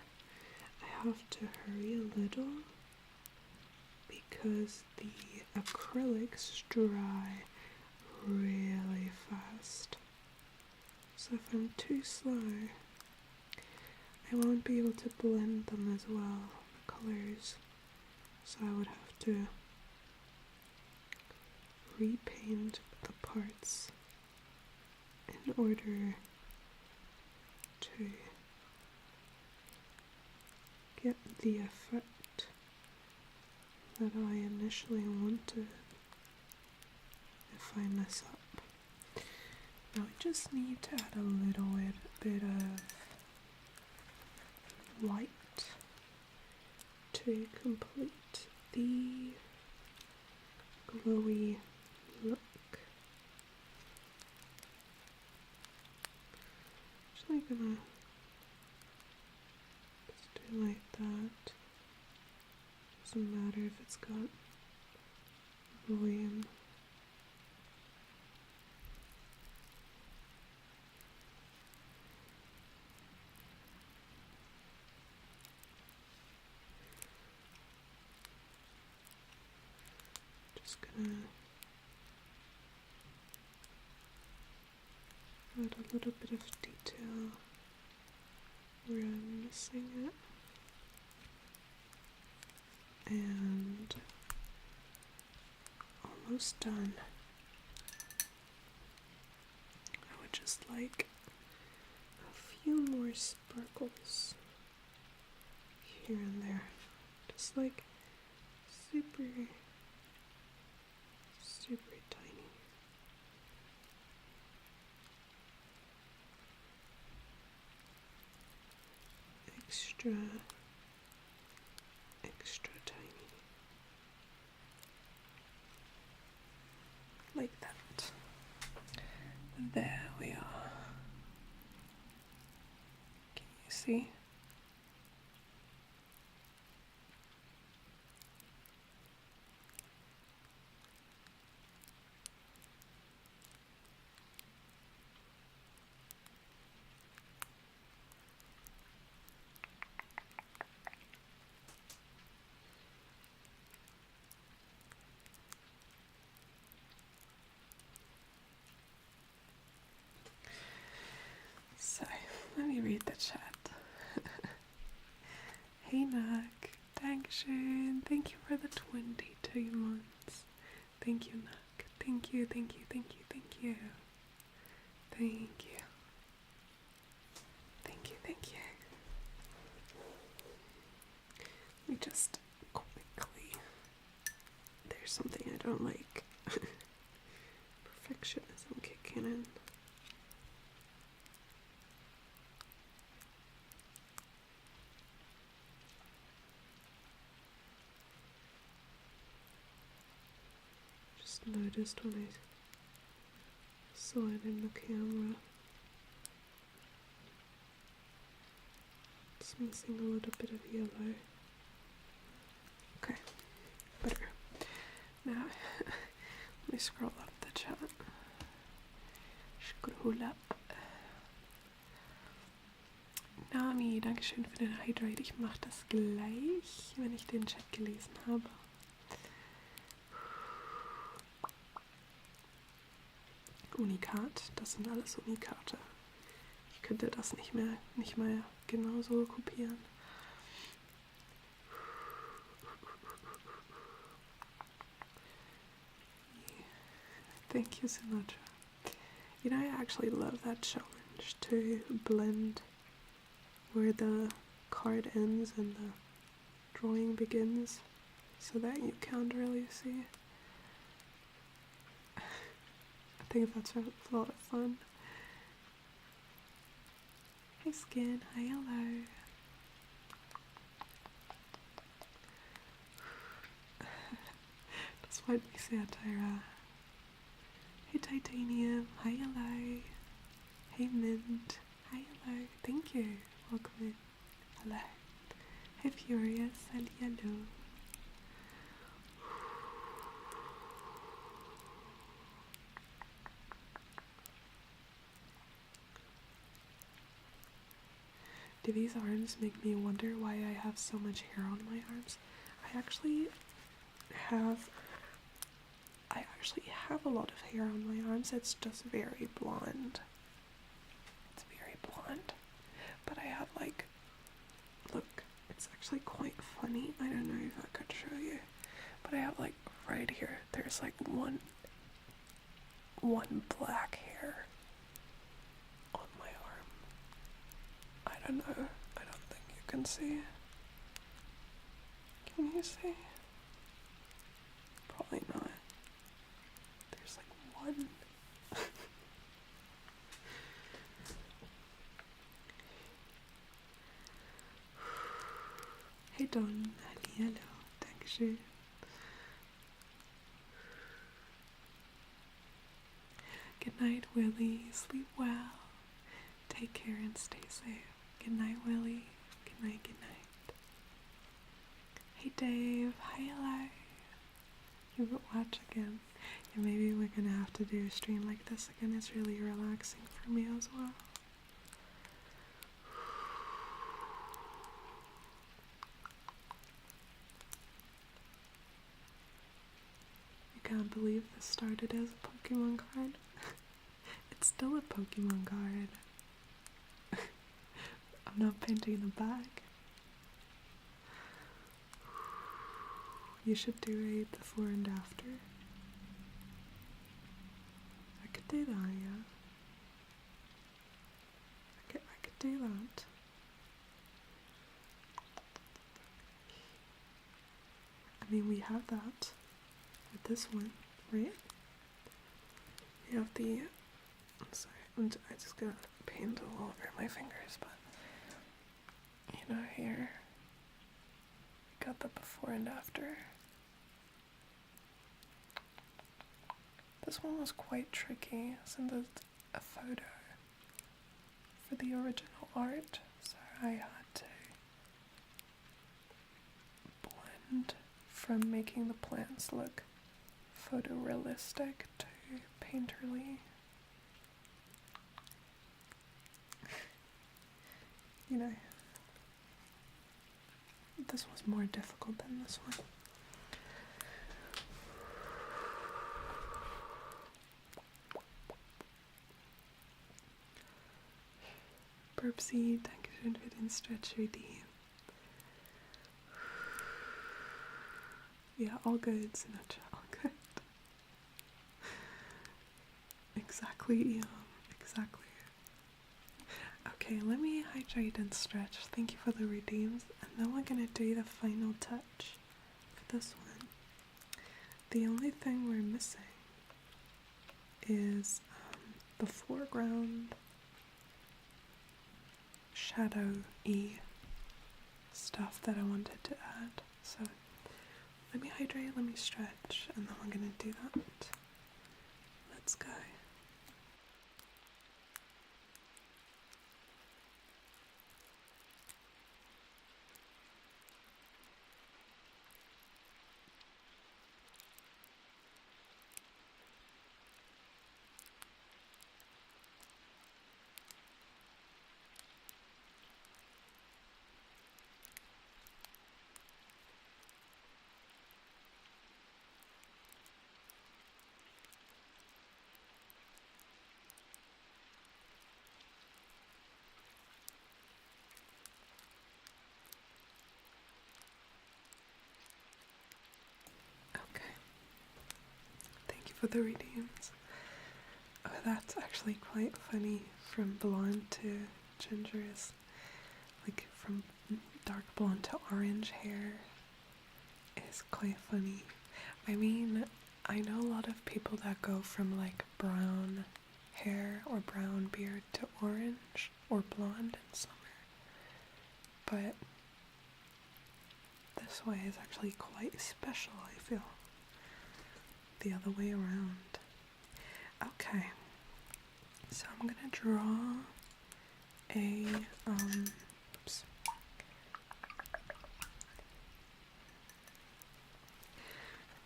I have to hurry a little because the acrylics dry really fast. So if I'm too slow, I won't be able to blend them as well, the colors. So I would have to repaint the parts in order to get the effect that I initially wanted if I mess up. Now I just need to add a little bit of white to complete the glowy look. Actually gonna just do like that. Doesn't matter if it's got volume. Just gonna add a little bit of detail where I'm missing it. And almost done. I would just like a few more sparkles here and there. Just like super tiny. Extra tiny. Like that. There we are. Can you see? So, let me read the chat. Hey Nak, Dankeschön. Thank you for the 22 months. Thank you, Nak. Thank you. Thank you. Thank you. Let me just quickly. There's something I don't like. Perfectionism kicking in. Just noticed when I saw it in the camera. It's missing a little bit of yellow. Okay, better. Now, let me scroll up the chat. Scroll up. Nami, Dankeschön für den Hydrate. Ich mache das gleich, wenn ich den Chat gelesen habe. Unikat, das sind alles Unikate. Ich könnte das nicht mehr genauso kopieren. Thank you so much. You know, I actually love that challenge to blend where the card ends and the drawing begins so that you can't really see. I think that's a lot of fun. Hey Skin, hi, hello. Das freut mich sehr, Tyra. Hey Titanium, hi, hello. Hey Mint, hi, hello. Thank you. Welcome in. Hello. Hey Furious, hello. Do these arms make me wonder why I have so much hair on my arms? I actually have a lot of hair on my arms. It's just very blonde. It's very blonde. But I have like, look, it's actually quite funny. I don't know if I could show you. But I have like right here, there's like one black hair on my arm. I don't know. I don't think you can see. Can you see? Probably not. There's like one. Hey Don, hello, Dankeschön. Good night, Willie. Sleep well. Take care and stay safe. Good night, Willie. Good night, good night. Hey Dave, hi hello. You would watch again. Yeah, maybe we're gonna have to do a stream like this again. It's really relaxing for me as well. I can't believe this started as a Pokemon card. It's still a Pokemon card. I'm not painting the back. You should do a before and after. I could do that, yeah. I could do that. I mean, we have that with this one, right? We have the, I'm sorry, I just got paint all over my fingers, but, you know, here, we got the before and after. This one was quite tricky since it's a photo for the original art, so I had to blend from making the plants look photorealistic to painterly. You know, this was more difficult than this one. Burpsy, Dankeschön für den Stretch redeem. Yeah, all good, Sinatra, all good. Exactly. Okay, let me hydrate and stretch. Thank you for the redeems. And then we're gonna do the final touch for this one. The only thing we're missing is the foreground shadow-y stuff that I wanted to add. So let me hydrate, let me stretch, and then we're gonna do that. Let's go. For the redeems. Oh, that's actually quite funny. From blonde to ginger is like from dark blonde to orange hair is quite funny. I mean, I know a lot of people that go from like brown hair or brown beard to orange or blonde in summer, but this way is actually quite special, I feel. The other way around. Okay, so I'm gonna draw a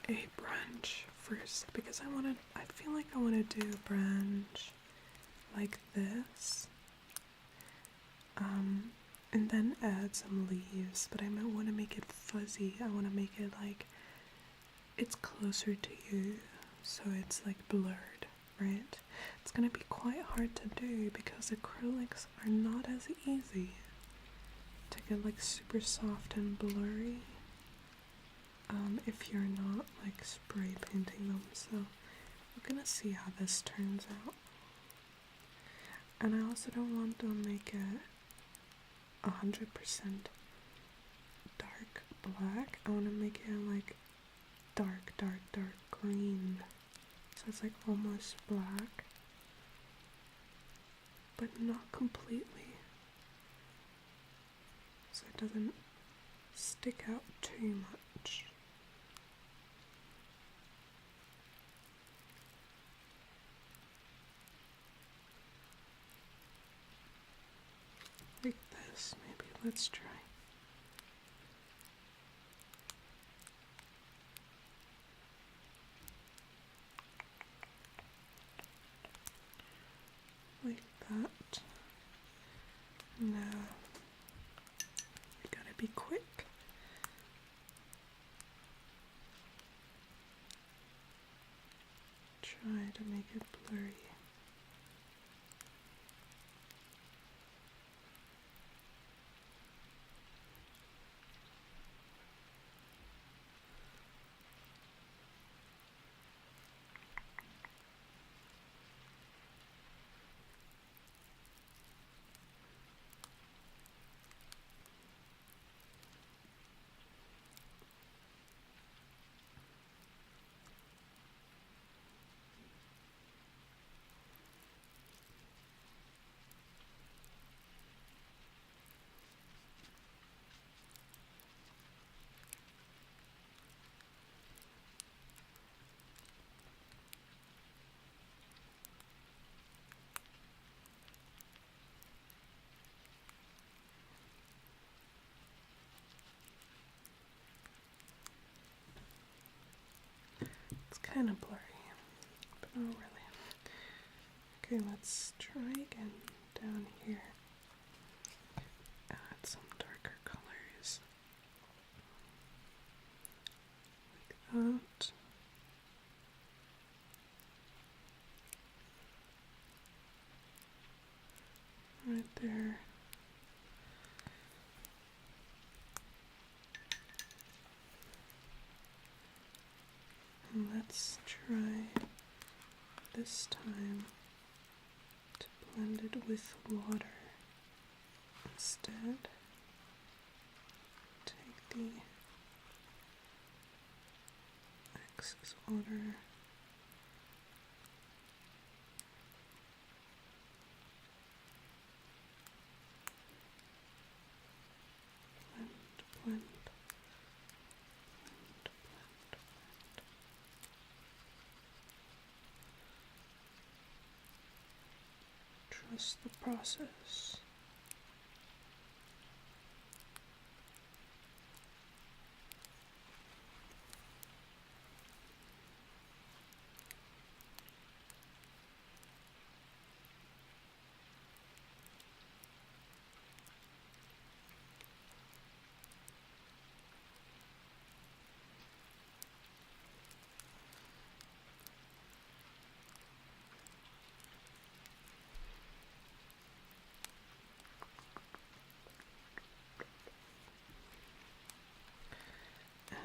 a branch first, because I feel like I want to do a branch like this, and then add some leaves, but I might want to make it fuzzy. I want to make it like it's closer to you, so it's like blurred, right? It's gonna be quite hard to do because acrylics are not as easy to get like super soft and blurry if you're not like spray painting them. So we're gonna see how this turns out. And I also don't want to make it 100% dark black. I want to make it like dark green. So it's like almost black, but not completely. So it doesn't stick out too much. Like this, maybe. Let's try. Like that. Now, you gotta be quick. Try to make it blurry. It's kind of blurry, but not really. Okay, let's try again down here. Add some darker colors. Like that. Right there. And let's try this time to blend it with water instead. Take the excess water. Blend. Trust the process.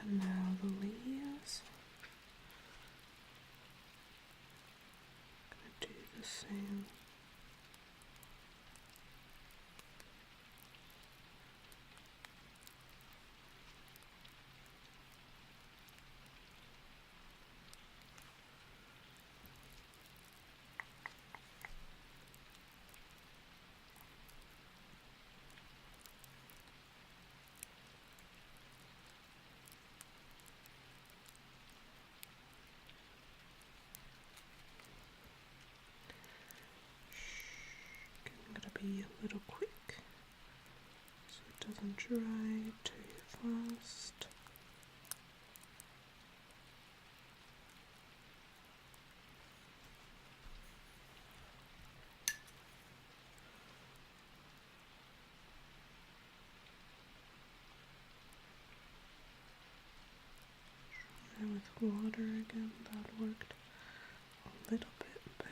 And now the leaves. I'm gonna do the same. I'm gonna be a little quick so it doesn't dry too fast. water again. That worked a little bit better.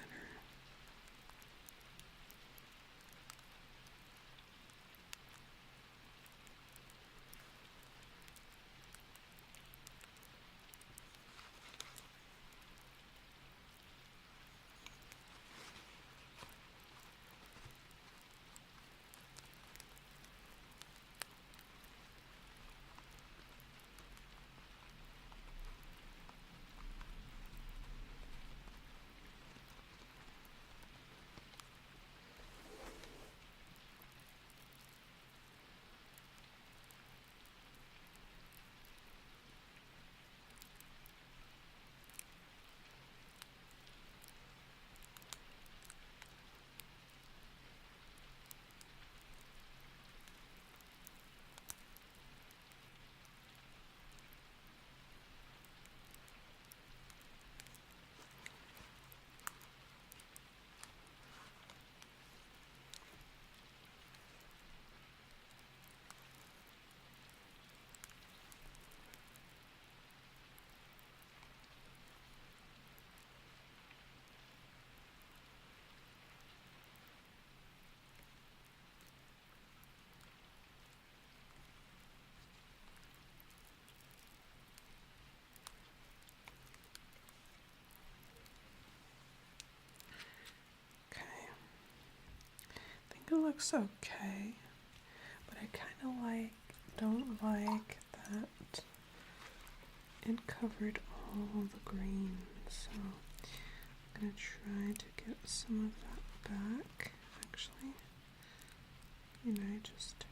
It looks okay, but I kind of don't like that it covered all the green, so I'm gonna try to get some of that back, actually. Just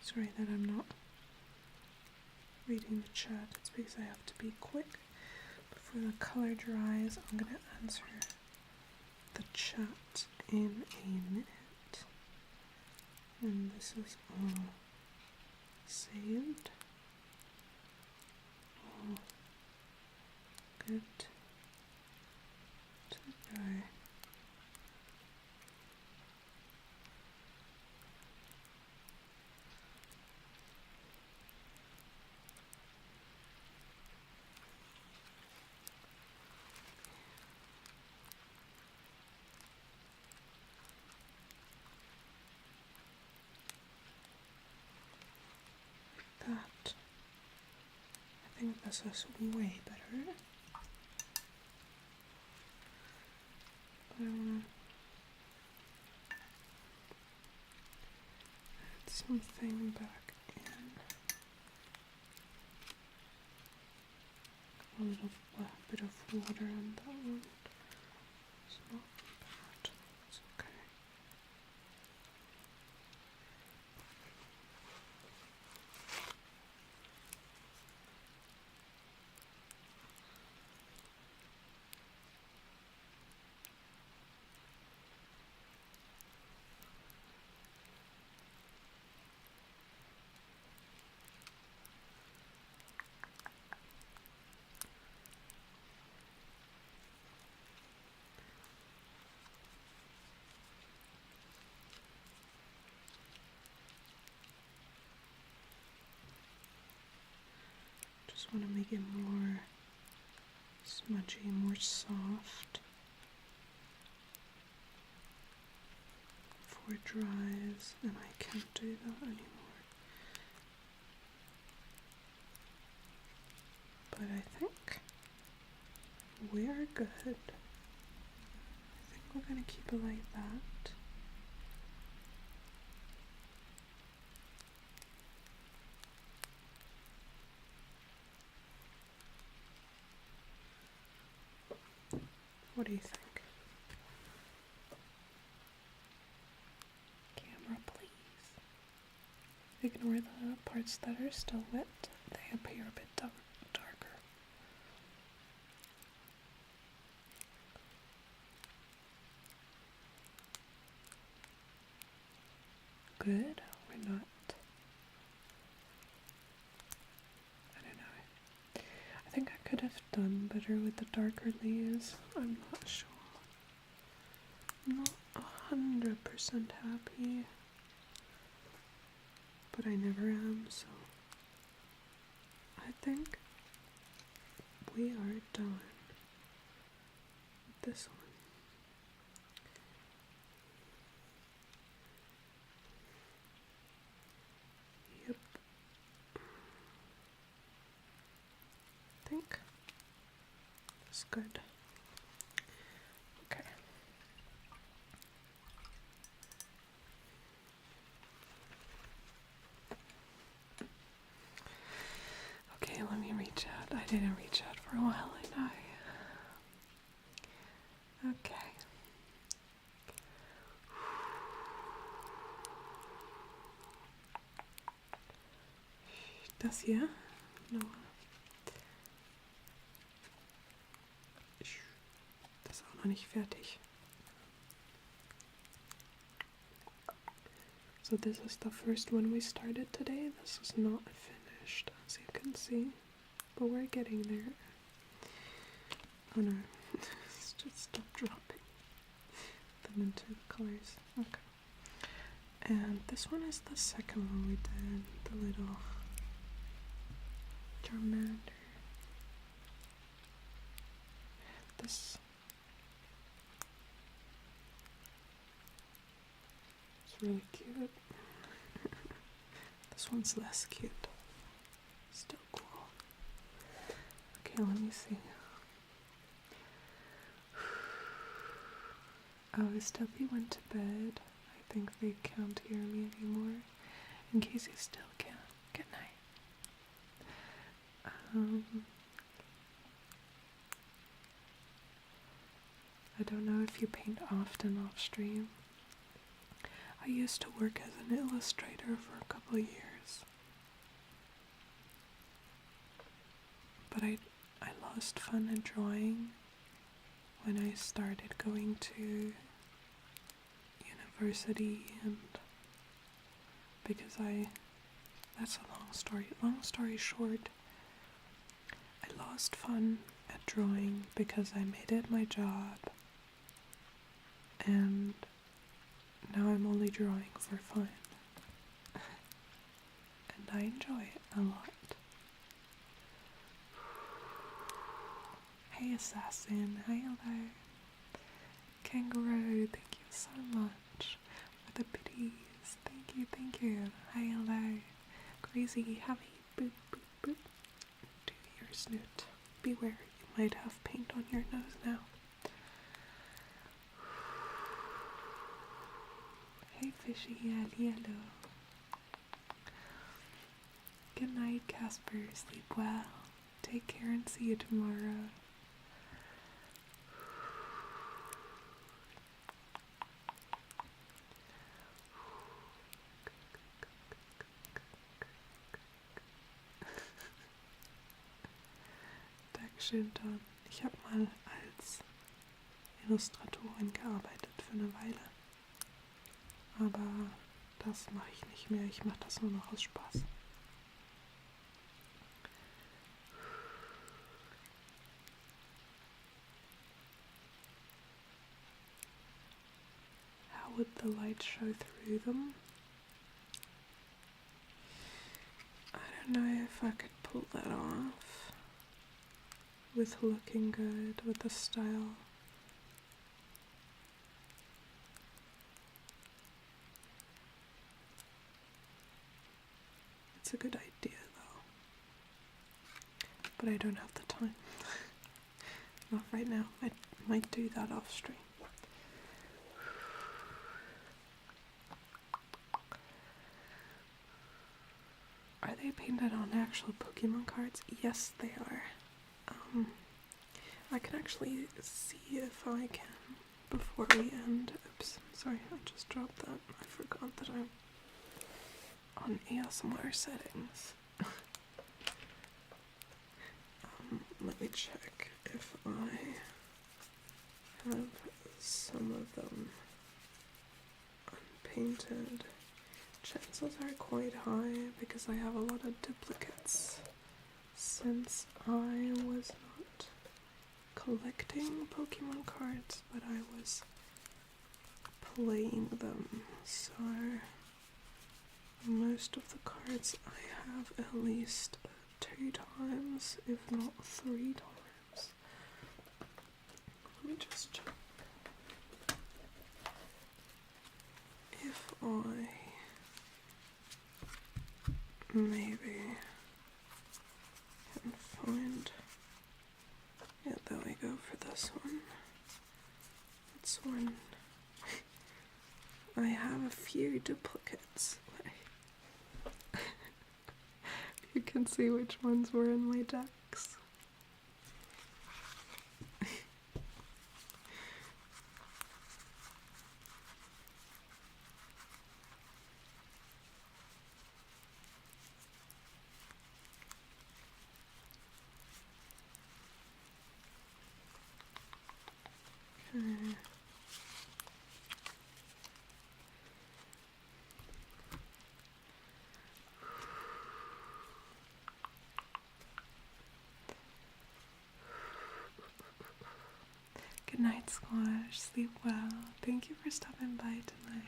sorry that I'm not reading the chat. It's because I have to be quick. Before the color dries, I'm going to answer the chat in a minute. And this is all saved. All good to go. That. I think this is way better. But I want to add something back in. A little bit of water on that one. It's not bad. It's okay. Just want to make it more smudgy, more soft before it dries, and I can't do that anymore. but I think we are good. I think we're gonna keep it like that. What do you think? Camera, please. Ignore the parts that are still wet. They appear a bit darker. Good or not? I don't know. I think I could have done better with the darker leaves. I'm not sure. I'm not 100% happy, but I never am, so I think we are done with this one. Yep. I think that's good. Okay. Okay, let me reach out. I didn't reach out for a while, I know. Okay. Das hier? No. Das ist auch noch nicht fertig. So this is the first one we started today. This is not finished, as you can see, but we're getting there. Oh no, let's just stop dropping them into the colors. Okay. And this one is the second one we did, the little Charmander. This is really cute. This one's less cute. Still cool. Okay, let me see. Oh, Steffi went to bed. I think they can't hear me anymore. In case you still can. Good night. I don't know if you paint often off stream. I used to work as an illustrator for a couple of years. But I lost fun in drawing when I started going to university, and because that's a long story. Long story short, I lost fun at drawing because I made it my job, and now I'm only drawing for fun. And I enjoy it a lot. Hey Assassin, hi hello. Kangaroo, thank you so much for the biddies. Thank you. Hi hello. Crazy, happy, boop, boop, boop. Do your snoot. Beware, you might have paint on your nose now. Hey fishy, hello. Good night, Casper. Sleep well. Take care and see you tomorrow. Dankeschön. Ich habe mal als Illustratorin gearbeitet für eine Weile. Aber das mache ich nicht mehr. Ich mache das nur noch aus Spaß. How would the light show through them? I don't know if I could pull that off with looking good with the style. It's a good idea though. but I don't have the time. Not right now. I might do that off stream. Are they painted on actual Pokemon cards? Yes, they are. I can actually see if I can before we end. Oops, sorry, I just dropped that. I forgot that I'm on ASMR settings. Let me check if I have some of them unpainted. Chances are quite high because I have a lot of duplicates since I was not collecting Pokemon cards, but I was playing them, so most of the cards I have at least 2 times, if not 3 times. Let me just check. If I maybe can find, yeah, there we go for this one. That's one. I have a few duplicates. You can see which ones were in my decks. Okay. Good night, Squash. Sleep well. Thank you for stopping by tonight.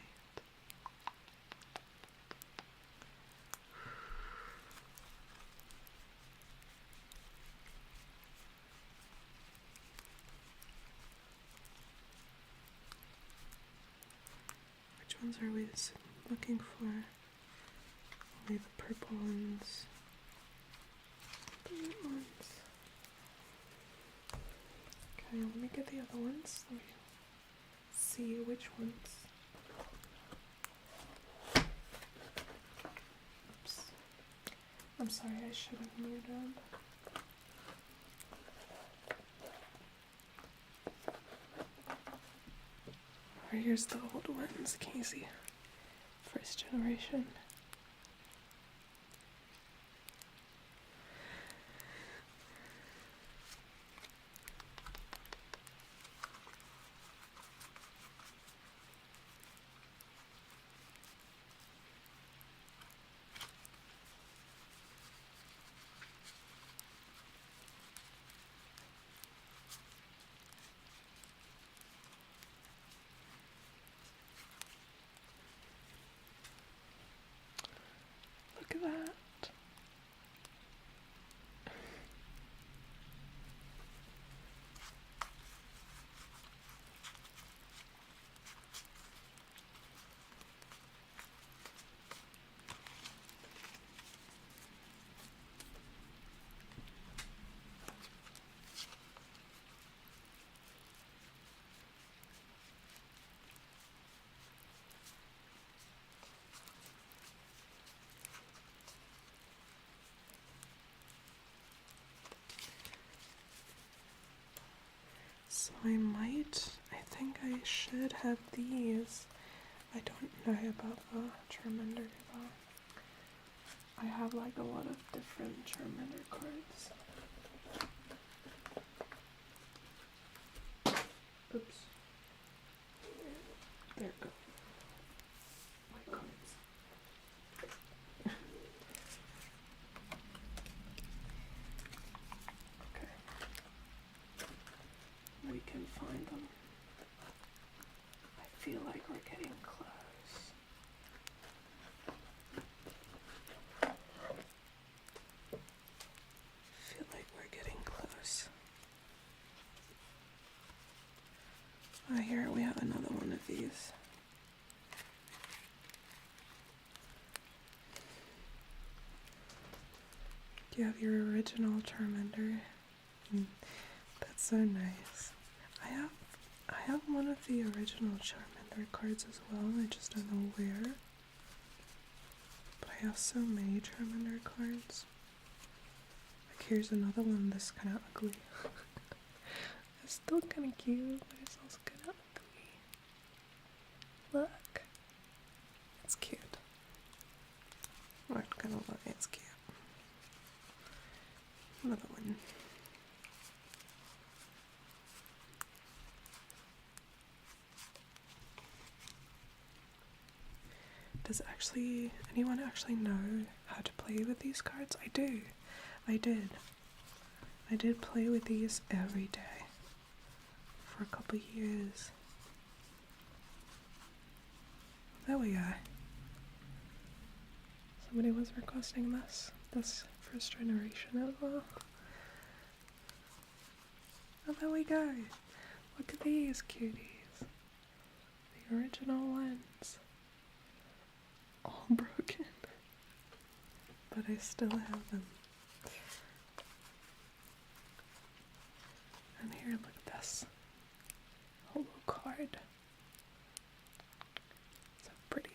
Which ones are we looking for? Only the purple ones. Blue ones. Okay, let me get the other ones. Let me see which ones. Oops. I'm sorry, I should have muted. Or here's the old ones, can you see? First generation. Look at that. So I think I should have these. I don't know about the Charmander though. I have like a lot of different Charmander cards. Oops. There we go. My cards. Okay. We can find them. I feel like we're getting close. Here we have another one of these. You have your original Charmander. That's so nice. I have one of the original Charmander cards as well. I just don't know where. But I have so many Charmander cards. Like here's another one that's kind of ugly. It's still kind of cute, but it's also kind of ugly. Look. It's cute. I'm not gonna lie, it's cute. Another one. Does anyone actually know how to play with these cards? I do. I did. I did play with these every day for a couple years. There we go. Somebody was requesting this first generation as well. Oh, there we go. Look at these cuties. The original ones. All broken. But I still have them. And here, look at this. Holo card. So pretty.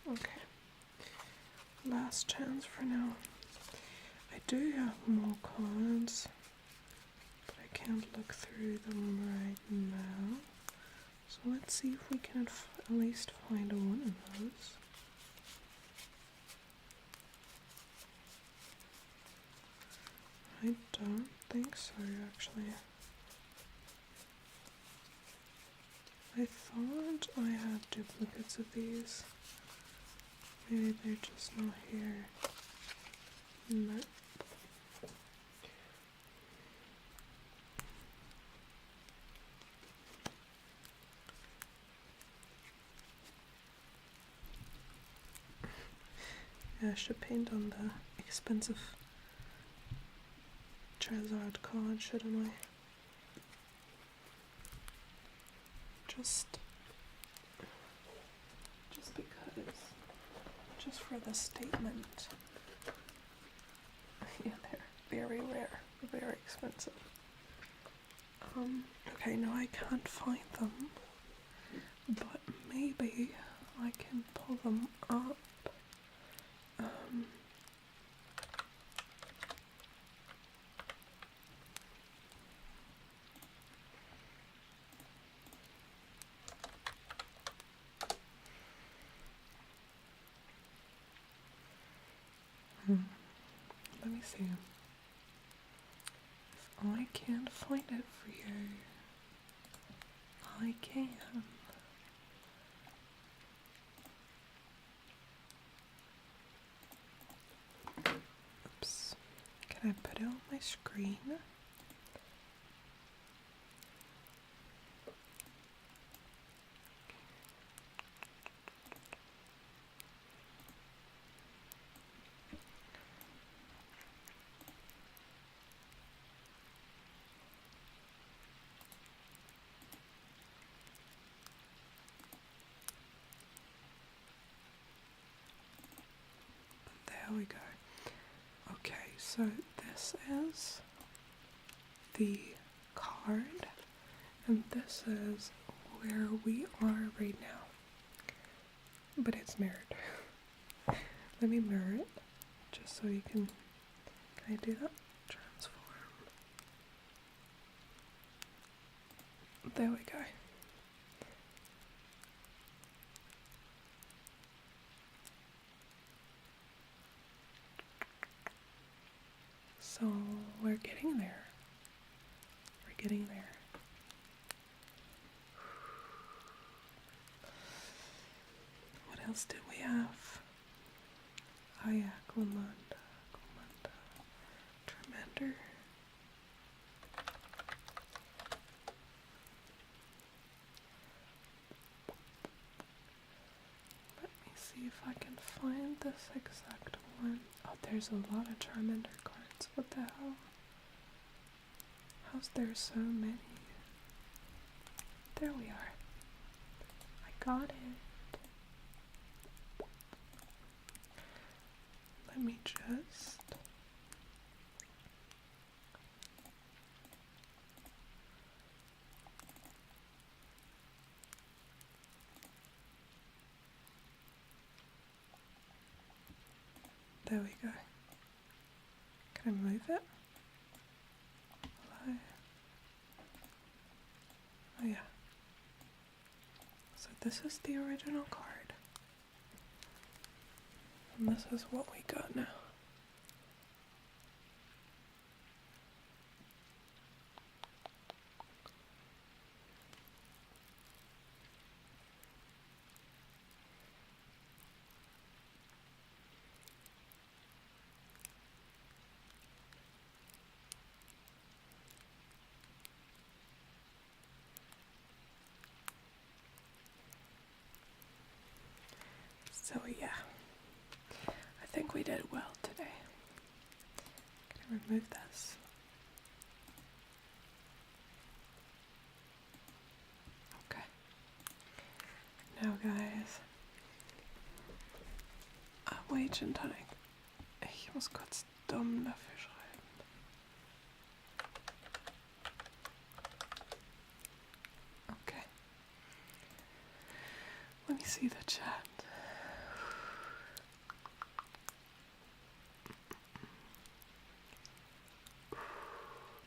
Okay, last chance for now. I do have more cards, but I can't look through them right now. So let's see if we can at least find one of those. I don't think so, actually. I thought I had duplicates of these. Maybe they're just not here. Nope. Yeah, I should paint on the expensive Charizard card, shouldn't I? Just because. Just for the statement. Yeah, they're very rare. Very expensive. Okay, no, I can't find them. But maybe I can pull them up. Let me see. If I can't find it for you, I can. Oops. Can I put it on my screen? There we go. Okay, so this is the card, and this is where we are right now. But it's mirrored. Let me mirror it, just so you can I do that? Transform. There we go. So we're getting there. We're getting there. What else did we have? Oh yeah, Glumanda, Charmander. if I can find this exact one. Oh, there's a lot of Charmander cards. What the hell? How's there so many? There we are. I got it. Let me just... There we go. Can I move it? Hello? Oh yeah. So this is the original card. And this is what we got now. So yeah, I think we did well today. Can I remove this? Okay. Now guys, gin tonic. Ich muss kurz dumm dafür schreiben. Okay. Let me see the chat.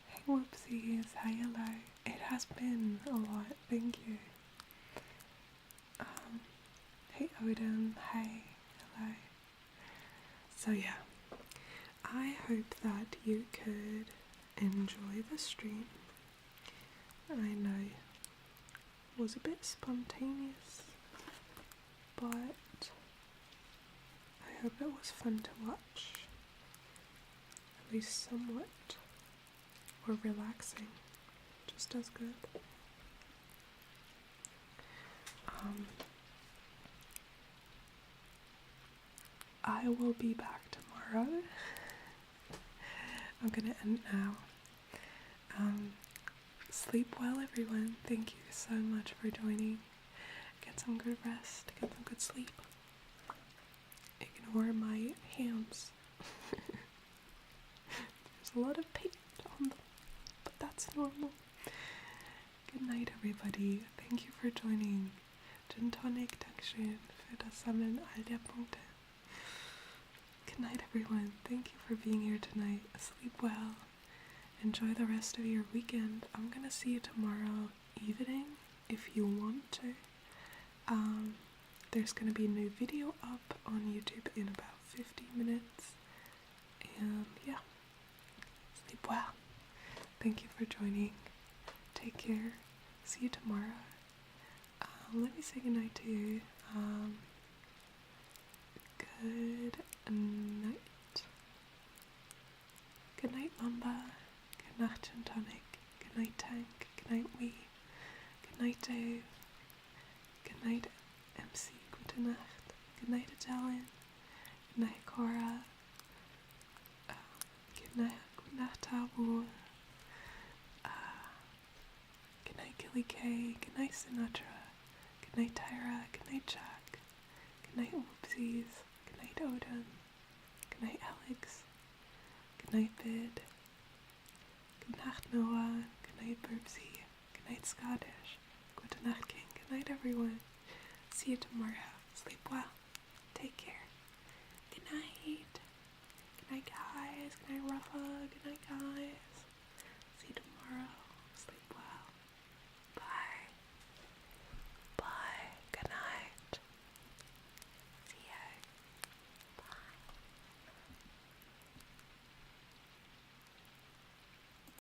Hey whoopsies, hi hello. It has been a lot, thank you. Hey Odin, hi, hello. So yeah, I hope that you could enjoy the stream. I know it was a bit spontaneous, but I hope it was fun to watch, at least somewhat, or relaxing, just as good. I will be back tomorrow. I'm gonna end now. Sleep well, everyone. Thank you so much for joining. Get some good rest, get some good sleep. Ignore my hands. There's a lot of paint on them, but that's normal. Good night, everybody. Thank you for joining. Gin Tonic, Dankeschön für das Sammeln all der Punkte. Good night, everyone. Thank you for being here tonight. Sleep well. Enjoy the rest of your weekend. I'm gonna see you tomorrow evening if you want to. There's gonna be a new video up on YouTube in about 50 minutes. And yeah, sleep well. Thank you for joining. Take care. See you tomorrow. Let me say goodnight to you. Good night. Good night, Mamba. Good night, Gin Tonic. Good night, Tank. Good night, Wee. Good night, Dave. Good night, MC. Gute Nacht. Good night, Italian. Good night, Cora. Good night, Tabu. Good night, Gilly K. Good night, Sinatra. Good night, Tyra. Good night, Jack. Good night, Whoopsies. Good night, Odin. Good night, Alex. Good night, Bid. Good night, Noah. Good night, Burbsy. Good night, Scottish. Good night, King. Good night, everyone. See you tomorrow. Sleep well. Take care. Good night. Good night, guys. Good night, Rafa. Good night, guys.